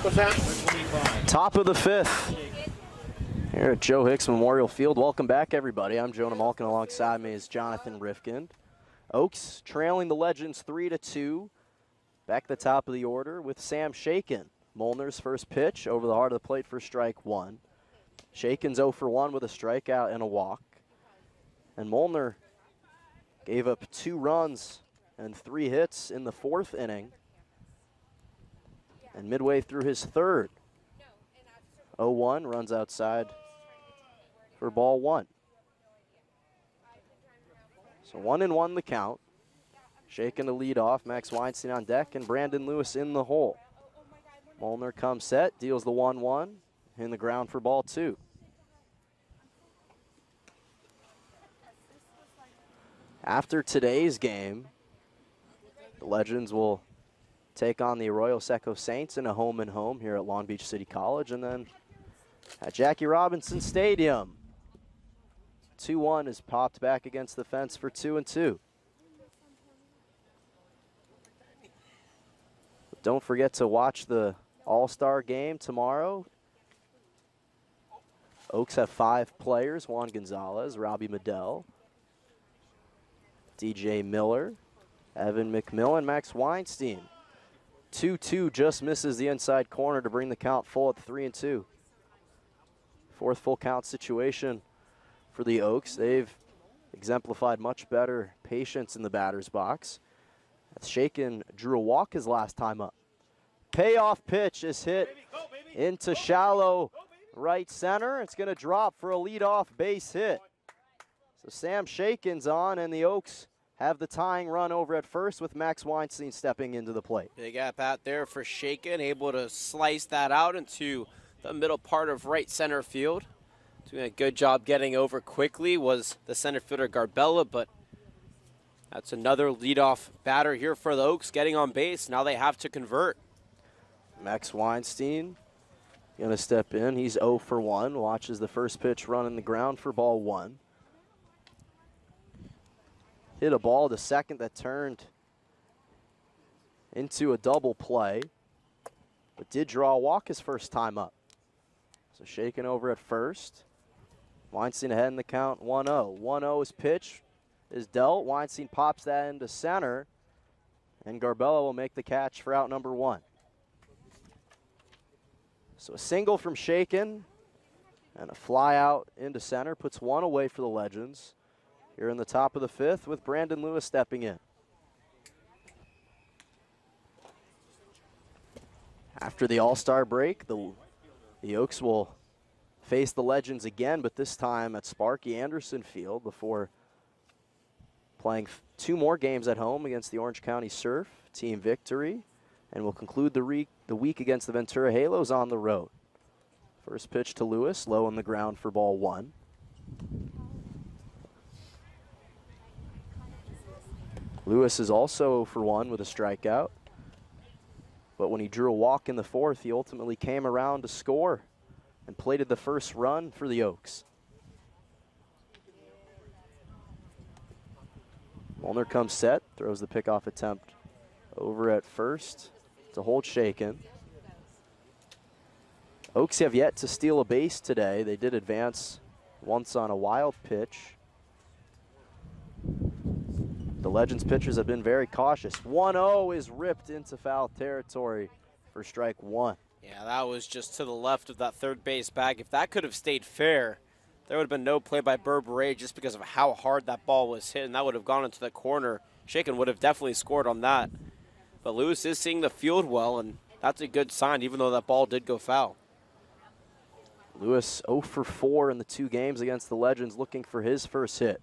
What's that? Top of the 5th here at Joe Hicks Memorial Field. Welcome back, everybody. I'm Jonah Malkin. Alongside me is Jonathan Rifkind. Oaks trailing the Legends 3-2. Back at the top of the order with Sam Shaken. Molnar's first pitch over the heart of the plate for strike 1. Shaken's 0 for 1 with a strikeout and a walk. And Molnar gave up 2 runs and 3 hits in the 4th inning. And midway through his 3rd, 0-1, runs outside for ball 1. So 1-1 the count. Shaken to lead off, Max Weinstein on deck, and Brandon Lewis in the hole. Molnar comes set, deals the 1-1, in the ground for ball 2. After today's game, the Legends will take on the Arroyo Seco Saints in a home-and-home here at Long Beach City College. And then at Jackie Robinson Stadium, 2-1 is popped back against the fence for 2-2. Don't forget to watch the All-Star game tomorrow. Oaks have 5 players: Juan Gonzalez, Robbie Medell, DJ Miller, Evan McMillan, Max Weinstein. 2-2 just misses the inside corner to bring the count full at 3-2. 4th full count situation for the Oaks. They've exemplified much better patience in the batter's box. Shaken drew a walk his last time up. Payoff pitch is hit into shallow right center. It's going to drop for a leadoff base hit. So Sam Shaken's on, and the Oaks have the tying run over at first with Max Weinstein stepping into the plate. Big at bat there for Shaken, able to slice that out into the middle part of right center field. Doing a good job getting over quickly was the center fielder Garbella, but that's another leadoff batter here for the Oaks getting on base. Now they have to convert. Max Weinstein going to step in. He's 0 for 1. Watches the first pitch run in the ground for ball 1. Hit a ball to second that turned into a double play, but did draw a walk his first time up. So Shaken over at first. Weinstein ahead in the count, 1-0. 1-0 is pitch is dealt. Weinstein pops that into center, and Garbella will make the catch for out number 1. So a single from Shaken and a fly out into center puts 1 away for the Legends here in the top of the 5th with Brandon Lewis stepping in. After the All-Star break, the Oaks will face the Legends again, but this time at Sparky Anderson Field before playing 2 more games at home against the Orange County Surf, team victory, and will conclude the week against the Ventura Halos on the road. First pitch to Lewis, low on the ground for ball 1. Lewis is also 0 for 1 with a strikeout. But when he drew a walk in the fourth, he ultimately came around to score and plated the first run for the Oaks. Molnar comes set, throws the pickoff attempt over at first to hold Shaken. Oaks have yet to steal a base today. They did advance once on a wild pitch. The Legends pitchers have been very cautious. 1-0 is ripped into foul territory for strike one. Yeah, that was just to the left of that third base bag. If that could have stayed fair, there would have been no play by Burberry just because of how hard that ball was hit, and that would have gone into the corner. Shaken would have definitely scored on that. But Lewis is seeing the field well, and that's a good sign, even though that ball did go foul. Lewis 0 for 4 in the 2 games against the Legends, looking for his first hit.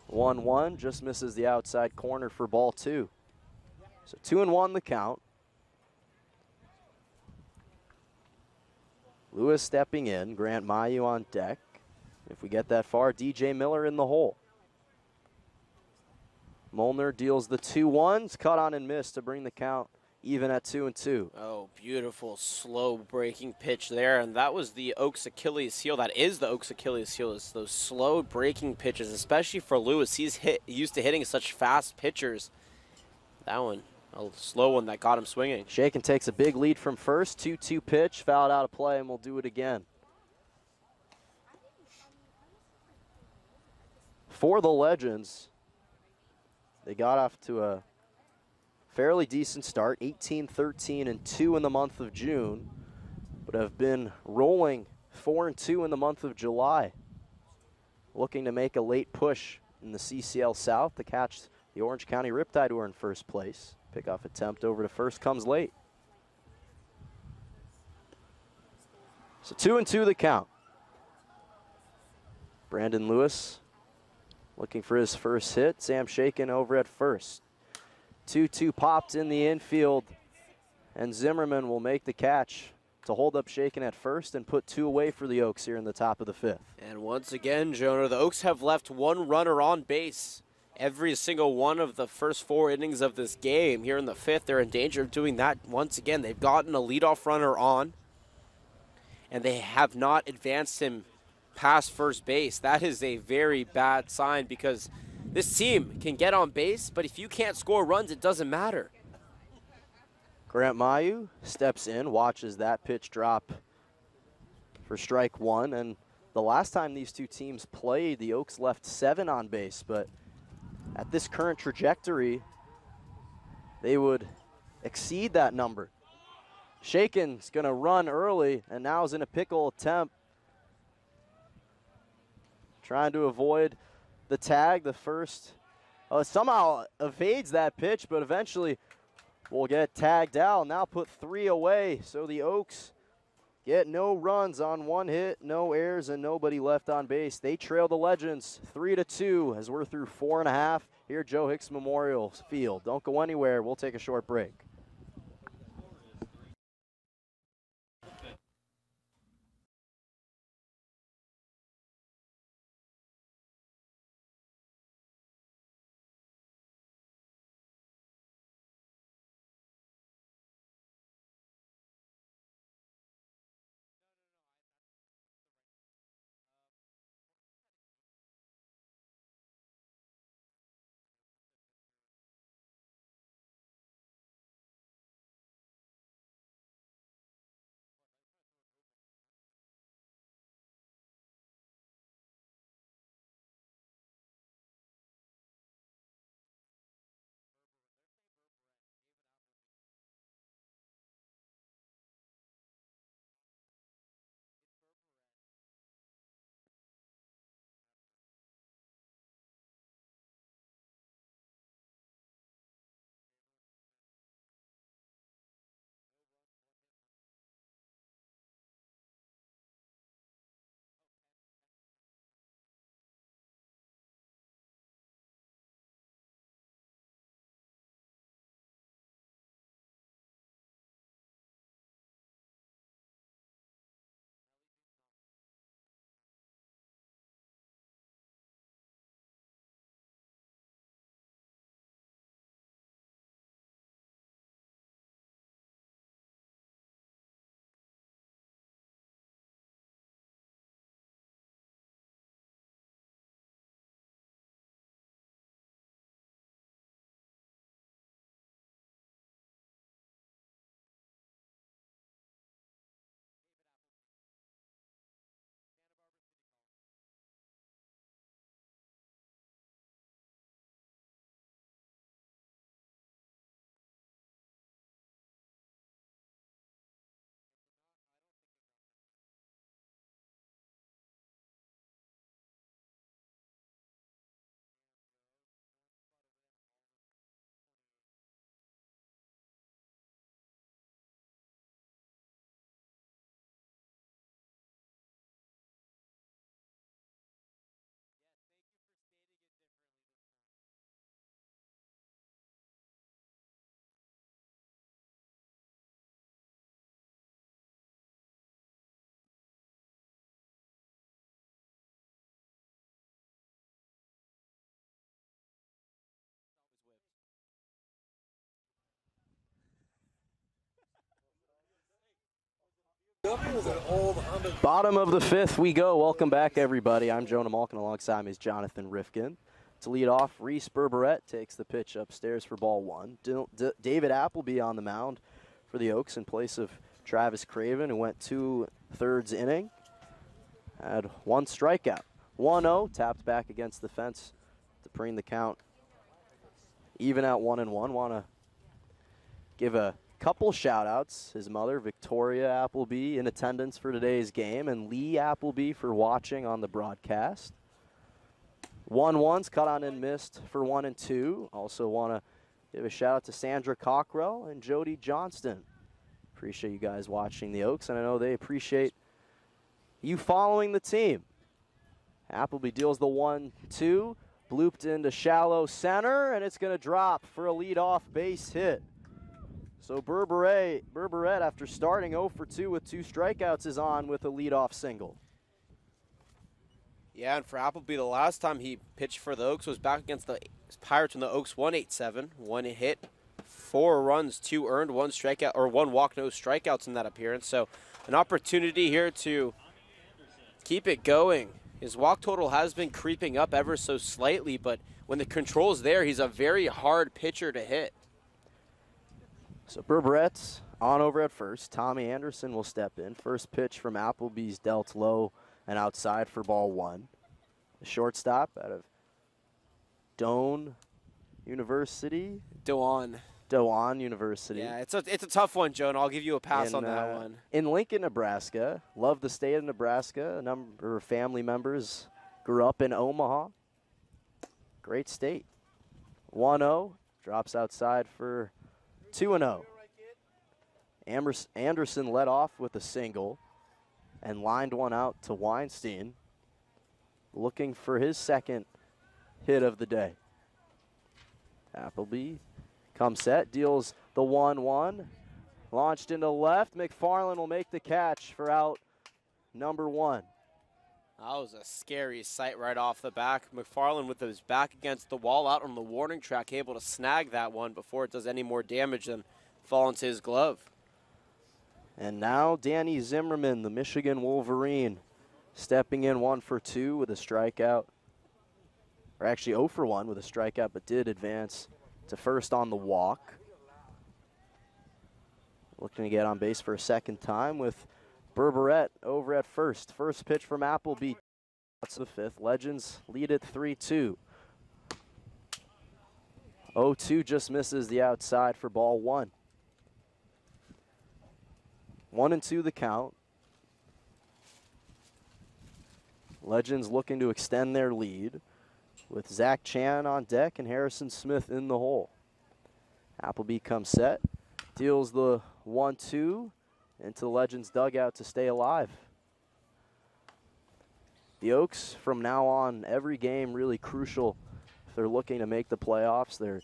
1-1, just misses the outside corner for ball 2. So 2-1 the count. Lewis stepping in, Grant Mayu on deck. If we get that far, DJ Miller in the hole. Molnar deals the 2-1s, cut on and missed to bring the count even at 2-2. Oh, beautiful slow breaking pitch there, and that was the Oaks Achilles heel. That is the Oaks Achilles heel, is those slow breaking pitches, especially for Lewis. He's used to hitting such fast pitchers. That one, a slow one that got him swinging. Shaken takes a big lead from first, 2-2 pitch, fouled out of play, and we'll do it again. For the Legends, they got off to a fairly decent start, 18-13-2 in the month of June, but have been rolling 4-2 in the month of July. Looking to make a late push in the CCL South to catch the Orange County Riptide, who are in first place. Pickoff attempt over to first comes late. So 2-2 the count. Brandon Lewis looking for his first hit. Sam Shaken over at first. 2-2 popped in the infield, and Zimmerman will make the catch to hold up Shaken at first and put 2 away for the Oaks here in the top of the 5th. And once again, Jonah, the Oaks have left 1 runner on base every single one of the first 4 innings of this game. Here in the 5th, they're in danger of doing that once again. They've gotten a leadoff runner on, and they have not advanced him past first base. That is a very bad sign, because this team can get on base, but if you can't score runs, it doesn't matter. Grant Mayu steps in, watches that pitch drop for strike 1. And the last time these 2 teams played, the Oaks left 7 on base. But at this current trajectory, they would exceed that number. Shaken's going to run early, and now is in a pickle attempt. Trying to avoid the tag, the first. Somehow evades that pitch, but eventually will get tagged out. Now put 3 away. So the Oaks get no runs on 1 hit, no errors, and nobody left on base. They trail the Legends 3-2 as we're through 4.5 here at Joe Hicks Memorial Field. Don't go anywhere. We'll take a short break. Bottom of the fifth we go. Welcome back, everybody. I'm Jonah Malkin. Alongside me is Jonathan Rifkin. To lead off, Reese Berberette takes the pitch upstairs for ball one. David Appleby on the mound for the Oaks in place of Travis Craven, who went 2/3 inning. Had one strikeout. 1-0, tapped back against the fence to bring the count even at 1-1. Want to give a couple shout-outs. His mother, Victoria Appleby, in attendance for today's game, and Lee Appleby for watching on the broadcast. 1-1's cut on and missed for 1 and 2. Also want to give a shout out to Sandra Cockrell and Jody Johnston. Appreciate you guys watching the Oaks, and I know they appreciate you following the team. Appleby deals the 1-2, blooped into shallow center, and it's going to drop for a leadoff base hit. So Berberette, after starting 0 for 2 with 2 strikeouts, is on with a leadoff single. Yeah, and for Appleby, the last time he pitched for the Oaks was back against the Pirates when the Oaks won 8-7. 1 hit, 4 runs, 2 earned, 1 strikeout, or 1 walk, no strikeouts in that appearance. So an opportunity here to keep it going. His walk total has been creeping up ever so slightly, but when the control's there, he's a very hard pitcher to hit. So Berberette's on over at first. Tommy Anderson will step in. First pitch from Appleby's dealt low and outside for ball one. The shortstop out of Doane University. Doane University. Yeah, it's a tough one, Joan. I'll give you a pass on that one. In Lincoln, Nebraska. Love the state of Nebraska. A number of family members grew up in Omaha. Great state. 1-0. Drops outside for 2-0. Anderson led off with a single and lined one out to Weinstein, looking for his second hit of the day. Appleby comes set, deals the 1-1, launched into left. McFarland will make the catch for out number 1. That was a scary sight right off the back. McFarland with his back against the wall out on the warning track, able to snag that one before it does any more damage than fall into his glove. And now Danny Zimmerman, the Michigan Wolverine, stepping in 1 for 2 with a strikeout. Or actually 0 for 1 with a strikeout, but did advance to first on the walk. Looking to get on base for a second time with Berberette over at first. First pitch from Appleby. That's the fifth. Legends lead it 3-2. 0-2 just misses the outside for ball 1. 1-2 the count. Legends looking to extend their lead with Zach Chan on deck and Harrison Smith in the hole. Appleby comes set, deals the 1-2 into the Legends dugout to stay alive. The Oaks from now on, every game really crucial if they're looking to make the playoffs. They're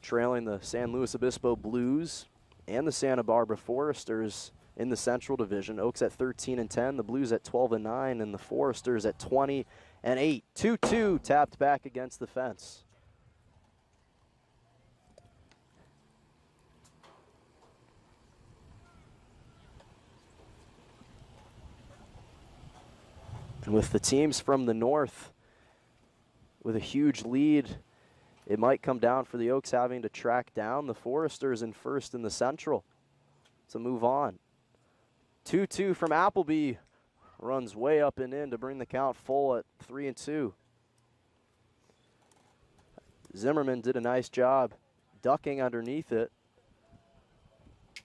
trailing the San Luis Obispo Blues and the Santa Barbara Foresters in the Central Division. Oaks at 13-10, the Blues at 12-9, and the Foresters at 20-8. 2-2 tapped back against the fence. And with the teams from the north with a huge lead, it might come down for the Oaks having to track down the Foresters in first in the Central to move on. 2-2 from Appleby, runs way up and in to bring the count full at 3-2. Zimmerman did a nice job ducking underneath it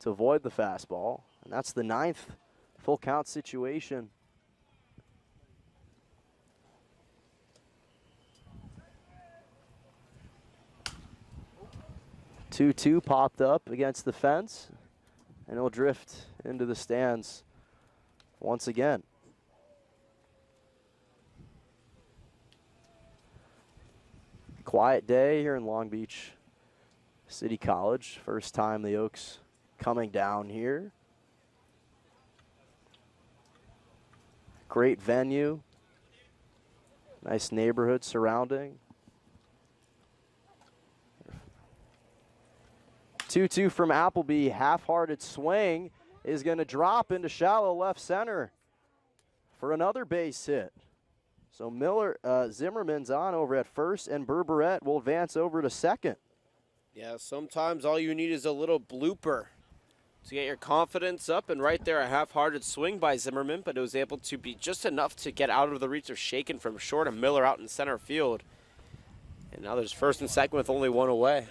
to avoid the fastball, and that's the 9th full count situation. Two popped up against the fence, and it'll drift into the stands once again. Quiet day here in Long Beach City College. First time the Oaks coming down here. Great venue. Nice neighborhood surrounding. 2-2 from Appleby. Half-hearted swing is going to drop into shallow left center for another base hit. So Zimmerman's on over at first, and Berberette will advance over to second. Yeah, sometimes all you need is a little blooper to get your confidence up, and right there a half-hearted swing by Zimmerman, but it was able to be just enough to get out of the reach of Shaken from short, and Miller out in center field. And now there's first and second with only one away.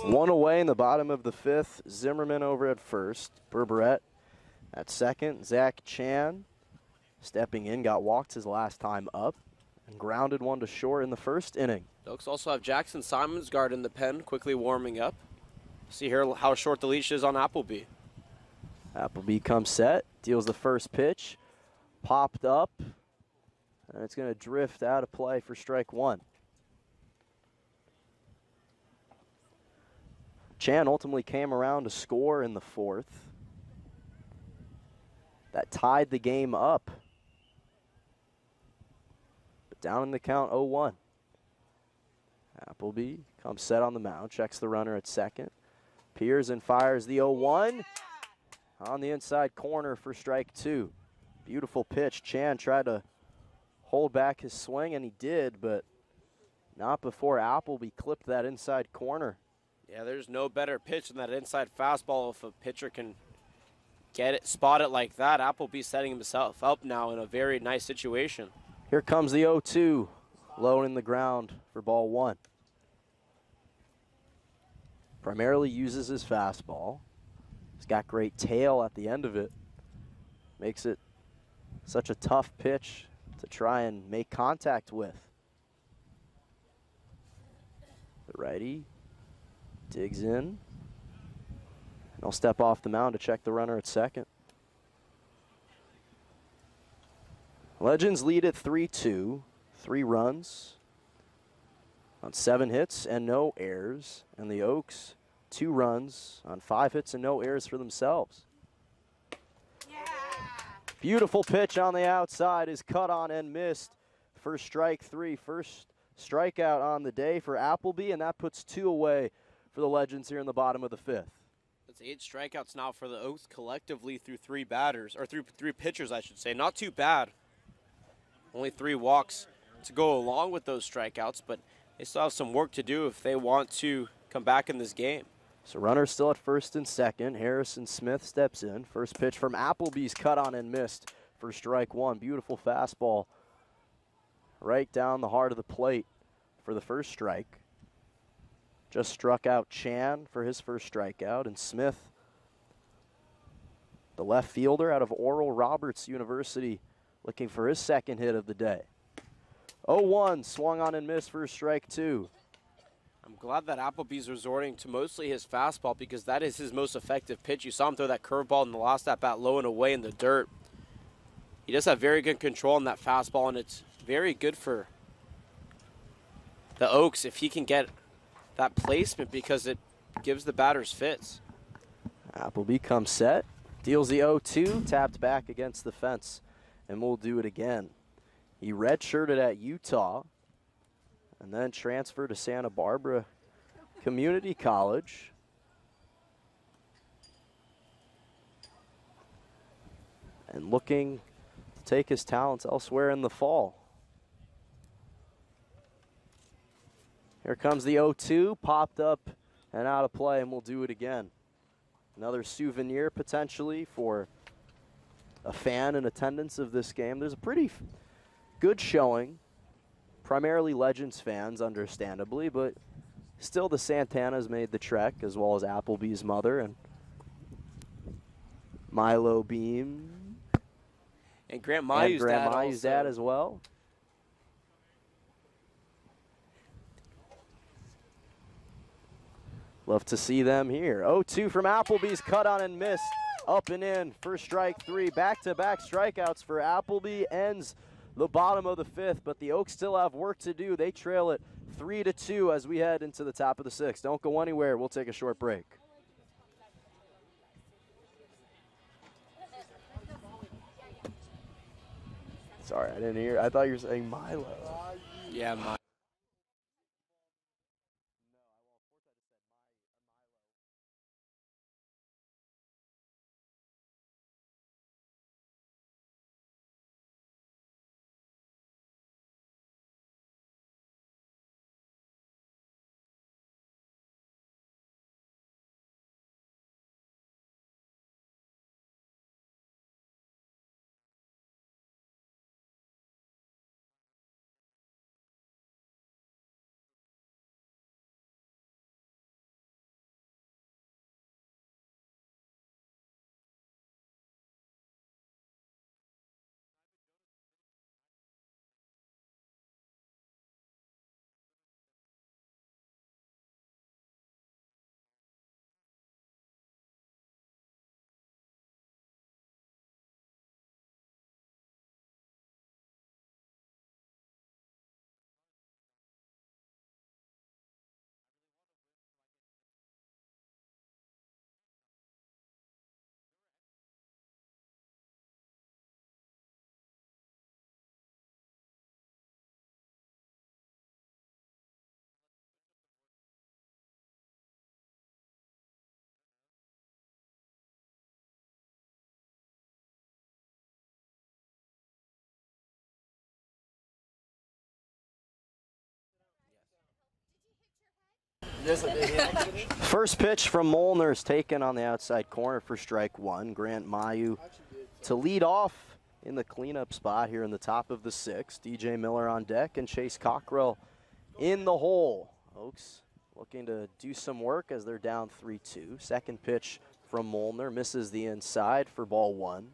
One away in the bottom of the fifth. Zimmerman over at first. Berberette at second. Zach Chan stepping in, got walked his last time up, and grounded one to short in the first inning. The Oaks also have Jackson Simonsgard in the pen, quickly warming up. See here how short the leash is on Appleby. Appleby comes set, deals the first pitch, popped up, and it's going to drift out of play for strike one. Chan ultimately came around to score in the fourth. That tied the game up. But down in the count, 0-1. Appleby comes set on the mound, checks the runner at second. Peers and fires the 0-1 on the inside corner for strike two. Beautiful pitch. Chan tried to hold back his swing, and he did, but not before Appleby clipped that inside corner. Yeah, there's no better pitch than that inside fastball. If a pitcher can get it, spot it like that, Appleby's setting himself up now in a very nice situation. Here comes the 0-2, low in the ground for ball one. Primarily uses his fastball. He's got great tail at the end of it. Makes it such a tough pitch to try and make contact with. The righty digs in. And he'll step off the mound to check the runner at second. Legends lead at 3-2. 3 runs on 7 hits and no errors. And the Oaks, 2 runs on 5 hits and no errors for themselves. Yeah. Beautiful pitch on the outside is cut on and missed for strike 3. First strikeout on the day for Appleby, and that puts 2 away for the Legends here in the bottom of the 5th. That's 8 strikeouts now for the Oaks collectively through 3 batters, or through 3 pitchers, I should say. Not too bad. Only 3 walks to go along with those strikeouts, but they still have some work to do if they want to come back in this game. So runners still at first and second. Harrison Smith steps in. First pitch from Appleby's cut on and missed for strike 1. Beautiful fastball right down the heart of the plate for the first strike. Just struck out Chan for his first strikeout, and Smith, the left fielder out of Oral Roberts University, looking for his second hit of the day. 0-1, swung on and missed for strike 2. I'm glad that Appleby's resorting to mostly his fastball because that is his most effective pitch. You saw him throw that curveball in the last at-bat low and away in the dirt. He does have very good control on that fastball, and it's very good for the Oaks if he can get that placement because it gives the batters fits. Appleby comes set, deals the 0-2, tapped back against the fence, and we'll do it again. He redshirted at Utah and then transferred to Santa Barbara Community College. And looking to take his talents elsewhere in the fall. Here comes the 0-2, popped up and out of play, and we'll do it again. Another souvenir potentially for a fan in attendance of this game. There's a pretty good showing, primarily Legends fans, understandably, but still the Santanas made the trek, as well as Appleby's mother and Milo Beam. And Grant Mayu's dad as well. Love to see them here. 0-2 from Appleby's, cut on and missed. Up and in for strike 3. Back-to-back strikeouts for Appleby ends the bottom of the 5th, but the Oaks still have work to do. They trail it 3-2 as we head into the top of the 6th. Don't go anywhere. We'll take a short break. Sorry, I didn't hear. I thought you were saying Milo. Yeah, Milo. First pitch from Molnar is taken on the outside corner for strike one. Grant Mayu to lead off in the cleanup spot here in the top of the sixth. DJ Miller on deck and Chase Cockrell in the hole. Oaks looking to do some work as they're down 3-2. Second pitch from Molnar misses the inside for ball one.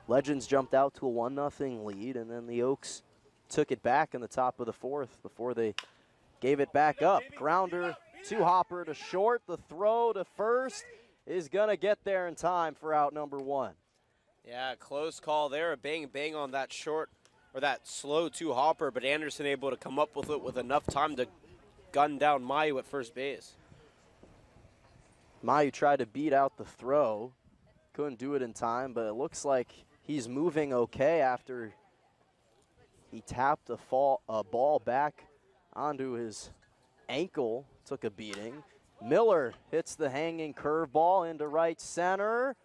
Legends jumped out to a 1-0 lead, and then the Oaks took it back in the top of the fourth before they gave it back up. Grounder to Hopper to short. The throw to first is going to get there in time for out number one. Yeah, close call there. A bang on that short, or that slow to Hopper, but Anderson able to come up with it with enough time to gun down Mayu at first base. Mayu tried to beat out the throw. Couldn't do it in time, but it looks like he's moving okay after he tapped a ball back onto his ankle, took a beating. Miller hits the hanging curveball into right center.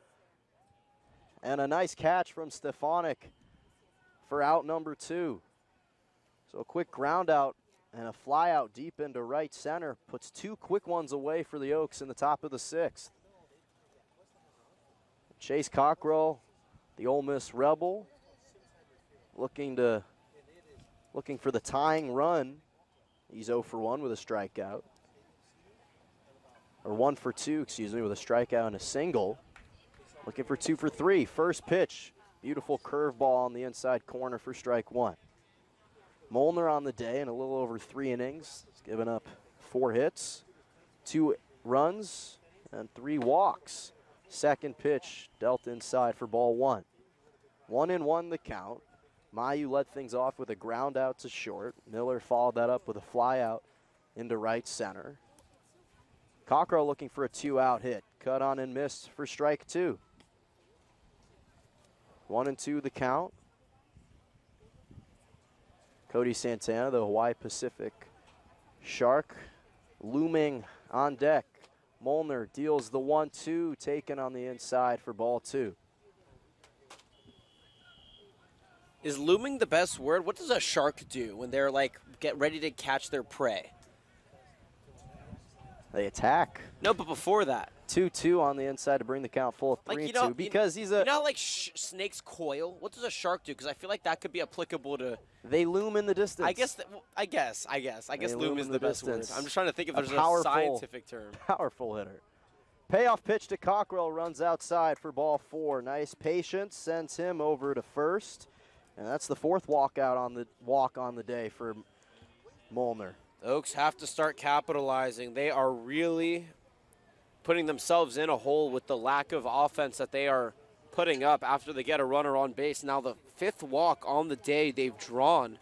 And a nice catch from Stefanik for out number two. So a quick ground out and a fly out deep into right center puts two quick ones away for the Oaks in the top of the sixth. Chase Cockrell, the Ole Miss Rebel, looking for the tying run. He's 0 for 1 with a strikeout. Or 1 for 2, excuse me, with a strikeout and a single. Looking for 2 for 3. First pitch, beautiful curveball on the inside corner for strike one. Molnar on the day in a little over 3 innings. He's given up 4 hits, 2 runs, and 3 walks. Second pitch dealt inside for ball one. 1-1 the count. Mayu led things off with a ground out to short. Miller followed that up with a fly out into right center. Cockrell looking for a 2-out hit. Cut on and missed for strike two. 1-2 the count. Cody Santana, the Hawaii Pacific Shark, looming on deck. Molnar deals the 1-2, taken on the inside for ball two. Is looming the best word? What does a shark do when they're like get ready to catch their prey? They attack. No, but before that. 2-2 on the inside to bring the count full of 3-2 because he's a... You know how like snakes coil? What does a shark do? Because I feel like that could be applicable to... They loom in the distance. I guess loom is the best word. I'm just trying to think if there's a scientific term. Powerful hitter. Payoff pitch to Cockrell, runs outside for ball four. Nice patience, sends him over to first. And that's the fourth walk on the day for Molnar. The Oaks have to start capitalizing. They are really putting themselves in a hole with the lack of offense that they are putting up after they get a runner on base. Now the 5th walk on the day they've drawn.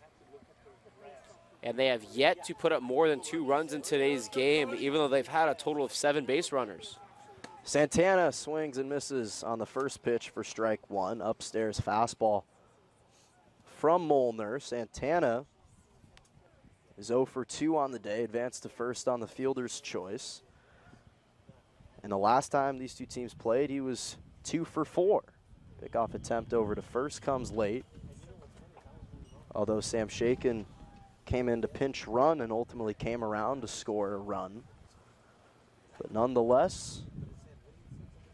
And they have yet to put up more than 2 runs in today's game, even though they've had a total of 7 base runners. Santana swings and misses on the first pitch for strike one. Upstairs fastball from Molnar. Santana is 0 for 2 on the day, advanced to first on the fielder's choice. And the last time these two teams played, he was 2 for 4. Pickoff attempt over to first comes late. Although Sam Shaken came in to pinch run and ultimately came around to score a run. But nonetheless,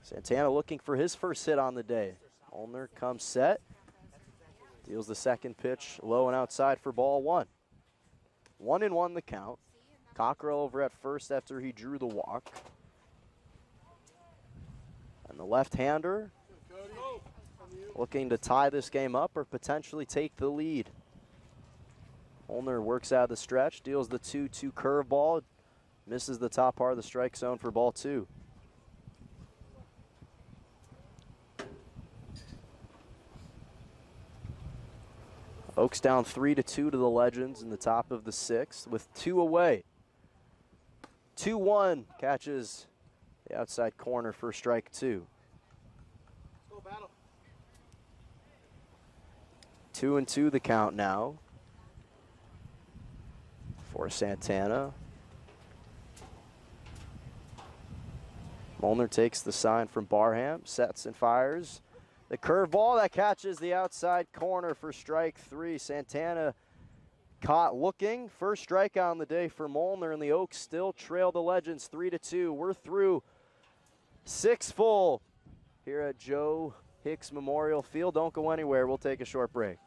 Santana looking for his first hit on the day. Molnar comes set. Deals the second pitch low and outside for ball one. 1-1 the count. Cockrell over at first after he drew the walk. And the left-hander looking to tie this game up or potentially take the lead. Molnar works out of the stretch, deals the 2-2 curveball, misses the top part of the strike zone for ball two. Oaks down 3-2 to the Legends in the top of the 6th with 2 away. 2-1 catches the outside corner for strike two. 2-2 the count now for Santana. Molnar takes the sign from Barham, sets and fires. The curveball that catches the outside corner for strike three. Santana caught looking. First strikeout on the day for Molnar, and the Oaks still trail the Legends 3-2. We're through 6 full here at Joe Hicks Memorial Field. Don't go anywhere. We'll take a short break.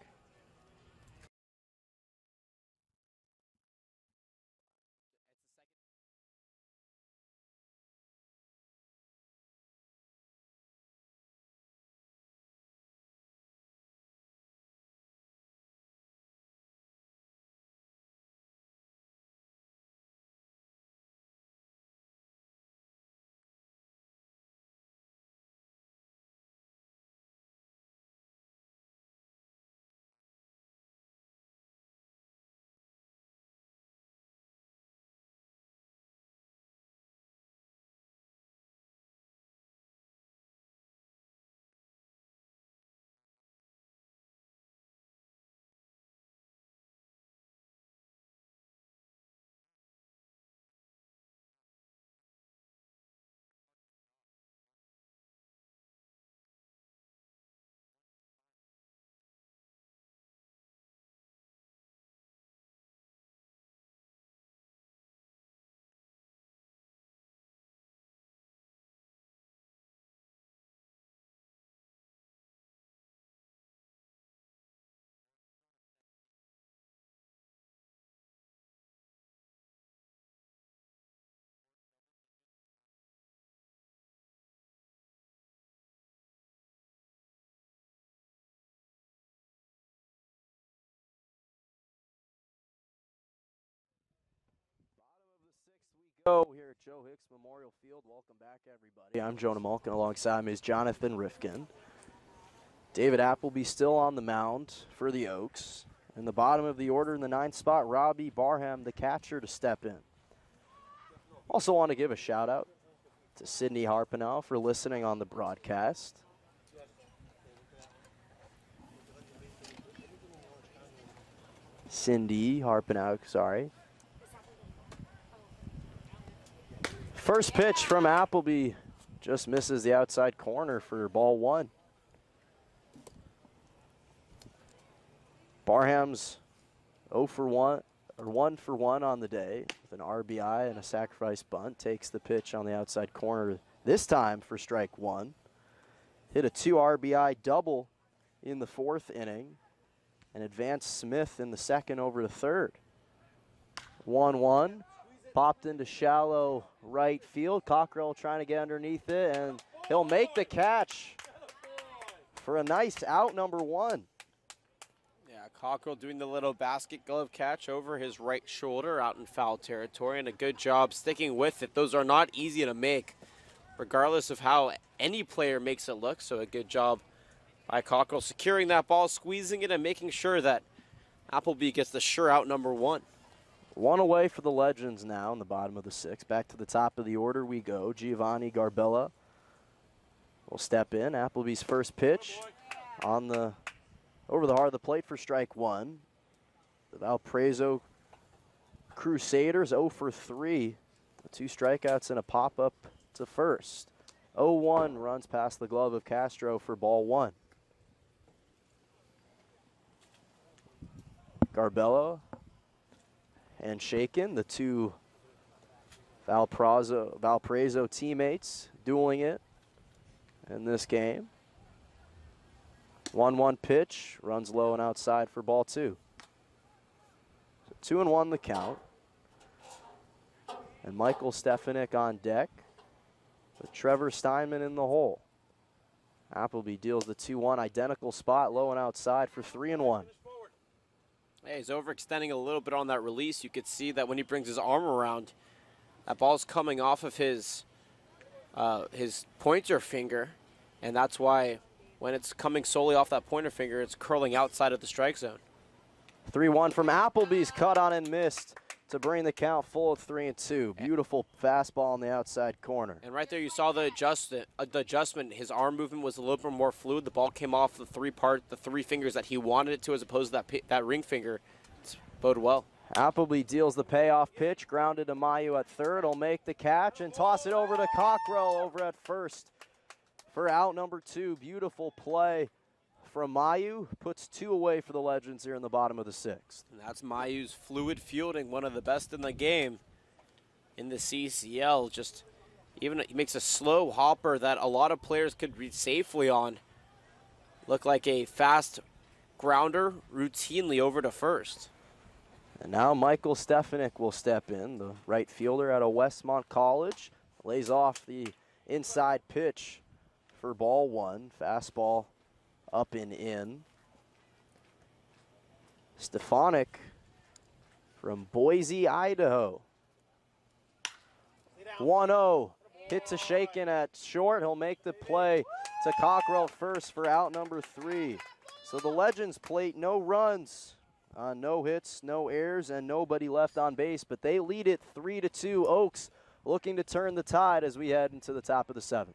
Go here at Joe Hicks Memorial Field. Welcome back, everybody. I'm Jonah Malkin. Alongside me is Jonathan Rifkin. David Appleby still on the mound for the Oaks. In the bottom of the order in the 9th spot, Robbie Barham, the catcher, to step in. Also want to give a shout out to Sydney Harpenow for listening on the broadcast. Cindy Harpenow, sorry. First pitch from Appleby just misses the outside corner for ball 1. Barham's 0 for 1 or 1 for 1 on the day with an RBI and a sacrifice bunt. Takes the pitch on the outside corner this time for strike 1. Hit a 2 RBI double in the 4th inning and advanced Smith in the 2nd over the 3rd. 1-1. Popped into shallow right field. Cockrell trying to get underneath it, and he'll make the catch for a nice out, number 1. Yeah, Cockrell doing the little basket glove catch over his right shoulder out in foul territory, and a good job sticking with it. Those are not easy to make, regardless of how any player makes it look, so a good job by Cockrell securing that ball, squeezing it, and making sure that Appleby gets the sure out, number 1. 1 away for the Legends now in the bottom of the 6th. Back to the top of the order we go. Giovanni Garbella will step in. Appleby's first pitch on the over the heart of the plate for strike 1. The Valparaiso Crusaders 0 for 3. 2 strikeouts and a pop-up to first. 0-1 runs past the glove of Castro for ball 1. Garbella and shaken, the 2 Valparaiso teammates dueling it in this game. 1-1 pitch, runs low and outside for ball 2. So 2-1 the count. And Michael Stefanik on deck with Trevor Steinman in the hole. Appleby deals the 2-1 identical spot, low and outside for 3-1. Hey, he's overextending a little bit on that release. You could see that when he brings his arm around, that ball's coming off of his pointer finger, and that's why when it's coming solely off that pointer finger, it's curling outside of the strike zone. 3-1 from Appleby's cut on and missed to bring the count full of 3-2. Beautiful fastball on the outside corner. And right there you saw the adjustment. His arm movement was a little bit more fluid. The ball came off the 3 fingers that he wanted it to, as opposed to that ring finger. It's boded well. Appleby deals the payoff pitch, grounded to Mayu at 3rd. Will make the catch and toss it over to Cockrell over at 1st for out number 2. Beautiful play from Mayu puts 2 away for the Legends here in the bottom of the 6th. And that's Mayu's fluid fielding, one of the best in the game in the CCL. Just even he makes a slow hopper that a lot of players could read safely on. Look like a fast grounder routinely over to first. And now Michael Stefanik will step in, the right fielder out of Westmont College. Lays off the inside pitch for ball 1. Fastball up and in. Stefanik from Boise, Idaho. 1-0. Hit to Shaken at short. He'll make the play to Cockrell first for out number 3. So the Legends plate no runs. No hits, no errors, and nobody left on base, but they lead it 3-2. Oaks looking to turn the tide as we head into the top of the 7th.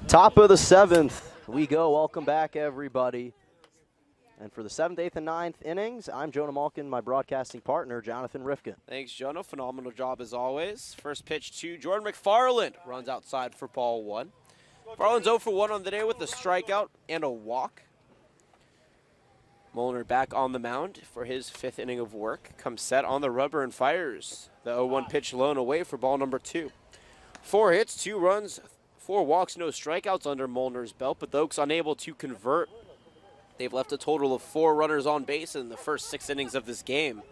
Top of the 7th, we go. Welcome back, everybody. And for the 7th, 8th, and 9th innings, I'm Jonah Malkin, my broadcasting partner, Jonathan Rifkin. Thanks, Jonah. Phenomenal job as always. First pitch to Jordan McFarland. Runs outside for ball 1. McFarland's 0 for 1 on the day with a strikeout and a walk. Molnar back on the mound for his 5th inning of work. Comes set on the rubber and fires the 0-1 pitch lone away for ball number 2. 4 hits, 2 runs, 4 walks, no strikeouts under Molnar's belt, but the Oaks unable to convert. They've left a total of 4 runners on base in the first 6 innings of this game.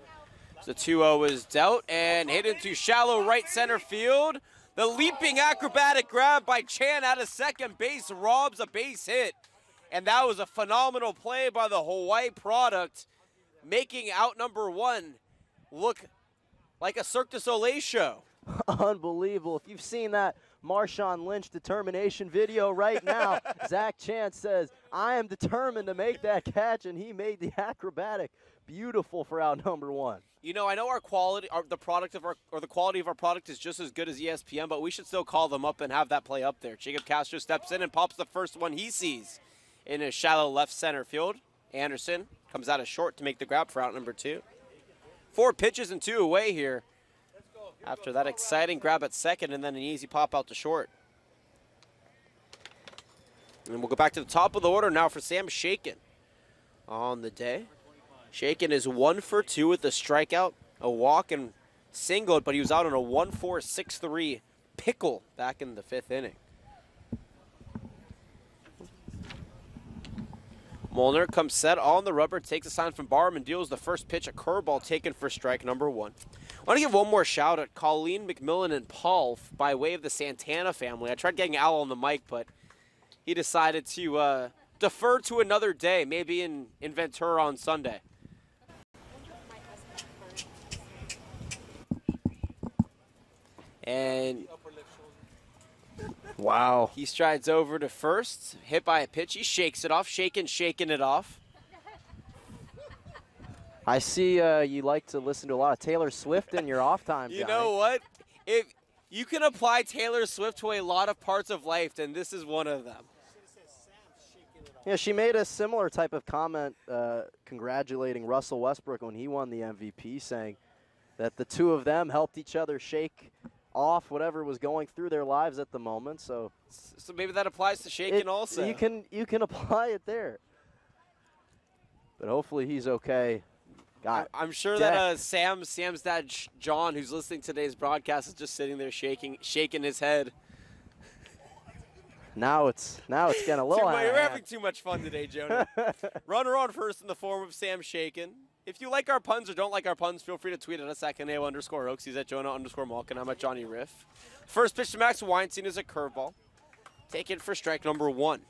The 2-0 is dealt and hit into shallow right center field. The leaping acrobatic grab by Chan out of second base robs a base hit. And that was a phenomenal play by the Hawaii product, making out number 1 look like a Cirque du Soleil show. Unbelievable. If you've seen that Marshawn Lynch determination video right now, Zach Chance says, I am determined to make that catch, and he made the acrobatic beautiful for out number 1. You know, I know our quality, the quality of our product is just as good as ESPN, but we should still call them up and have that play up there. Jacob Castro steps in and pops the first one he sees in a shallow left center field. Anderson comes out of short to make the grab for out number 2. 4 pitches and 2 away here after that exciting grab at second and then an easy pop out to short. And we'll go back to the top of the order now for Sam Shaken on the day. Shaken is 1 for 2 with a strikeout, a walk, and singled, but he was out on a 1-4-6-3 pickle back in the 5th inning. Molnar comes set on the rubber, takes a sign from Barham and deals the first pitch, a curveball taken for strike number 1. I want to give one more shout out, Colleen McMillan and Paul by way of the Santana family. I tried getting Al on the mic, but he decided to defer to another day, maybe in Ventura on Sunday. And wow. He strides over to first, hit by a pitch. He shakes it off, shaking it off. I see you like to listen to a lot of Taylor Swift in your off time, You know what? If you can apply Taylor Swift to a lot of parts of life, then this is one of them. Yeah, she made a similar type of comment congratulating Russell Westbrook when he won the MVP, saying that the two of them helped each other shake off whatever was going through their lives at the moment. So maybe that applies to Shaken also. You can apply it there. But hopefully he's okay. I'm sure that Sam's dad John, who's listening to today's broadcast, is just sitting there shaking his head. Now it's getting a little. You're having too much fun today, Jonah. Runner on first in the form of Sam Shaken. If you like our puns or don't like our puns, feel free to tweet at us at Caneo_Oaks. He's at Jonah_Malkin. I'm at Johnny Riff. First pitch to Max Weinstein is a curveball. Take it for strike number 1.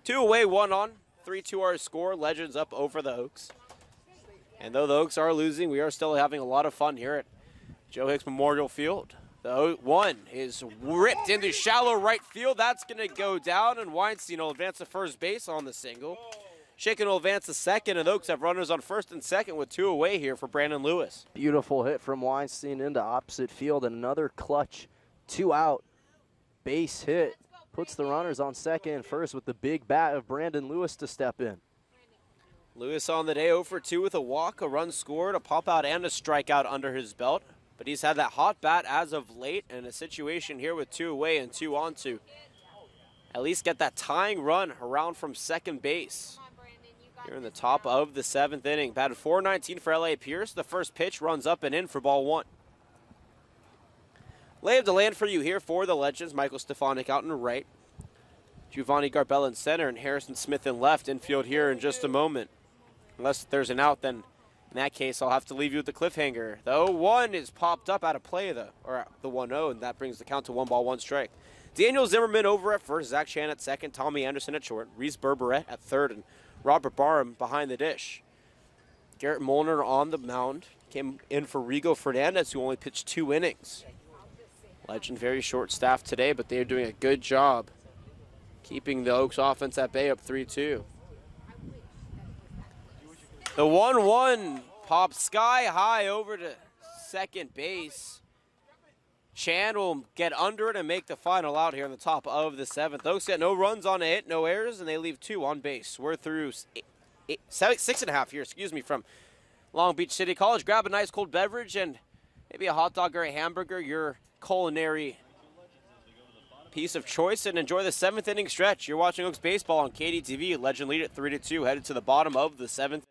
2 away, 1 on. 3-2 our score. Legends up over the Oaks. And though the Oaks are losing, we are still having a lot of fun here at Joe Hicks Memorial Field. The 1 is ripped into shallow right field. That's going to go down, and Weinstein will advance to first base on the single. Shaken will advance to second, and the Oaks have runners on first and second with 2 away here for Brandon Lewis. Beautiful hit from Weinstein into opposite field, and another clutch 2-out base hit. Puts the runners on second and first with the big bat of Brandon Lewis to step in. Lewis on the day 0 for 2 with a walk, a run scored, a pop out, and a strikeout under his belt. But he's had that hot bat as of late, and a situation here with 2 away and 2 on to at least get that tying run around from second base. Here in the top of the 7th inning. Batted .419 for L.A. Pierce. The first pitch runs up and in for ball 1. Lay of the land for you here for the Legends. Michael Stefanik out in right. Giovanni Garbella in center and Harrison Smith in left. Infield here in just a moment. Unless there's an out, then in that case, I'll have to leave you with the cliffhanger. The 0-1 is popped up out of play, though, or the 1-0, and that brings the count to 1 ball, 1 strike. Daniel Zimmerman over at first, Zach Chan at second, Tommy Anderson at short, Reese Berberet at third, and Robert Barham behind the dish. Garrett Molnar on the mound. Came in for Rigo Fernandez, who only pitched 2 innings. Legend very short-staffed today, but they're doing a good job keeping the Oaks offense at bay up 3-2. The 1-1 pops sky high over to second base. Chan will get under it and make the final out here in the top of the 7th. Oaks get no runs on a hit, no errors, and they leave 2 on base. We're through 6.5 here, from Long Beach City College. Grab a nice cold beverage and maybe a hot dog or a hamburger, your culinary piece of choice, and enjoy the 7th inning stretch. You're watching Oaks baseball on KDTV. Legend lead at 3-2, headed to the bottom of the 7th.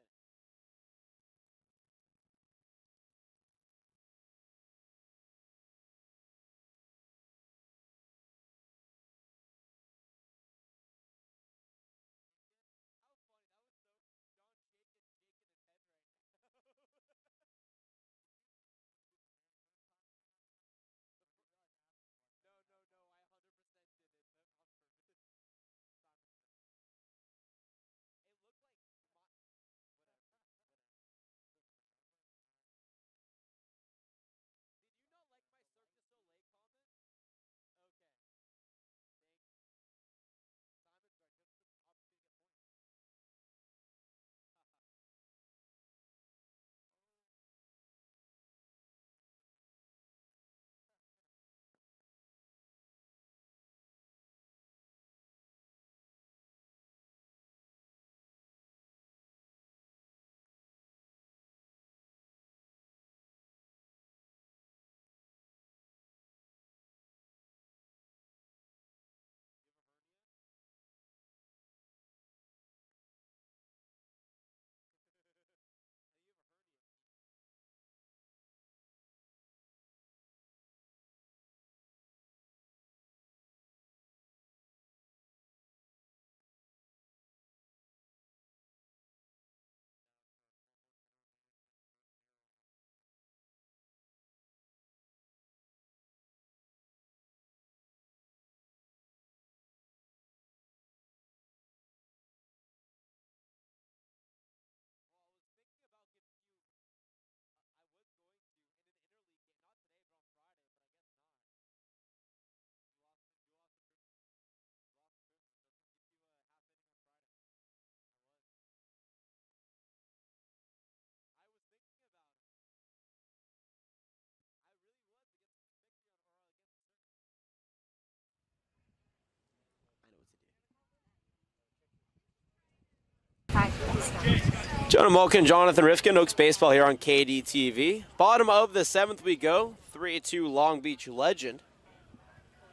Jonah Mulkin, Jonathan Rifkin, Oaks Baseball here on KDTV. Bottom of the 7th we go. 3-2 Long Beach legend.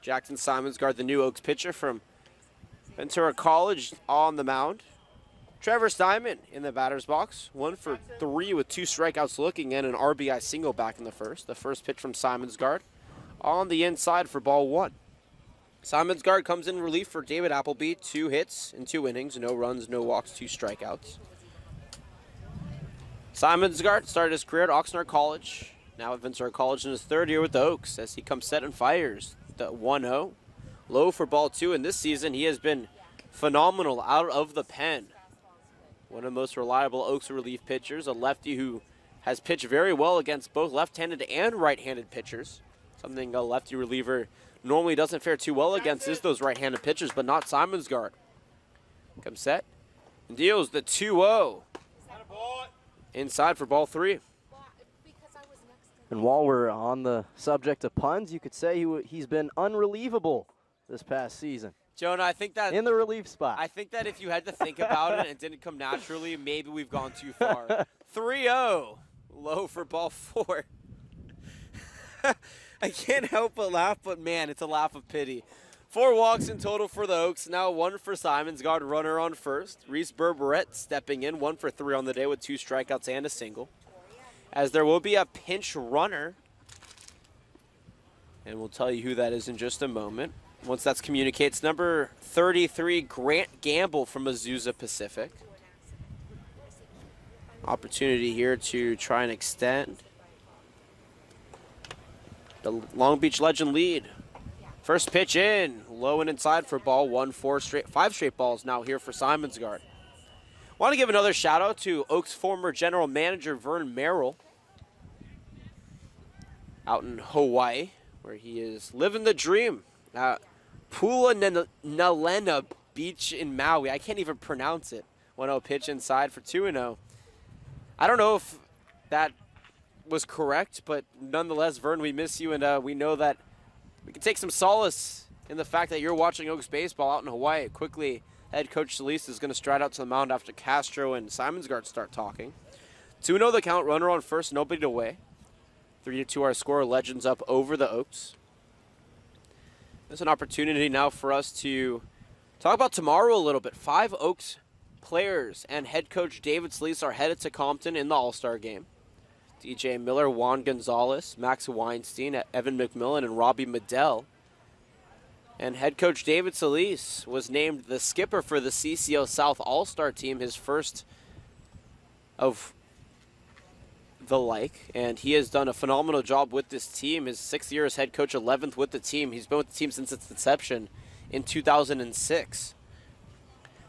Jackson Simonsgard, the new Oaks pitcher from Ventura College, on the mound. Trevor Steinman in the batter's box. 1 for 3 with 2 strikeouts looking, and an RBI single back in the first. The first pitch from Simonsgard on the inside for ball 1. Simonsgard comes in relief for David Appleby. 2 hits in 2 innings. No runs, no walks, 2 strikeouts. Simonsgard started his career at Oxnard College. Now at Ventura College in his 3rd year with the Oaks as he comes set and fires the 1-0. Low for ball 2, and this season he has been phenomenal out of the pen. One of the most reliable Oaks relief pitchers, a lefty who has pitched very well against both left-handed and right-handed pitchers. Something a lefty reliever normally doesn't fare too well against is those right-handed pitchers, but not Simonsgard. Comes set and deals the 2-0. Inside for ball 3. And while we're on the subject of puns, you could say he's been unrelievable this past season. Jonah, I think that in the relief spot. I think that if you had to think about it and it didn't come naturally, maybe we've gone too far. 3-0. Low for ball 4. I can't help but laugh, but man, it's a laugh of pity. 4 walks in total for the Oaks. Now 1 for Simonsgard, runner on first. Reese Berberette stepping in, 1 for 3 on the day with 2 strikeouts and a single. As there will be a pinch runner. And we'll tell you who that is in just a moment. Once that's communicated, it's number 33, Grant Gamble from Azusa Pacific. Opportunity here to try and extend the Long Beach Legend lead. First pitch in, low and inside for ball 1. 5 straight balls now here for Simonsgard. Want to give another shout out to Oaks former general manager Vern Merrill out in Hawaii, where he is living the dream. Pula Nalena Beach in Maui. I can't even pronounce it. 1-0 pitch inside for 2-0. I don't know if that was correct, but nonetheless, Vern, we miss you, and we know that we can take some solace in the fact that you're watching Oaks baseball out in Hawaii. Quickly, head coach Solis is going to stride out to the mound after Castro and Simonsgard start talking. 2-0 the count, runner on first, nobody away. 3-2 our score, Legends up over the Oaks. There's an opportunity now for us to talk about tomorrow a little bit. 5 Oaks players and head coach David Solis are headed to Compton in the All-Star game. DJ Miller, Juan Gonzalez, Max Weinstein, Evan McMillan, and Robbie Medell. And head coach David Solis was named the skipper for the CCO South All-Star team, his first of the like. And he has done a phenomenal job with this team. His 6th year as head coach, 11th with the team. He's been with the team since its inception in 2006.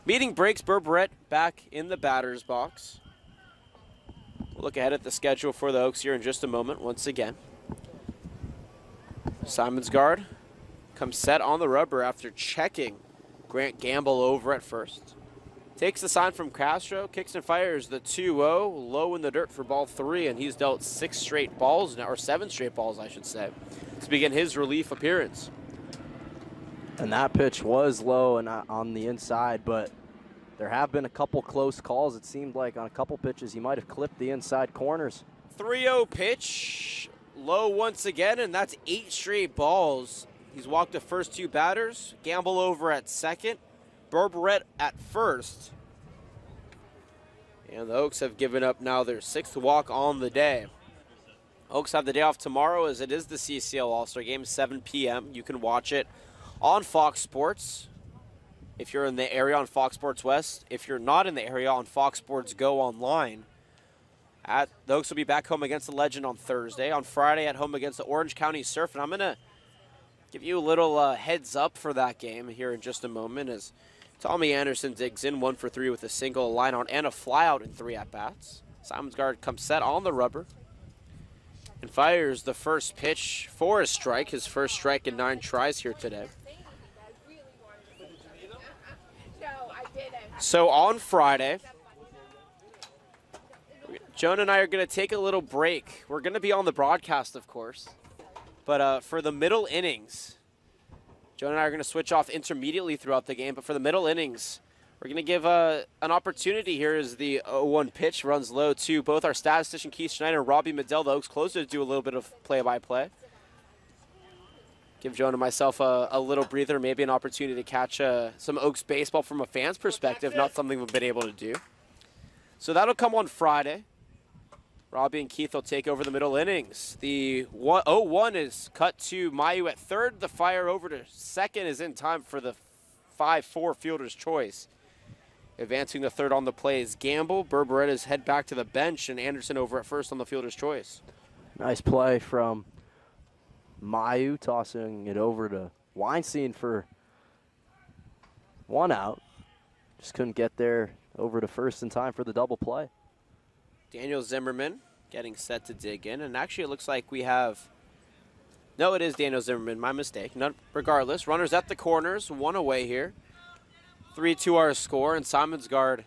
Meeting breaks, Berberette back in the batter's box. We'll look ahead at the schedule for the Oaks here in just a moment once again. Simonsgard comes set on the rubber after checking Grant Gamble over at first. Takes the sign from Castro, kicks and fires the 2-0, low in the dirt for ball 3, and he's dealt 6 straight balls now, or 7 straight balls, I should say, to begin his relief appearance. And that pitch was low and on the inside, but there have been a couple close calls. It seemed like on a couple pitches he might have clipped the inside corners. 3-0 pitch, low once again, and that's 8 straight balls. He's walked the first 2 batters. Gamble over at second, Berberette at first. And the Oaks have given up now their 6th walk on the day. Oaks have the day off tomorrow as it is the CCL All-Star Game, 7 p.m. You can watch it on Fox Sports if you're in the area on Fox Sports West. If you're not in the area on Fox Sports Go online. The Oaks will be back home against the Legend on Thursday. On Friday at home against the Orange County Surf. And I'm going to give you a little heads up for that game here in just a moment as Tommy Anderson digs in 1 for 3 with a single, a line out, and a flyout in 3 at-bats. Simonsgard comes set on the rubber and fires the first pitch for a strike, his first strike in 9 tries here today. So on Friday, Jonah and I are going to take a little break. We're going to be on the broadcast, of course. But for the middle innings, Jonah and I are going to switch off intermediately throughout the game. But for the middle innings, We're going to give an opportunity here as the 0-1 pitch runs low to both our statistician Keith Schneider and Robbie Medell, the Oaks closer, to do a little bit of play-by-play. Give Jonah and myself a little breather, maybe an opportunity to catch some Oaks baseball from a fan's perspective, not something we've been able to do. So that'll come on Friday. Robbie and Keith will take over the middle innings. The 0-1 is cut to Mayu at third. The fire over to second is in time for the 5-4 fielder's choice. Advancing to third on the play is Gamble. Berberetta's head back to the bench, and Anderson over at first on the fielder's choice. Nice play from Mayu, tossing it over to Weinstein for 1 out. Just couldn't get there over to first in time for the double play. Daniel Zimmerman getting set to dig in, and actually it looks like we have, no, it is Daniel Zimmerman, my mistake. Regardless, runners at the corners, 1 away here. 3-2 our score, and Simonsgaard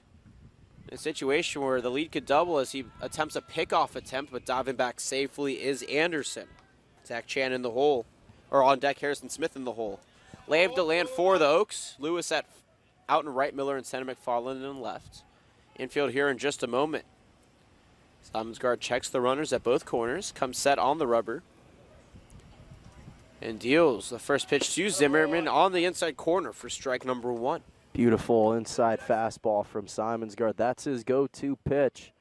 in a situation where the lead could double as he attempts a pickoff attempt, but diving back safely is Anderson. Zach Chan in the hole, or on deck Harrison Smith in the hole. Lave to land for the Oaks. Lewis out and right, Miller and center, McFarland in left. Infield here in just a moment. Simonsgaard checks the runners at both corners, comes set on the rubber, and deals the first pitch to Zimmerman on the inside corner for strike number 1. Beautiful inside fastball from Simonsgaard. That's his go-to pitch.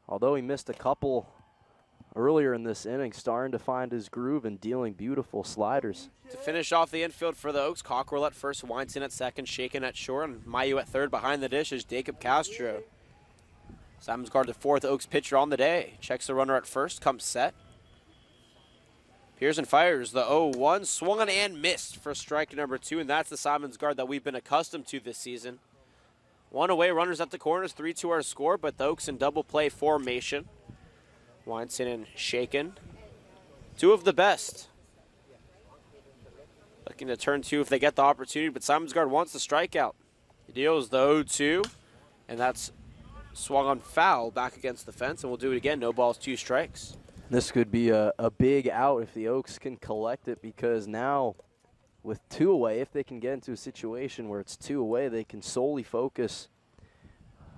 Although he missed a couple earlier in this inning, starting to find his groove and dealing beautiful sliders. To finish off the infield for the Oaks, Cockrell at first, Weinstein at second, Shaken at short, and Mayu at third. Behind the dish is Jacob Castro. Simonsgaard, the fourth Oaks pitcher on the day. Checks the runner at first, comes set. Pearson fires the 0-1, swung on and missed for strike number 2, and that's the Simonsgaard that we've been accustomed to this season. 1 away, runners at the corners, 3-2 our score, but the Oaks in double play formation. Weinstein and Shaken, 2 of the best. Looking to turn 2 if they get the opportunity, but Simonsgaard wants the strikeout. He deals the 0-2, and that's swung on foul back against the fence, and we'll do it again, no balls, 2 strikes. This could be a big out if the Oaks can collect it, because now with 2 away, if they can get into a situation where it's 2 away, they can solely focus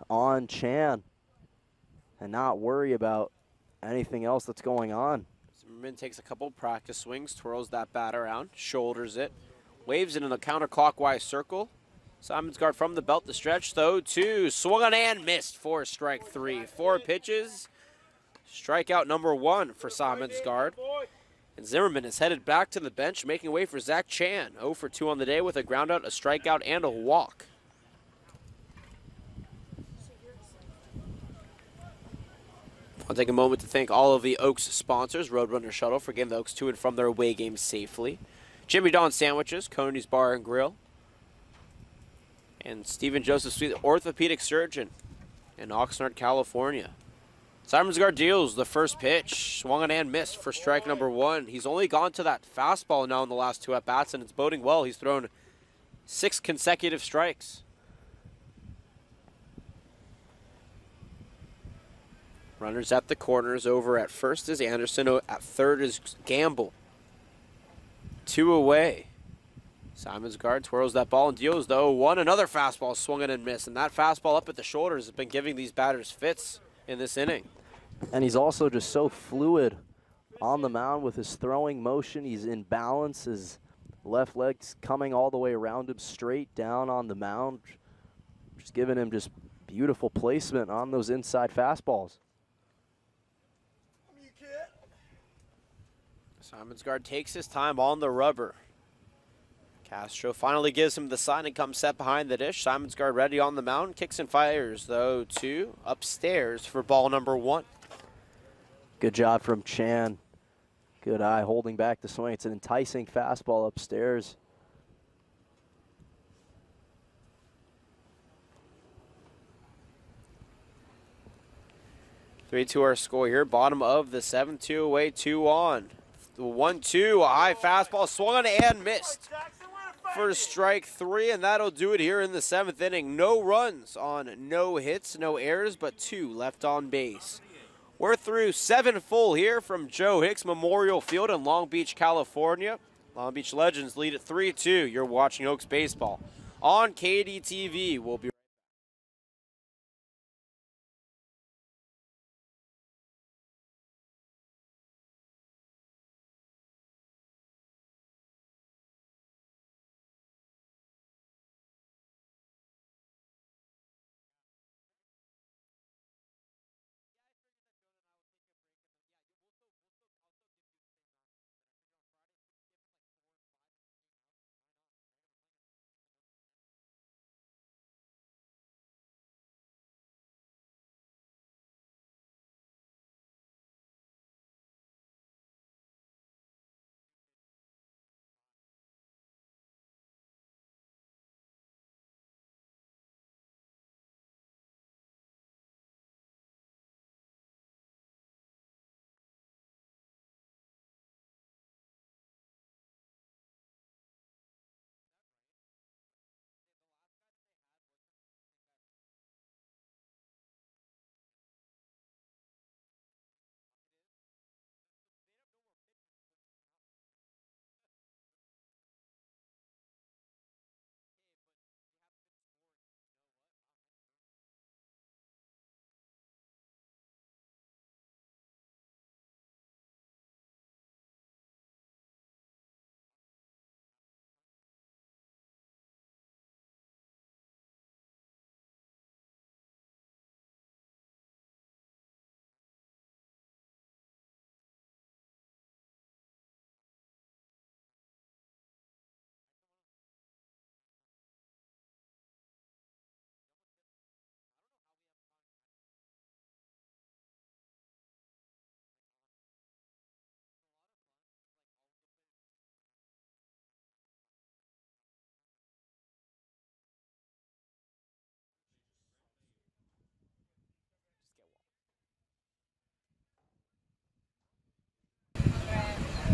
on Chan and not worry about anything else that's going on. Zimmerman takes a couple practice swings, twirls that bat around, shoulders it, waves it in a counterclockwise circle. Simonsgaard from the belt to stretch, though, 2, swung on and missed for strike 3. 4 pitches. Strikeout number 1 for Simonsgaard. And Zimmerman is headed back to the bench, making way for Zach Chan. 0 for 2 on the day with a groundout, a strikeout, and a walk. I'll take a moment to thank all of the Oaks sponsors, Roadrunner Shuttle, for getting the Oaks to and from their away games safely. Jimmy Don Sandwiches, Coney's Bar and Grill. And Stephen Joseph Sweet, orthopedic surgeon in Oxnard, California. Simonsgaard deals the first pitch, swung on and missed for strike number 1. He's only gone to that fastball now in the last 2 at-bats, and it's boding well. He's thrown 6 consecutive strikes. Runners at the corners, over at first is Anderson, at third is Gamble. 2 away. Simonsgaard twirls that ball and deals the 0-1. Another fastball swung in and missed, and that fastball up at the shoulders has been giving these batters fits in this inning. And he's also just so fluid on the mound with his throwing motion. He's in balance. His left leg's coming all the way around him, straight down on the mound. Just giving him just beautiful placement on those inside fastballs. Simonsgaard takes his time on the rubber. Castro finally gives him the sign and comes set behind the dish. Simonsgaard ready on the mound, kicks and fires, though, 2 upstairs for ball number 1. Good job from Chan. Good eye holding back the swing. It's an enticing fastball upstairs. Three to our score here. Bottom of the 7th, 2 away, 2 on. The 1-2, a high fastball swung on and missed for strike 3, and that'll do it here in the 7th inning. No runs on no hits, no errors, but 2 left on base. We're through 7 full here from Joe Hicks Memorial Field in Long Beach, California. Long Beach Legends lead at 3-2. You're watching Oaks baseball on KDTV. We'll be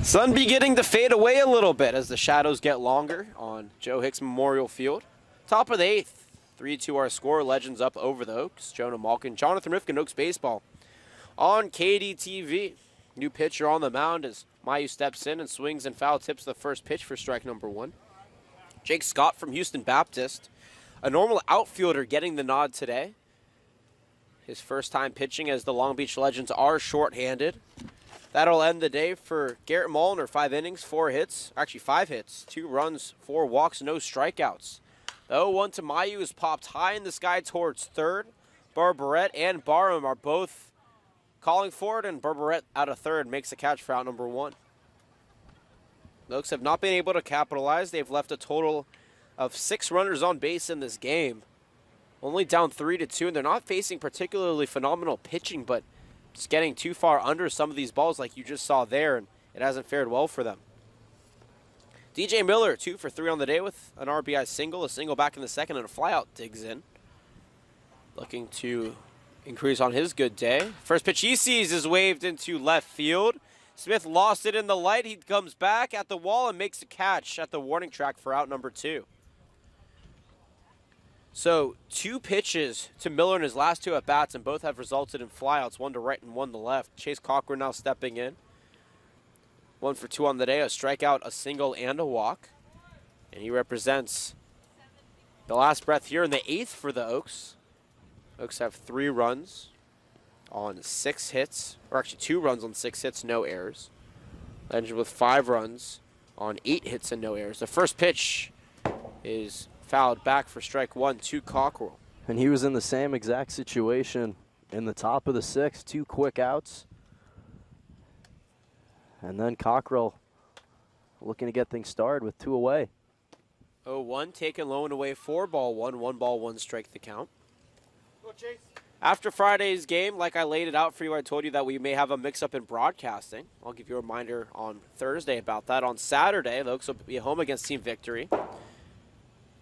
sun beginning to fade away a little bit as the shadows get longer on Joe Hicks Memorial Field. Top of the 8th, 3-2 our score. Legends up over the Oaks. Jonah Malkin, Jonathan Rifkin, Oaks Baseball on KDTV. New pitcher on the mound as Mayu steps in and swings and foul tips the first pitch for strike number 1. Jake Scott from Houston Baptist, a normal outfielder, getting the nod today. His first time pitching as the Long Beach Legends are shorthanded. That'll end the day for Garrett Mulliner. 5 innings, 4 hits, actually 5 hits, 2 runs, 4 walks, no strikeouts. The 0-1 to Mayu is popped high in the sky towards third. Barbarette and Barham are both calling for it, and Barbarette out of third makes a catch for out number 1. The Oaks have not been able to capitalize. They've left a total of 6 runners on base in this game. Only down 3-2, and they're not facing particularly phenomenal pitching, but just getting too far under some of these balls like you just saw there, and it hasn't fared well for them. DJ Miller, 2 for 3 on the day with an RBI single, a single back in the second, and a flyout digs in. Looking to increase on his good day. First pitch he sees is waved into left field. Smith lost it in the light. He comes back at the wall and makes a catch at the warning track for out number 2. So 2 pitches to Miller in his last 2 at-bats, and both have resulted in flyouts, 1 to right and 1 to left. Chase Cochran now stepping in. 1 for 2 on the day, a strikeout, a single, and a walk. And he represents the last breath here in the 8th for the Oaks. Oaks have 3 runs on 6 hits, or actually 2 runs on 6 hits, no errors. Legend with 5 runs on 8 hits and no errors. The first pitch is fouled back for strike 1 to Cockrell. And he was in the same exact situation in the top of the 6th, 2 quick outs. And then Cockrell looking to get things started with 2 away. 0-1 taken low and away, 4-1, 1 strike the count. After Friday's game, like I laid it out for you, I told you that we may have a mix-up in broadcasting. I'll give you a reminder on Thursday about that. On Saturday, the Oaks will be home against Team Victory,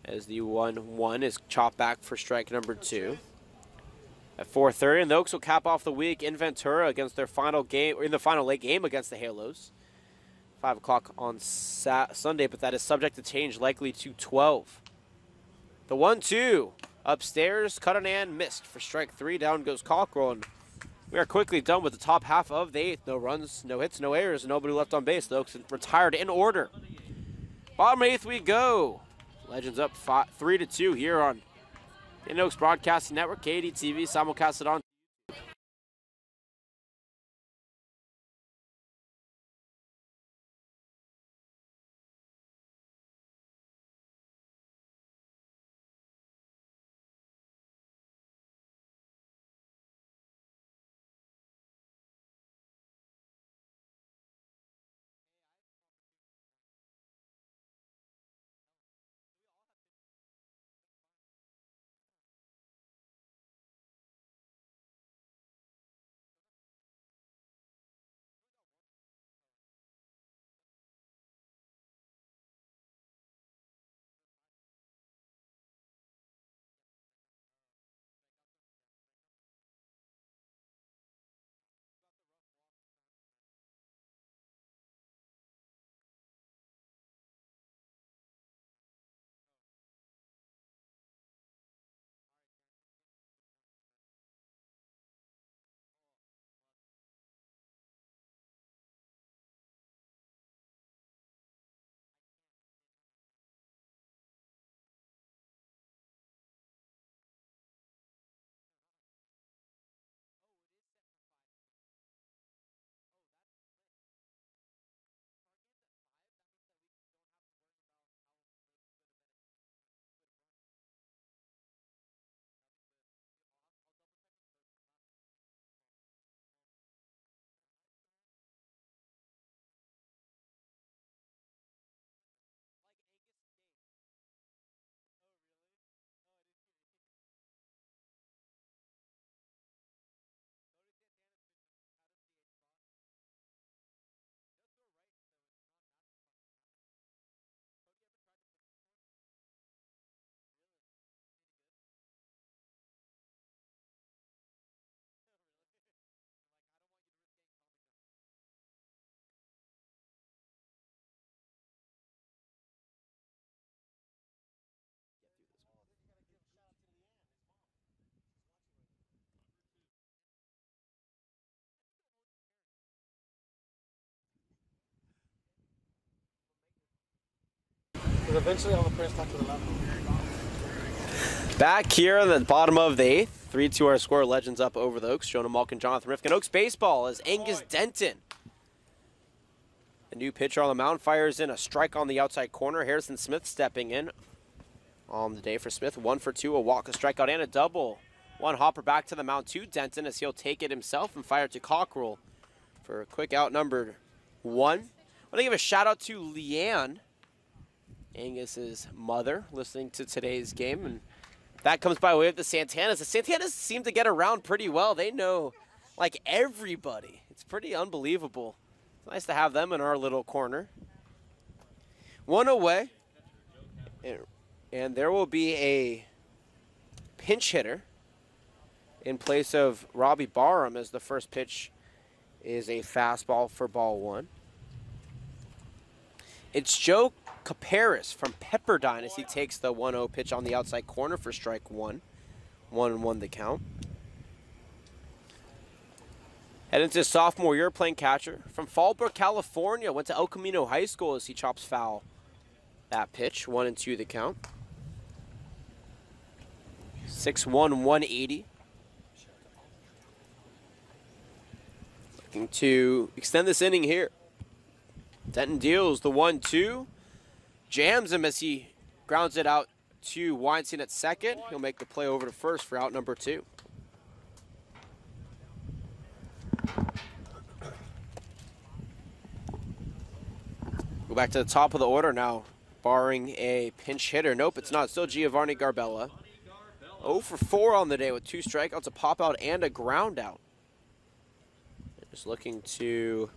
as the 1-1 is chopped back for strike number 2. At 4:30, and the Oaks will cap off the week in Ventura against their final game, or in the final late game against the Halos. 5 o'clock on Sunday, but that is subject to change, likely to 12. The 1-2 upstairs, Cudanan missed for strike 3. Down goes Cockrell, and we are quickly done with the top half of the 8th. No runs, no hits, no errors, nobody left on base. The Oaks retired in order. Bottom 8th we go. Legends up 3-2 here on the Oaks Broadcasting Network, KDTV, simulcasted on. But eventually all the players talk to the left. Back here at the bottom of the 8th, 3-2 our score. Legends up over the Oaks. Jonah Malkin, Jonathan Rifkin. Oaks baseball as Angus Denton, the new pitcher on the mound, fires in a strike on the outside corner. Harrison Smith stepping in on the day for Smith. 1 for 2, a walk, a strikeout, and a double. One hopper back to the mound to Denton as he'll take it himself and fire to Cockrell for a quick out number 1. I want to give a shout out to Leanne, Angus's mother, listening to today's game, and that comes by way of the Santanas. The Santanas seem to get around pretty well. They know, like, everybody. It's pretty unbelievable. It's nice to have them in our little corner. One away, and there will be a pinch hitter in place of Robbie Barham as the first pitch is a fastball for ball 1. It's Joe Caparis from Pepperdine as he takes the 1-0 pitch on the outside corner for strike 1. 1-1 the count. Heading to sophomore year, playing catcher from Fallbrook, California. Went to El Camino High School as he chops foul that pitch. 1-2 the count. 6'1", 180. Looking to extend this inning here. Denton deals the 1-2. Jams him as he grounds it out to Weinstein at second. He'll make the play over to first for out number 2. Go back to the top of the order now, barring a pinch hitter. Nope, it's not. Still Giovanni Garbella. 0 for 4 on the day with 2 strikeouts, a pop out, and a ground out. Just looking to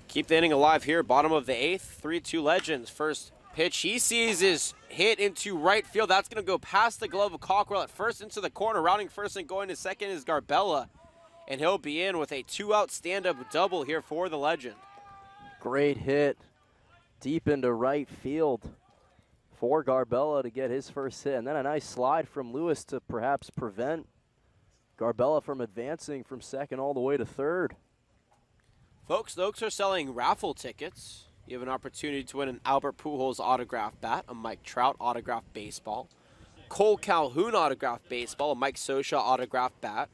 keep the inning alive here. Bottom of the 8th, 3-2 Legends. First pitch he sees is hit into right field. That's going to go past the glove of Cockrell at first into the corner. Rounding first and going to second is Garbella. And he'll be in with a 2-out stand-up double here for the Legend. Great hit deep into right field for Garbella to get his first hit. And then a nice slide from Lewis to perhaps prevent Garbella from advancing from second all the way to third. Folks, the Oaks are selling raffle tickets You have an opportunity to win an Albert Pujols autographed bat, a Mike Trout autographed baseball, Cole Calhoun autographed baseball, a Mike Scioscia autographed bat,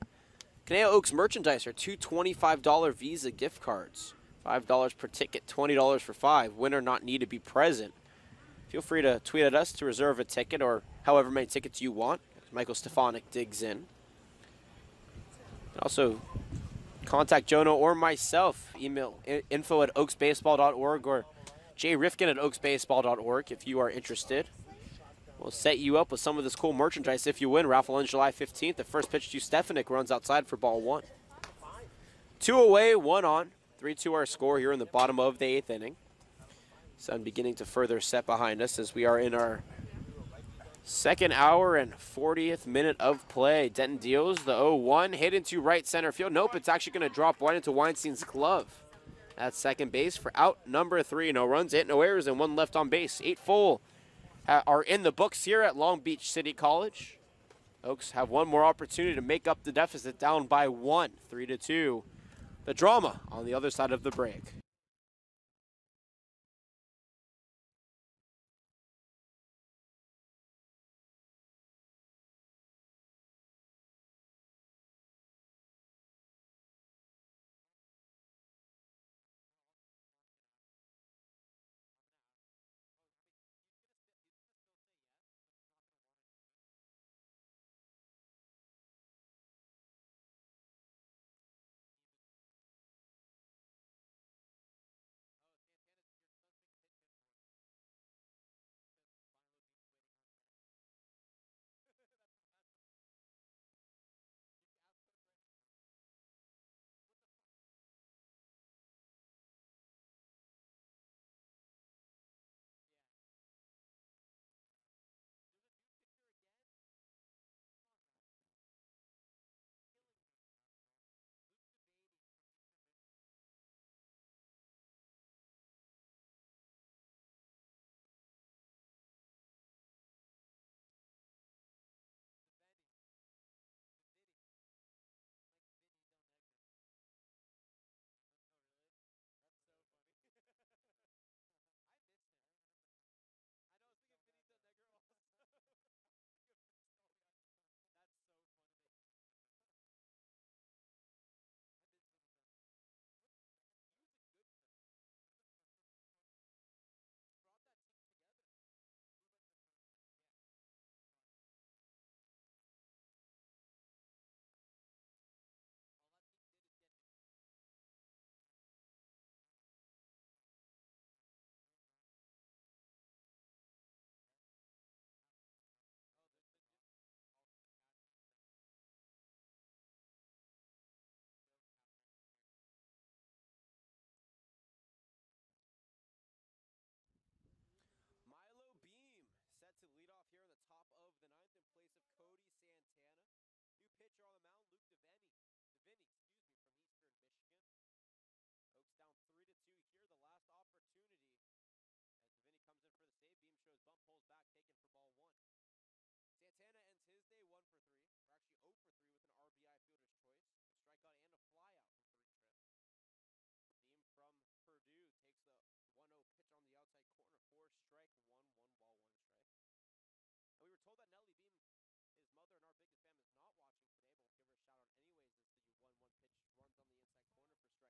Caneo Oaks merchandiser, two $25 Visa gift cards, $5 per ticket, $20 for 5. Winner not need to be present. Feel free to tweet at us to reserve a ticket or however many tickets you want. Michael Stefanik digs in. Also, contact Jono or myself. Email info@oaksbaseball.org or jrifkin@oaksbaseball.org if you are interested. We'll set you up with some of this cool merchandise if you win. Raffle ends July 15th. The first pitch to Stefanik runs outside for ball 1. 2 away, 1 on. 3-2 our score here in the bottom of the 8th inning. Sun beginning to further set behind us as we are in our second hour and 40th minute of play. Denton deals the 0-1, hit into right center field. Nope, it's actually going to drop right into Weinstein's glove at second base for out number 3. No runs, 8 no errors, and 1 left on base. 8 full are in the books here at Long Beach City College. Oaks have one more opportunity to make up the deficit, down by 1, 3-2. The drama on the other side of the break. Milo Beam set to lead off here in the top of the 9th in place of Cody Santana. New pitcher on the mound, Luke Devaney, from Eastern Michigan. Oaks down 3-2 here, the last opportunity. As Devaney comes in for the save, Beam shows bump, pulls back, taken for ball 1. Santana ends his day 1 for 3, or actually 0 for 3 with an RBI fielder's choice, a strikeout and a flyout in 3 trips. Beam from Purdue takes the 1-0 pitch on the outside corner for strike 1, 1 ball, 1 strike. And we were told that Nellie Beam, his mother and our biggest fan, is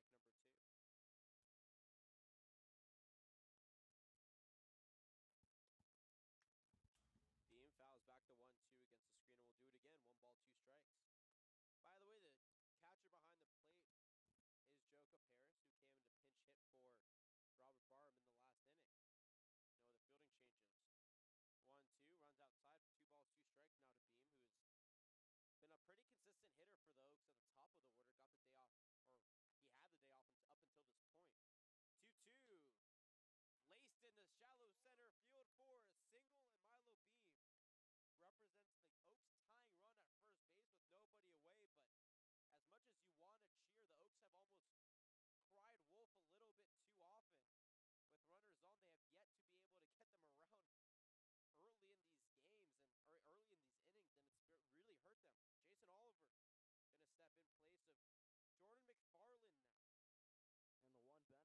not watching today, but we'll give her a shout out anyways as the 1-1 pitch runs on the inside corner for strike number 2. Beam fouls back to 1-2 against the screen, and we'll do it again. 1 ball, 2 strikes. By the way, the catcher behind the plate is Joe Caparis, who came in to pinch hit for Robert Barham in the last inning. The fielding changes. 1-2, runs outside for 2 balls, 2 strikes now to Beam, who's been a pretty consistent hitter for the Oaks at the top of the order. Got the day off, or he had the day off up until this point. 2-2, laced into shallow center field for a single, and Milo Beam represents the Oaks tying run at first base with nobody away, but as much as you want to cheer, the Oaks have almost cried wolf a little bit too often. With runners on, they have yet to be able to get them around early in these games or early in these innings, and it's really hurt them. Jason Oliver going to step in place of Jordan McFarland now. And the one benefit, though, to having both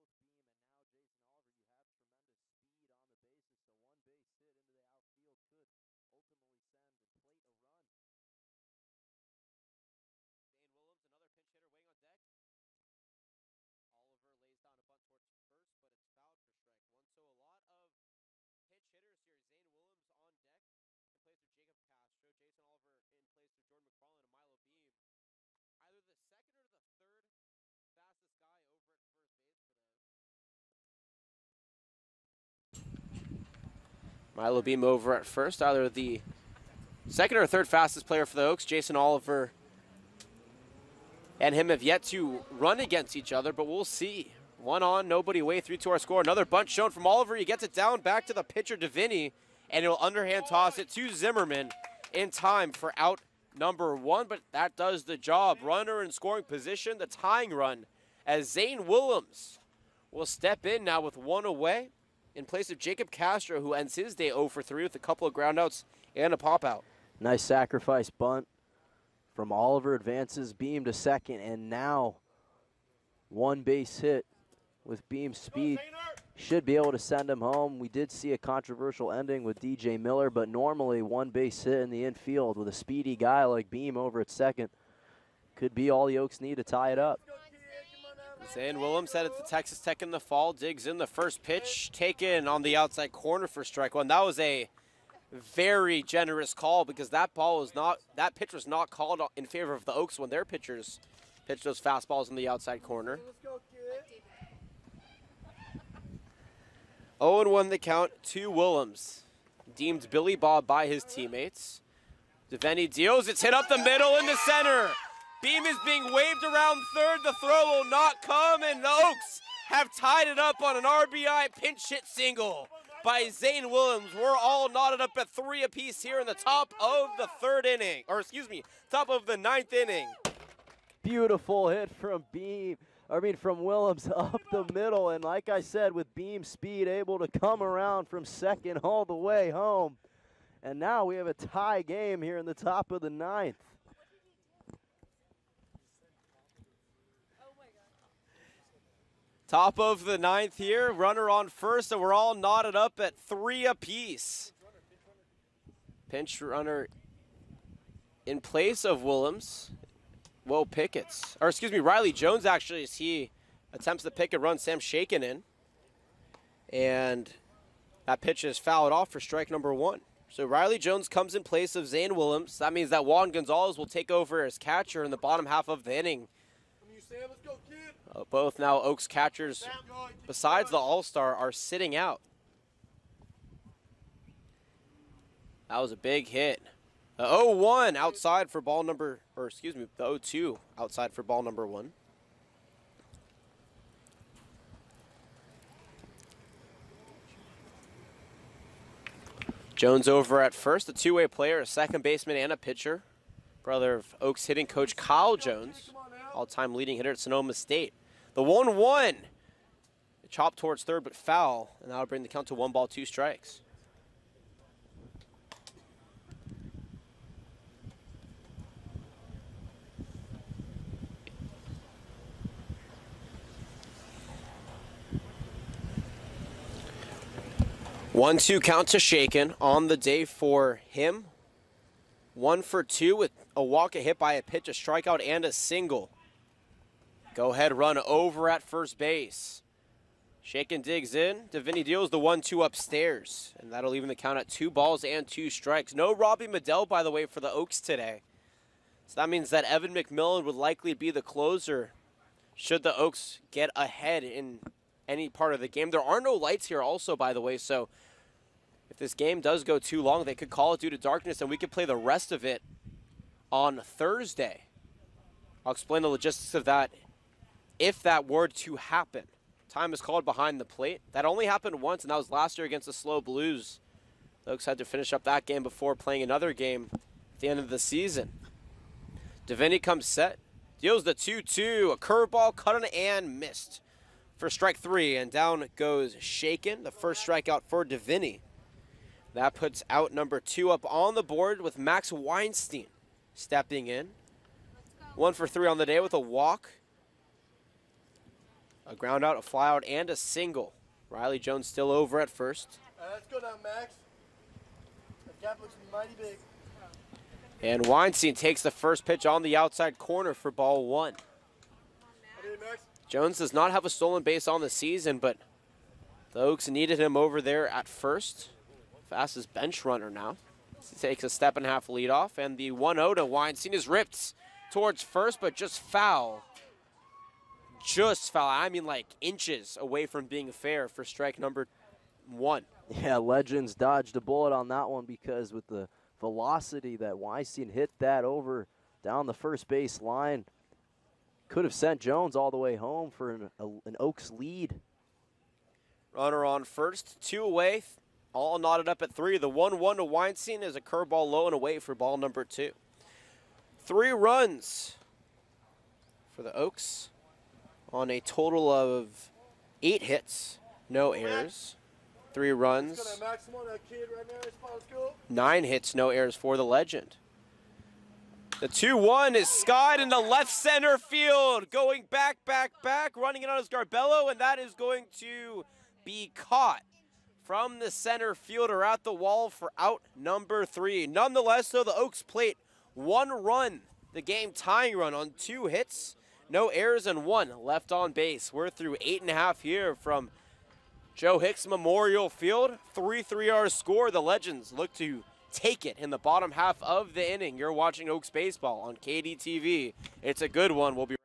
Beam and now Jason Oliver in place of Jordan McFarland and Milo Beam. Either the second or the third fastest guy over at first base today. Milo Beam over at first, either the second or third fastest player for the Oaks. Jason Oliver and him have yet to run against each other, but we'll see. One on, nobody, way through to our score. Another bunt shown from Oliver. He gets it down back to the pitcher, Deviney, and he'll underhand toss it to Zimmerman in time for out number 1, but that does the job. Runner in scoring position, the tying run, as Zane Willems will step in now with 1 away in place of Jacob Castro, who ends his day 0 for 3 with a couple of groundouts and a pop-out. Nice sacrifice bunt from Oliver, advances Beam to second, and now 1 base hit with Beam's speed. Should be able to send him home. We did see a controversial ending with DJ Miller, but normally 1 base hit in the infield with a speedy guy like Beam over at second could be all the Oaks need to tie it up. Zane Willems headed to Texas Tech in the fall, digs in the first pitch, taken on the outside corner for strike 1. That was a very generous call because that pitch was not called in favor of the Oaks when their pitchers pitched those fastballs in the outside corner. 0-1 the count to Willems. Deemed Billy Bob by his teammates. Deviney deals, it's hit up the middle into center. Beam is being waved around third, the throw will not come, and the Oaks have tied it up on an RBI pinch hit single by Zane Willems. We're all knotted up at 3 apiece here in the top of the top of the 9th inning. Beautiful hit from from Willems up the middle, and like I said, with Beam's speed, able to come around from second all the way home. And now we have a tie game here in the top of the 9th. Top of the 9th here, runner on first, and we're all knotted up at 3 apiece. Pinch runner in place of Willems. Riley Jones actually, as he attempts to pick and run Sam Shaken in. And that pitch is fouled off for strike number 1. So Riley Jones comes in place of Zane Willems. That means that Juan Gonzalez will take over as catcher in the bottom half of the inning. Both now Oaks catchers, besides the All-Star, are sitting out. That was a big hit. The 0-1 outside for ball number, the 0-2 outside for ball number 1. Jones over at first, a two-way player, a second baseman, and a pitcher. Brother of Oaks hitting coach Kyle Jones, all-time leading hitter at Sonoma State. The 1-1, chopped towards third, but foul, and that'll bring the count to 1 ball, 2 strikes. One-two count to Shaken on the day for him. 1 for 2 with a walk, a hit by a pitch, a strikeout, and a single. Go-ahead run over at first base. Shaken digs in. Deviney deals the 1-2 upstairs, and that'll even the count at 2 balls and 2 strikes. No Robbie Medell, by the way, for the Oaks today. So that means that Evan McMillan would likely be the closer should the Oaks get ahead in any part of the game. There are no lights here also, by the way, so if this game does go too long, they could call it due to darkness, and we could play the rest of it on Thursday. I'll explain the logistics of that if that were to happen. Time is called behind the plate. That only happened once, and that was last year against the Slow Blues. The Oaks had to finish up that game before playing another game at the end of the season. Deviney comes set, deals the 2-2, a curveball, cut it and missed for strike 3, and down goes Shaken, the first strikeout for Deviney. That puts out number 2 up on the board with Max Weinstein stepping in. 1 for 3 on the day with a walk, a ground out, a fly out, and a single. Riley Jones still over at first. Let's go now, Max. That gap looks mighty big. And Weinstein takes the first pitch on the outside corner for ball 1. Jones does not have a stolen base on the season, but the Oaks needed him over there at first. Fastest bench runner now. takes a step and a half lead off, and the 1-0 to Weinstein is ripped towards first, but just foul. Just foul. I mean, like inches away from being fair for strike number 1. Yeah, Legends dodged a bullet on that one because with the velocity that Weinstein hit that over down the first base line, could have sent Jones all the way home for an Oaks lead. Runner on first, 2 away, all knotted up at 3. The 1-1 to Weinstein is a curveball low and away for ball number 2. 3 runs for the Oaks on a total of 8 hits, no errors. 3 runs, 9 hits, no errors for the Legend. The 2-1 is skied into left center field, going back, running it on his Garbello, and that is going to be caught from the center fielder at the wall for out number 3. Nonetheless, though, the Oaks plate 1 run, the game tying run on 2 hits, no errors, and 1 left on base. We're through 8.5 here from Joe Hicks Memorial Field. 3-3 score. The Legends look to take it in the bottom half of the inning. You're watching Oaks Baseball on KDTV. It's a good one. We'll be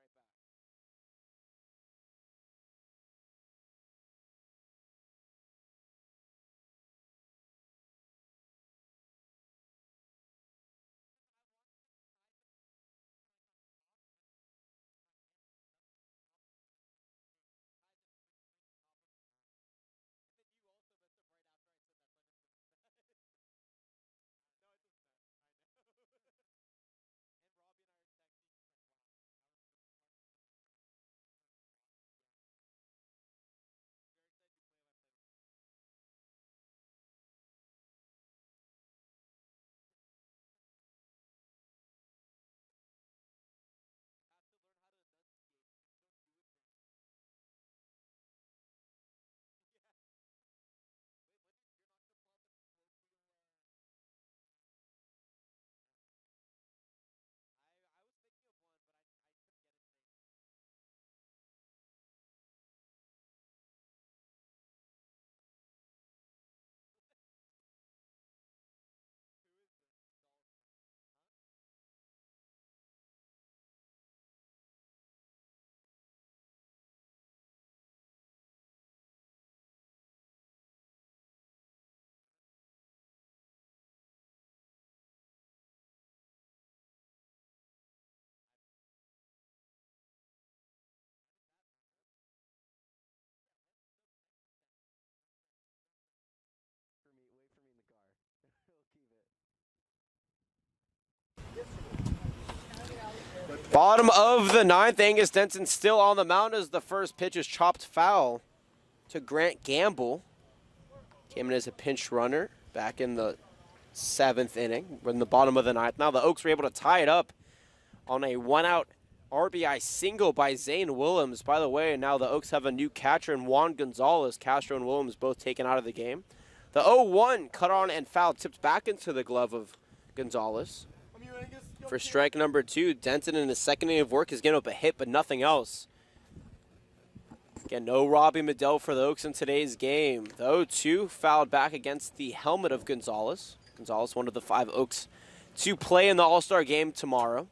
bottom of the 9th. Angus Denton still on the mound as the first pitch is chopped foul to Grant Gamble. Came in as a pinch runner back in the 7th inning. We're in the bottom of the 9th. Now the Oaks were able to tie it up on a 1-out RBI single by Zane Willems. By the way, now the Oaks have a new catcher in Juan Gonzalez. Castro and Willems both taken out of the game. The 0-1 cut on and foul tipped back into the glove of Gonzalez. For strike number 2, Denton in his second inning of work is getting up a hit, but nothing else. Again, no Robbie Medell for the Oaks in today's game. The 0-2 fouled back against the helmet of Gonzalez. Gonzalez, one of the 5 Oaks to play in the All-Star game tomorrow.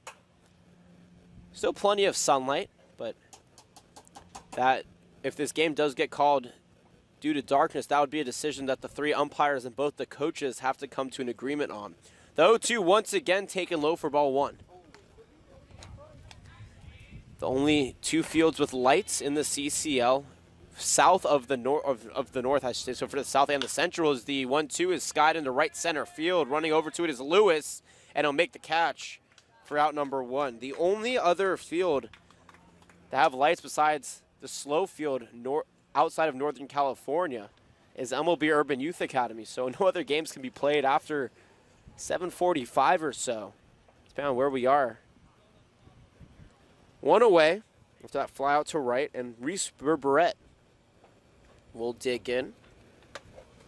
Still plenty of sunlight, but that if this game does get called due to darkness, that would be a decision that the 3 umpires and both the coaches have to come to an agreement on. The 0-2 once again taken low for ball 1. The only 2 fields with lights in the CCL, south of the north, I should say. So for the south and the central is the 1-2 is skied into right center field. Running over to it is Lewis, and he'll make the catch for out number 1. The only other field to have lights besides the slow field outside of Northern California is MLB Urban Youth Academy. So no other games can be played after 7:45 or so, depending on where we are. 1 away after that fly out to right, and Reese Berberette will dig in.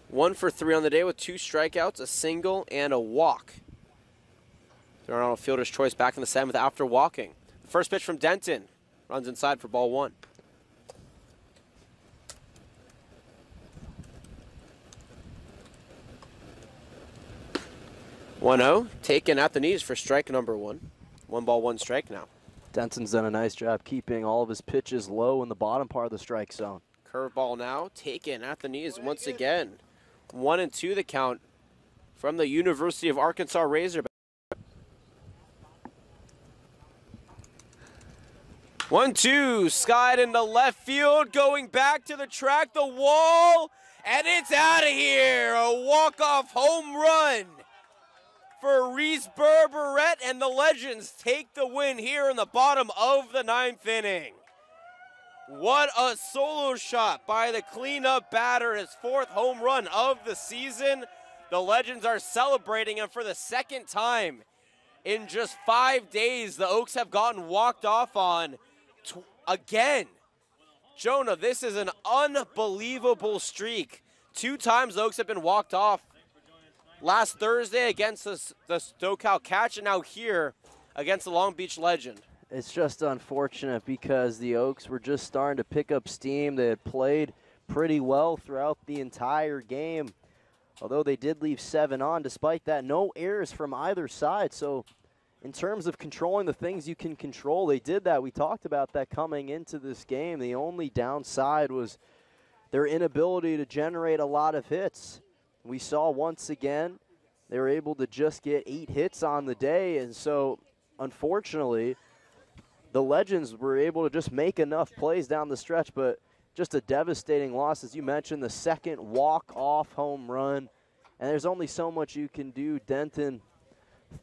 1 for 3 on the day with 2 strikeouts, a single, and a walk. They're on a fielder's choice back in the 7th after walking. The first pitch from Denton runs inside for ball 1. 1-0, taken at the knees for strike number 1. 1 ball, 1 strike now. Denton's done a nice job keeping all of his pitches low in the bottom part of the strike zone. Curveball now, taken at the knees once again. 1-2 the count from the University of Arkansas Razorback. 1-2, skied into left field, going back to the track, the wall, and it's out of here. A walk-off home run for Reese Berberet, and the Legends take the win here in the bottom of the 9th inning. What a solo shot by the cleanup batter, his 4th home run of the season. The Legends are celebrating, and for the 2nd time in just 5 days, the Oaks have gotten walked off on again. Jonah, this is an unbelievable streak. 2 times the Oaks have been walked off. Last Thursday against the SoCal Catch, and now here against the Long Beach Legend. It's just unfortunate because the Oaks were just starting to pick up steam. They had played pretty well throughout the entire game, although they did leave 7 on. Despite that, no errors from either side. So in terms of controlling the things you can control, they did that. We talked about that coming into this game. The only downside was their inability to generate a lot of hits. We saw once again they were able to just get 8 hits on the day, and so unfortunately the Legends were able to just make enough plays down the stretch, but just a devastating loss. As you mentioned, the 2nd walk-off home run, and there's only so much you can do. Denton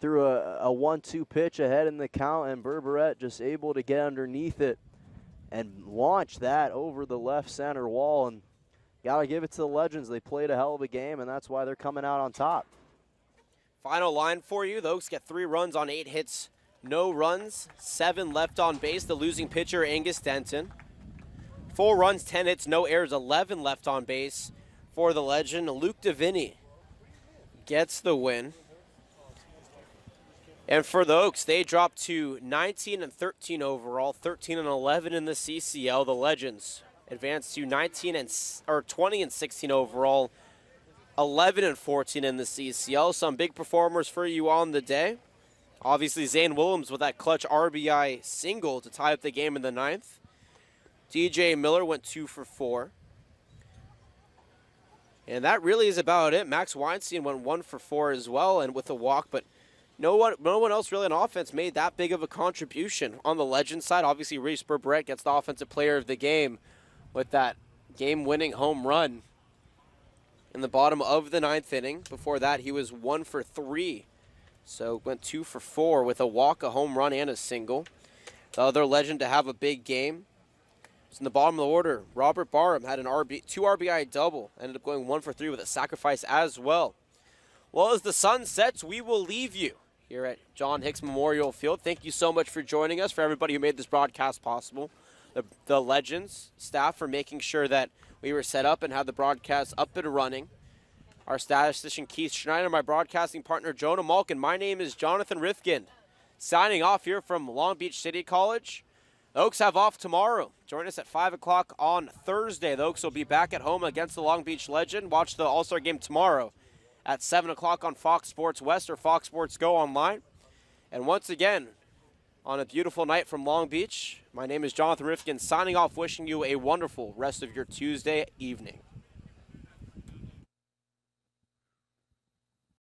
threw a 1-2 pitch ahead in the count, and Berberet just able to get underneath it and launch that over the left center wall. And got to give it to the Legends. They played a hell of a game, and that's why they're coming out on top. Final line for you. The Oaks get 3 runs on 8 hits, no runs, 7 left on base. The losing pitcher, Angus Denton. 4 runs, 10 hits, no errors, 11 left on base for the Legend. Luke Davini gets the win. And for the Oaks, they drop to 19-13 overall, 13-11 in the CCL. The Legends advance to 20-16 overall, 11-14 in the CCL. Some big performers for you on the day. Obviously, Zane Williams with that clutch RBI single to tie up the game in the 9th. DJ Miller went 2 for 4. And that really is about it. Max Weinstein went 1 for 4 as well, and with a walk, but no one else really on offense made that big of a contribution. On the Legends side, obviously Reese Berberet gets the offensive player of the game with that game-winning home run in the bottom of the 9th inning. Before that, he was 1 for 3. So went 2 for 4 with a walk, a home run, and a single. The other Legend to have a big game was in the bottom of the order. Robert Barham had an 2 RBI double. Ended up going 1 for 3 with a sacrifice as well. Well, as the sun sets, we will leave you here at John Hicks Memorial Field. Thank you so much for joining us, for everybody who made this broadcast possible. The Legends staff for making sure that we were set up and had the broadcast up and running. Our statistician Keith Schneider, my broadcasting partner Jonah Malkin. My name is Jonathan Rifkin, signing off here from Long Beach City College. The Oaks have off tomorrow. Join us at 5 o'clock on Thursday. The Oaks will be back at home against the Long Beach Legend. Watch the All-Star game tomorrow at 7 o'clock on Fox Sports West or Fox Sports Go online. And once again, on a beautiful night from Long Beach, my name is Jonathan Rifkin, signing off, wishing you a wonderful rest of your Tuesday evening.